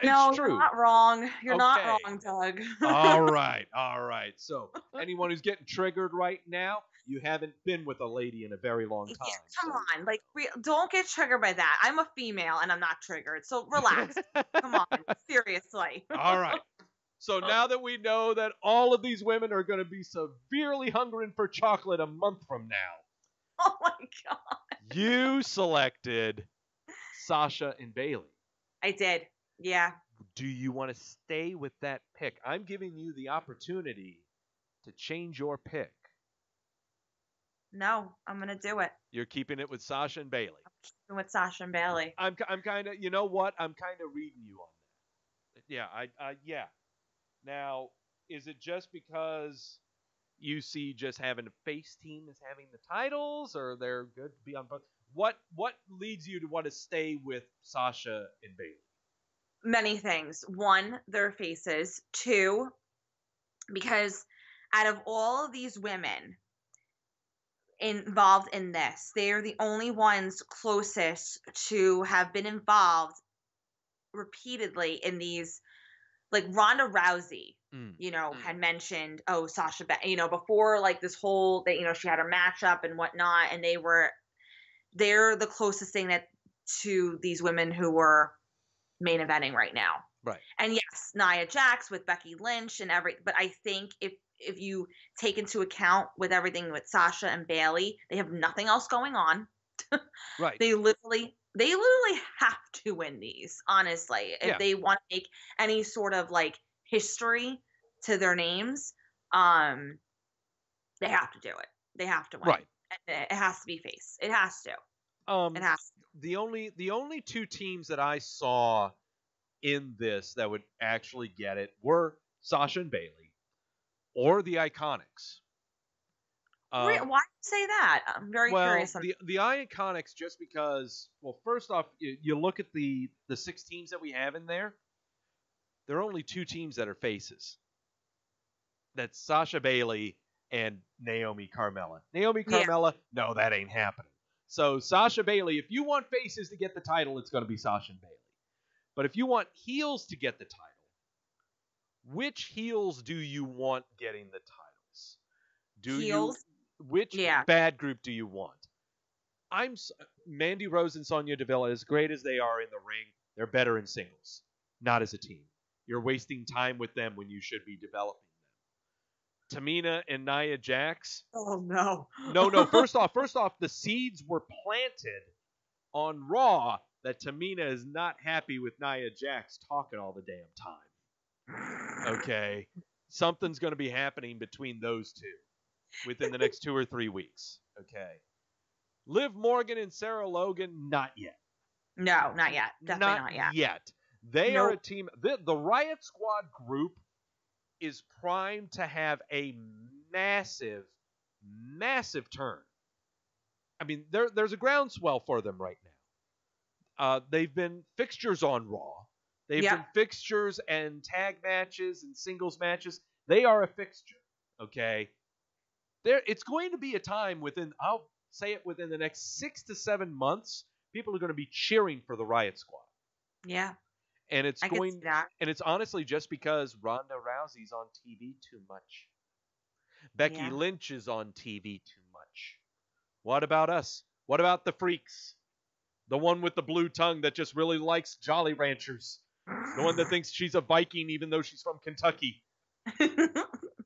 No, true. you're not wrong. You're not wrong, Doug. All right. So, anyone who's getting triggered right now, you haven't been with a lady in a very long time. Yeah, come on. Like, don't get triggered by that. I'm a female and I'm not triggered. So, relax. Come on. Seriously. All right. So, now that we know that all of these women are going to be severely hungering for chocolate a month from now. Oh, my God. You selected Sasha and Bayley. I did. Yeah. Do you want to stay with that pick? I'm giving you the opportunity to change your pick. No, I'm going to do it. You're keeping it with Sasha and Bayley. I'm keeping with Sasha and Bayley. I'm kind of, you know what? I'm kind of reading you on that. Yeah, yeah. Now, is it just because you see just having a face team as having the titles, or they're good to be on both? What leads you to want to stay with Sasha and Bayley? Many things. One, their faces. Two, because out of all of these women involved in this, they are the only ones closest to have been involved repeatedly in these. Like Ronda Rousey, had mentioned, Sasha, before like this whole, she had her matchup and whatnot, and they're the closest thing to these women who were main eventing right now. Right. And yes, Nia Jax with Becky Lynch and but I think if you take into account with everything with Sasha and Bayley, they have nothing else going on. Right. They literally have to win these, honestly. If they want to make any sort of like history to their names, they have to do it. They have to win. Right. It has to be face. It has to. It has to. The only two teams that I saw in this that would actually get it were Sasha and Bayley or the Iconics. Why do you say that? I'm very curious. The Iconics, just because, well, first off, you look at the 6 teams that we have in there, there are only 2 teams that are faces. That's Sasha Bayley and Naomi Carmella. Naomi Carmella, no, that ain't happening. So Sasha Bayley, if you want faces to get the title, it's going to be Sasha and Bayley. But if you want heels to get the title, which heels do you want getting the titles? Which bad group do you want? Mandy Rose and Sonya Deville, as great as they are in the ring, they're better in singles, not as a team. You're wasting time with them when you should be developing them. Tamina and Nia Jax. Oh, no. No. First off, the seeds were planted on Raw that Tamina is not happy with Nia Jax talking all the damn time. Okay? Something's going to be happening between those two within the next 2 or 3 weeks. Okay? Liv Morgan and Sarah Logan, not yet. No, not yet. Definitely not yet. They are a team. The Riot Squad group is primed to have a massive, massive turn. I mean, there's a groundswell for them right now. They've been fixtures on Raw. They've been fixtures and tag matches and singles matches. They are a fixture. Okay? It's going to be a time I'll say it within the next 6 to 7 months, people are going to be cheering for the Riot Squad. Yeah. And it's I could see that. and it's honestly just because Ronda Rousey's on TV too much. Becky Yeah. Lynch is on TV too much. What about us? What about the freaks? The one with the blue tongue that just really likes Jolly Ranchers. The one that thinks she's a Viking even though she's from Kentucky.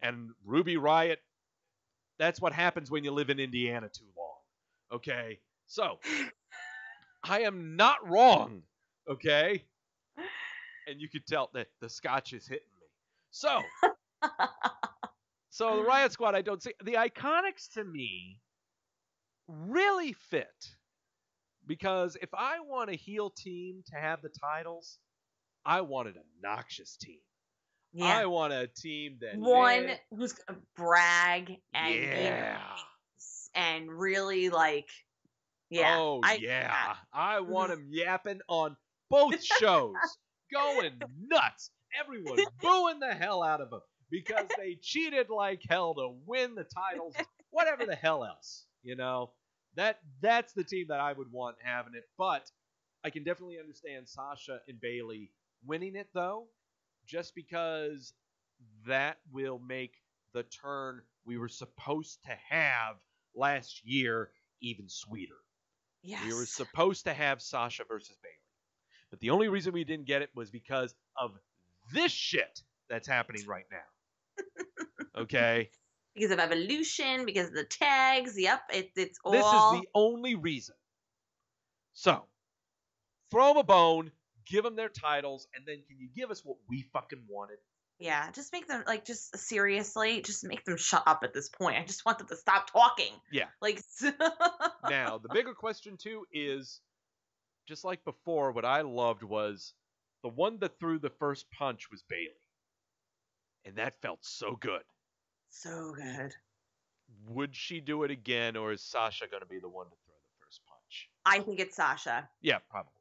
And Ruby Riott. That's what happens when you live in Indiana too long. Okay? So, I am not wrong. Okay? And you could tell that the scotch is hitting me. So the Riot Squad, I don't see. The Iconics to me really fit. Because if I want a heel team to have the titles, I want an obnoxious team. Yeah. I want a team that who's gonna brag and and really like, yeah. Oh yeah, I want them yapping on both shows, going nuts. Everyone booing the hell out of them because they cheated like hell to win the titles. Whatever the hell else, you know. That's the team that I would want having it. But I can definitely understand Sasha and Bayley winning it, though, just because that will make the turn we were supposed to have last year even sweeter. Yes. We were supposed to have Sasha versus Bayley. But the only reason we didn't get it was because of this shit that's happening right now. Okay? Because of Evolution, because of the tags. Yep, it's all. This is the only reason. So, throw them a bone, give them their titles, and then can you give us what we fucking wanted? Yeah, just make them, like, just seriously, just make them shut up at this point. I just want them to stop talking. Yeah. Like, now, the bigger question, too, is, just like before, what I loved was the one that threw the first punch was Bayley. And that felt so good. So good. Would she do it again, or is Sasha going to be the one to throw the first punch? I think it's Sasha. Yeah, probably.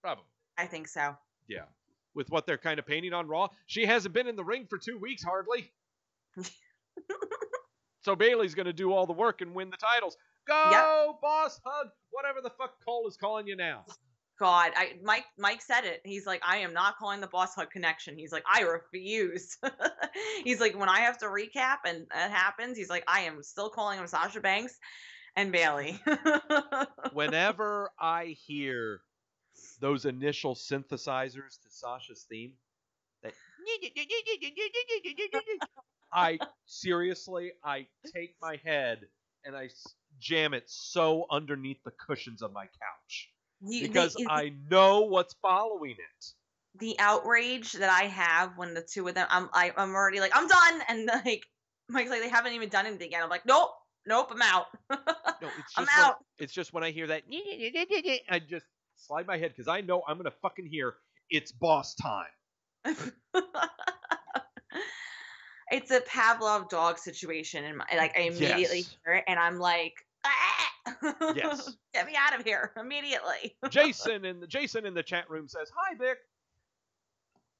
Probably. I think so. Yeah. With what they're kind of painting on Raw. She hasn't been in the ring for 2 weeks, hardly. So Bayley's going to do all the work and win the titles. Go, Boss Hug! Whatever the fuck Cole is calling you now. God, Mike said it. He's like, I am not calling the Boss Hug connection. He's like, I refuse. He's like, when I have to recap and that happens, he's like, I am still calling him Sasha Banks and Bayley. Whenever I hear those initial synthesizers to Sasha's theme, that I take my head and I jam it so underneath the cushions of my couch. Because I know what's following it. The outrage that I have when the two of them, I'm already like, I'm done, and like Mike's like, they haven't even done anything yet. I'm like, nope, I'm out. No, it's just I'm out. It's just when I hear that, I just slide my head because I know I'm gonna fucking hear it's boss time. It's a Pavlov dog situation, and I immediately hear it, and I'm like, yes. Get me out of here immediately. Jason in the chat room says hi, Vic.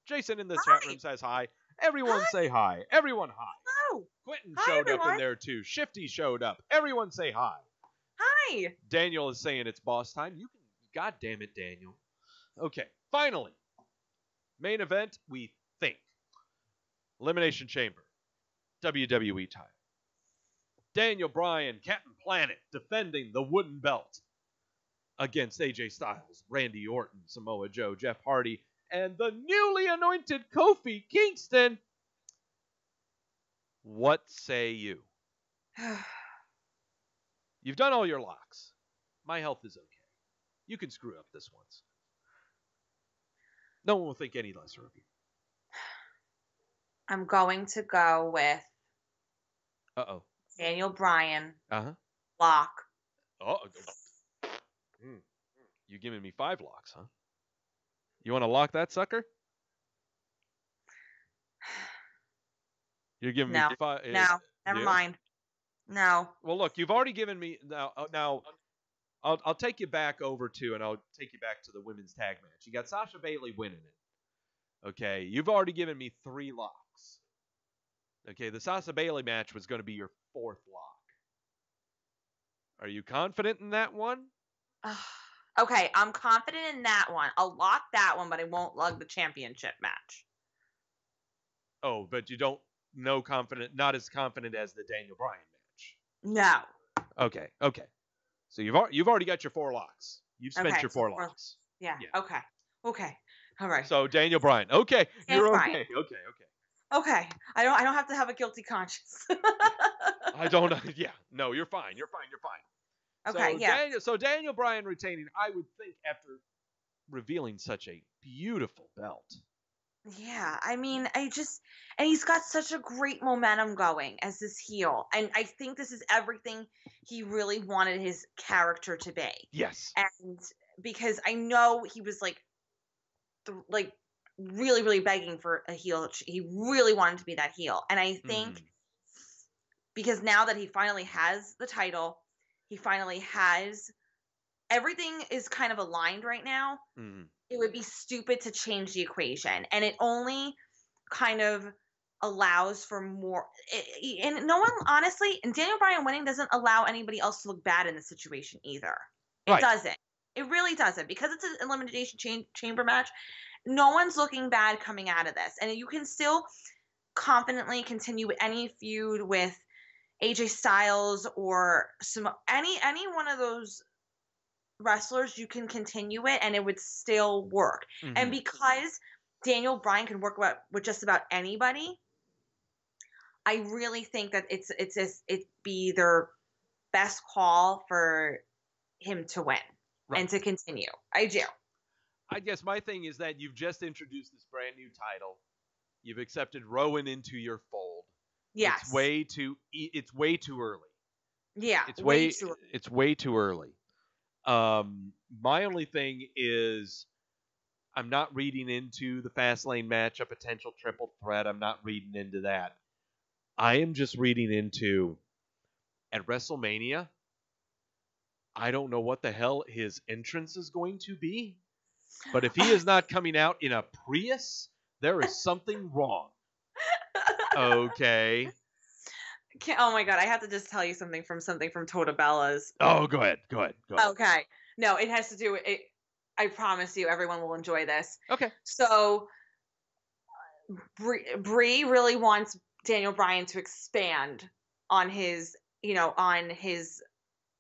Jason in the chat room says hi. Everyone say hi. Everyone hi. Hello. Quentin showed up in there too. Shifty showed up. Everyone say hi. Hi. Daniel is saying it's boss time. You can. God damn it, Daniel. Okay. Finally, main event. We think Elimination Chamber, WWE title. Daniel Bryan, Captain Planet, defending the wooden belt against AJ Styles, Randy Orton, Samoa Joe, Jeff Hardy, and the newly anointed Kofi Kingston. What say you? You've done all your locks. My health is okay. You can screw up this once. No one will think any lesser of you. I'm going to go with Uh-oh. Daniel Bryan. Uh-huh. Lock. Oh. You giving me 5 locks, huh? You want to lock that sucker? You're giving me 5. No, never mind. No. Well, look, you've already given me now. I'll take you back over to, and I'll take you back to the women's tag match. You got Sasha Bayley winning it. Okay, you've already given me 3 locks. Okay, the Sasha Bayley match was going to be your 4th lock. Are you confident in that one? Okay, I'm confident in that one. I'll lock that one, but I won't lug the championship match. Oh, but you don't know not as confident as the Daniel Bryan match. No. Okay. So you've already got your 4 locks. You've spent your 4 locks. Yeah. Okay. All right. So Daniel Bryan. Okay. You're okay. Okay. Okay. I don't have to have a guilty conscience. I don't know. Yeah. No, you're fine. Okay. So Daniel Bryan retaining, I would think, after revealing such a beautiful belt. Yeah, I mean, and he's got such a great momentum going as this heel. And I think this is everything he really wanted his character to be. Yes. And because I know he was like really, really begging for a heel. He really wanted to be that heel. And I think because now that he finally has the title, he finally has everything is kind of aligned right now. It would be stupid to change the equation, and it only kind of allows for more. And no one, honestly, and Daniel Bryan winning doesn't allow anybody else to look bad in the situation either. It doesn't. It really doesn't, because it's an elimination chamber match. No one's looking bad coming out of this, and you can still confidently continue any feud with AJ Styles or any one of those wrestlers. You can continue it and it would still work. And because Daniel Bryan can work with just about anybody, I really think that it'd be their best call for him to win and to continue. I do. I guess my thing is that you've just introduced this brand new title. You've accepted Rowan into your fold. Yes. It's way too early. Yeah. It's way too early. My only thing is I'm not reading into the Fastlane match, a potential triple threat. I'm not reading into that. I am just reading into, at WrestleMania, I don't know what the hell his entrance is going to be, but if he is not coming out in a Prius, there is something wrong. Okay. Oh my God, I have to just tell you something from Tota Bella's. Oh, go ahead. Okay. No, it has to do with it. I promise you, everyone will enjoy this. Okay. So, Brie really wants Daniel Bryan to expand on his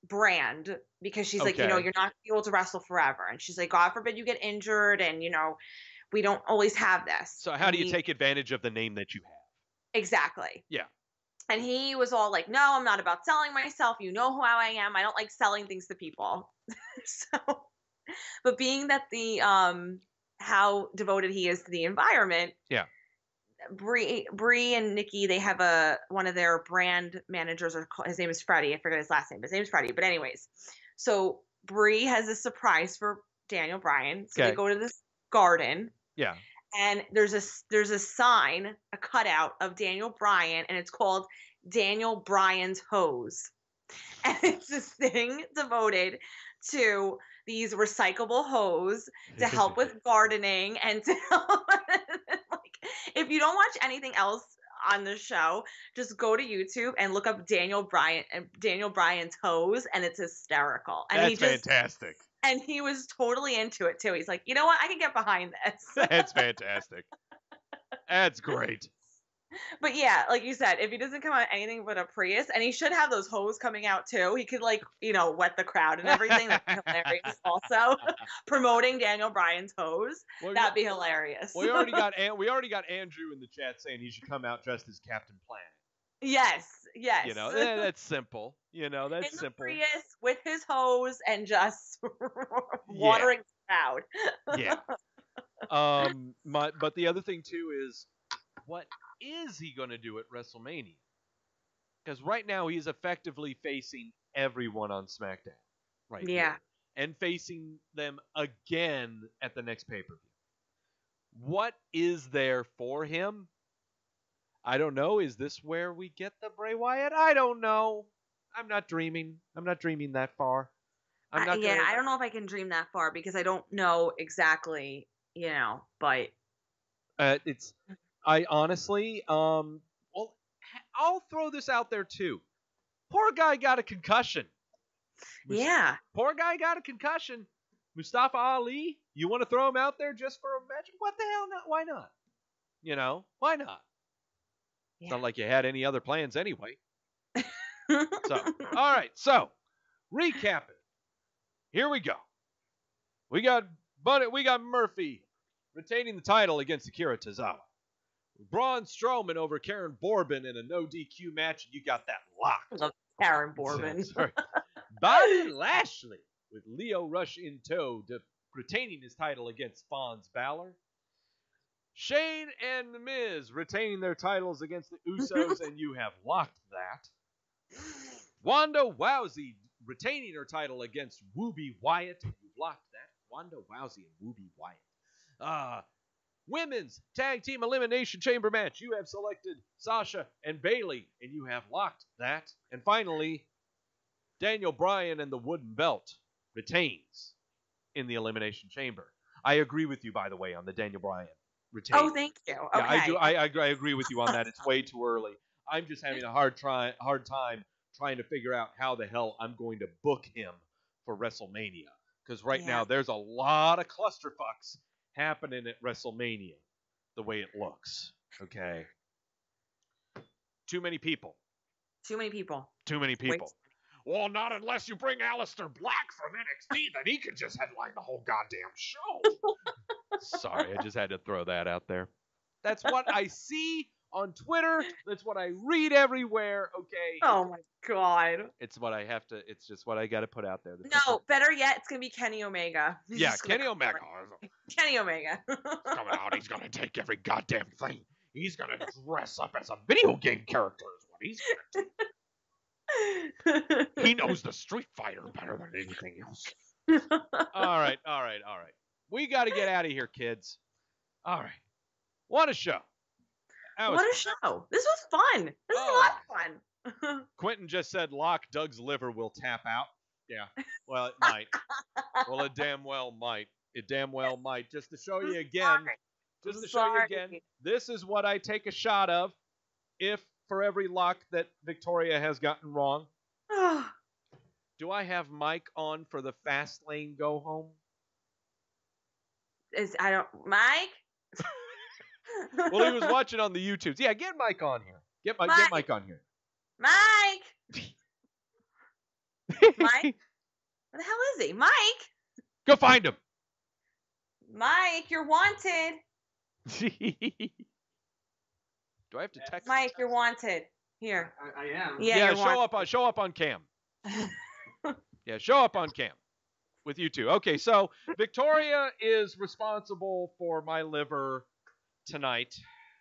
brand, because she's like, you're not able to wrestle forever. And she's like, God forbid you get injured, and, we don't always have this. So how do you take advantage of the name that you have? Exactly. Yeah. And he was all like, no, I'm not about selling myself. You know who I am. I don't like selling things to people. But being that how devoted he is to the environment. Yeah. Brie and Nikki, they have one of their brand managers, or his name is Freddie. I forget his last name. His name is Freddie. But anyways, so Brie has a surprise for Daniel Bryan. So they go to this garden. Yeah. And there's a sign, a cutout of Daniel Bryan, and it's called Daniel Bryan's Hose. And it's this thing devoted to these recyclable hose to help with gardening and to help, if you don't watch anything else on the show, just go to YouTube and look up Daniel Bryan's Hose, and it's hysterical. And That's fantastic. And he was totally into it too. He's like, you know what? I can get behind this. That's fantastic. That's great. But yeah, like you said, if he doesn't come out anything but a Prius, and he should have those hose coming out too. He could wet the crowd and everything. That'd be hilarious. Also, promoting Daniel Bryan's hose. That'd be hilarious. We already got Andrew in the chat saying he should come out dressed as Captain Planet. Yes. That's simple. That's in simple. The Prius with his hose and just watering the crowd. Yeah. But the other thing too is, what is he going to do at WrestleMania? Because right now he's effectively facing everyone on SmackDown. Right. Yeah. Here, and facing them again at the next pay-per-view. What is there for him? I don't know. Is this where we get the Bray Wyatt? I don't know. I'm not dreaming that far. I don't know if I can dream that far, because I don't know exactly, but I honestly, I'll throw this out there too. Poor guy got a concussion. Yeah. Poor guy got a concussion. Mustafa Ali, you want to throw him out there just for a match? What the hell? Not? Why not? You know, why not? It's not like you had any other plans anyway. So, all right. So, recapping. Here we go. We got Murphy retaining the title against Akira Tozawa. Braun Strowman over Karen Bourbon in a no DQ match, and you got that locked. I love Karen Bourbon. Sorry. Bobby Lashley with Lio Rush in tow, retaining his title against Fons Balor. Shane and The Miz retaining their titles against the Usos, and you have locked that. Wanda Rousey retaining her title against Wooby Wyatt, and you've locked that. Wanda Rousey and Wooby Wyatt. Women's Tag Team Elimination Chamber match. You have selected Sasha and Bayley, and you have locked that. And finally, Daniel Bryan and the Wooden Belt retains in the Elimination Chamber. I agree with you, by the way, on the Daniel Bryan retain. Oh, thank you. Okay. Yeah, I do. I agree with you on that. It's way too early. I'm just having a hard time trying to figure out how the hell I'm going to book him for WrestleMania. Because right now there's a lot of clusterfucks happening at WrestleMania, the way it looks. Okay. Too many people. Wait. Well, not unless you bring Aleister Black from NXT, then he could just headline the whole goddamn show. Sorry, I just had to throw that out there. That's what I see on Twitter. That's what I read everywhere. Okay. Oh my God. It's what I have to. It's just what I got to put out there. No, better yet, it's gonna be Kenny Omega. Yeah, Kenny Omega. Kenny Omega. He's coming out. He's gonna take every goddamn thing. He's gonna dress up as a video game character. Is what he's gonna do. He knows the Street Fighter better than anything else. All right. We got to get out of here, kids. All right. What a show. What a show. This was fun. This is a lot of fun. Quentin just said lock Doug's liver will tap out. Yeah. Well, it might. Well, it damn well might. Just to show you again. This is what I take a shot of if for every lock that Victoria has gotten wrong. Do I have Mike on for the fast lane go home? Mike? Well, he was watching on the YouTubes. Yeah, get Mike on here. Get Mike on here. Mike! Mike? Where the hell is he? Mike? Go find him. Mike, you're wanted. Do I have to text Mike, you're wanted. Here. I am. Yeah, show up on cam. Yeah, show up on cam with you two. Okay, so Victoria is responsible for my liver tonight.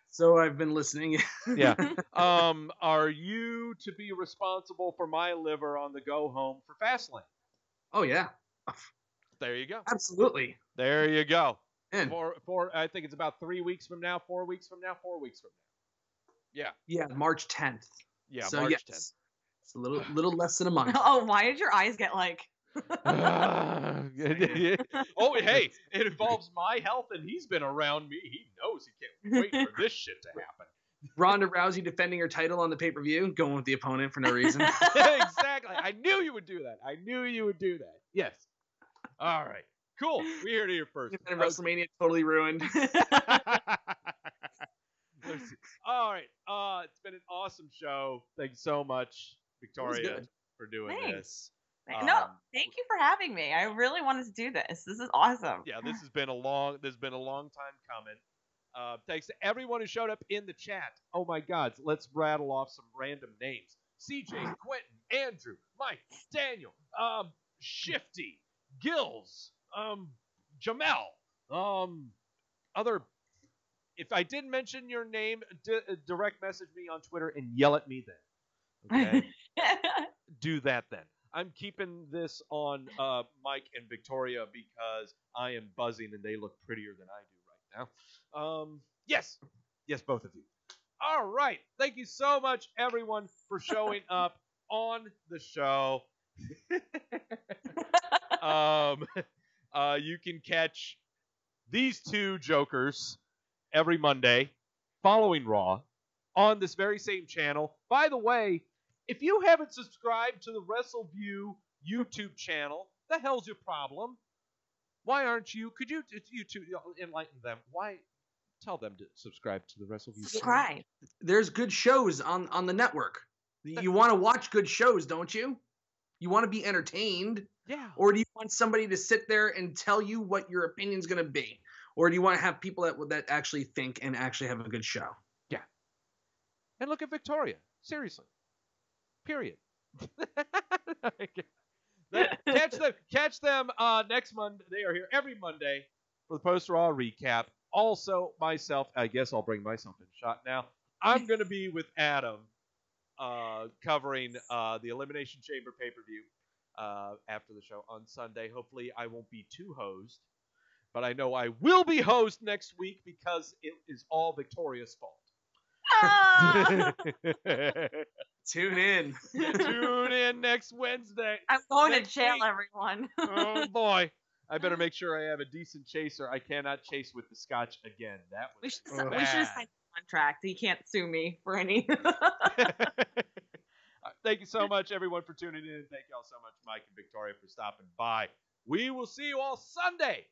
So I've been listening. Yeah. Are you to be responsible for my liver on the go home for Fastlane? Oh yeah. There you go. Absolutely. There you go. And for I think it's about 3 weeks from now, 4 weeks from now, 4 weeks from now. Yeah. Yeah, March 10th. Yeah, so March 10th. It's a little less than a month. Oh, why did your eyes get like? Oh, hey, it involves my health, and he's been around me. He knows he can't wait for this shit to happen. Ronda Rousey defending her title on the pay-per-view, going with the opponent for no reason. Exactly. I knew you would do that. Yes. All right. Cool. We heard it here first. And WrestleMania totally ruined. All right. It's been an awesome show. Thank you so much, Victoria, for doing this. No, thank you for having me. I really wanted to do this. This is awesome. Yeah, this has been a long time coming. Thanks to everyone who showed up in the chat. Oh my God, let's rattle off some random names: CJ, Quentin, Andrew, Mike, Daniel, Shifty, Gills, Jamel, other. If I didn't mention your name, direct message me on Twitter and yell at me then. Okay? Do that then. I'm keeping this on Mike and Victoria because I am buzzing and they look prettier than I do right now. Yes, both of you. All right. Thank you so much, everyone, for showing up on the show. You can catch these two jokers every Monday following Raw on this very same channel. By the way, if you haven't subscribed to the Wrestleview YouTube channel, the hell's your problem? Why aren't you? Could you two enlighten them? Why tell them to subscribe to the Wrestleview? Subscribe. There's good shows on the network. You want to watch good shows, don't you? You want to be entertained. Yeah. Or do you want somebody to sit there and tell you what your opinion's going to be? Or do you want to have people that actually think and actually have a good show? Yeah. And look at Victoria. Seriously. Period. Catch them next Monday. They are here every Monday for the Post Raw recap. Also, myself, I guess I'll bring myself in shot now. I'm going to be with Adam covering the Elimination Chamber pay-per-view after the show on Sunday. Hopefully, I won't be too hosed, but I know I will be hosed next week because it is all Victoria's fault. Tune in. Tune in next Wednesday. I'm going to Next jail, week. everyone. Oh boy. I better make sure I have a decent chaser. I cannot chase with the scotch again. That We was should bad. sign a contract. He can't sue me for any. Thank you so much, everyone, for tuning in. Thank you all so much, Mike and Victoria, for stopping by. We will see you all Sunday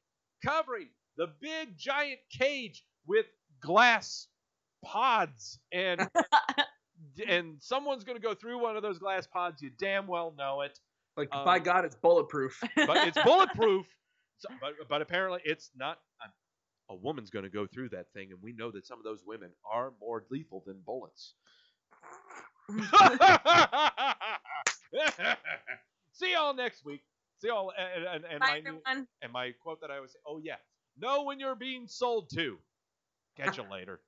covering the big giant cage with glass pods, and someone's going to go through one of those glass pods. You damn well know it. Like, by God, it's bulletproof. But it's bulletproof. So, but apparently it's not. A woman's going to go through that thing, and we know that some of those women are more lethal than bullets. See y'all next week. See y'all, Bye, everyone. and my quote that I always say. Oh yeah, know when you're being sold to. Catch you later.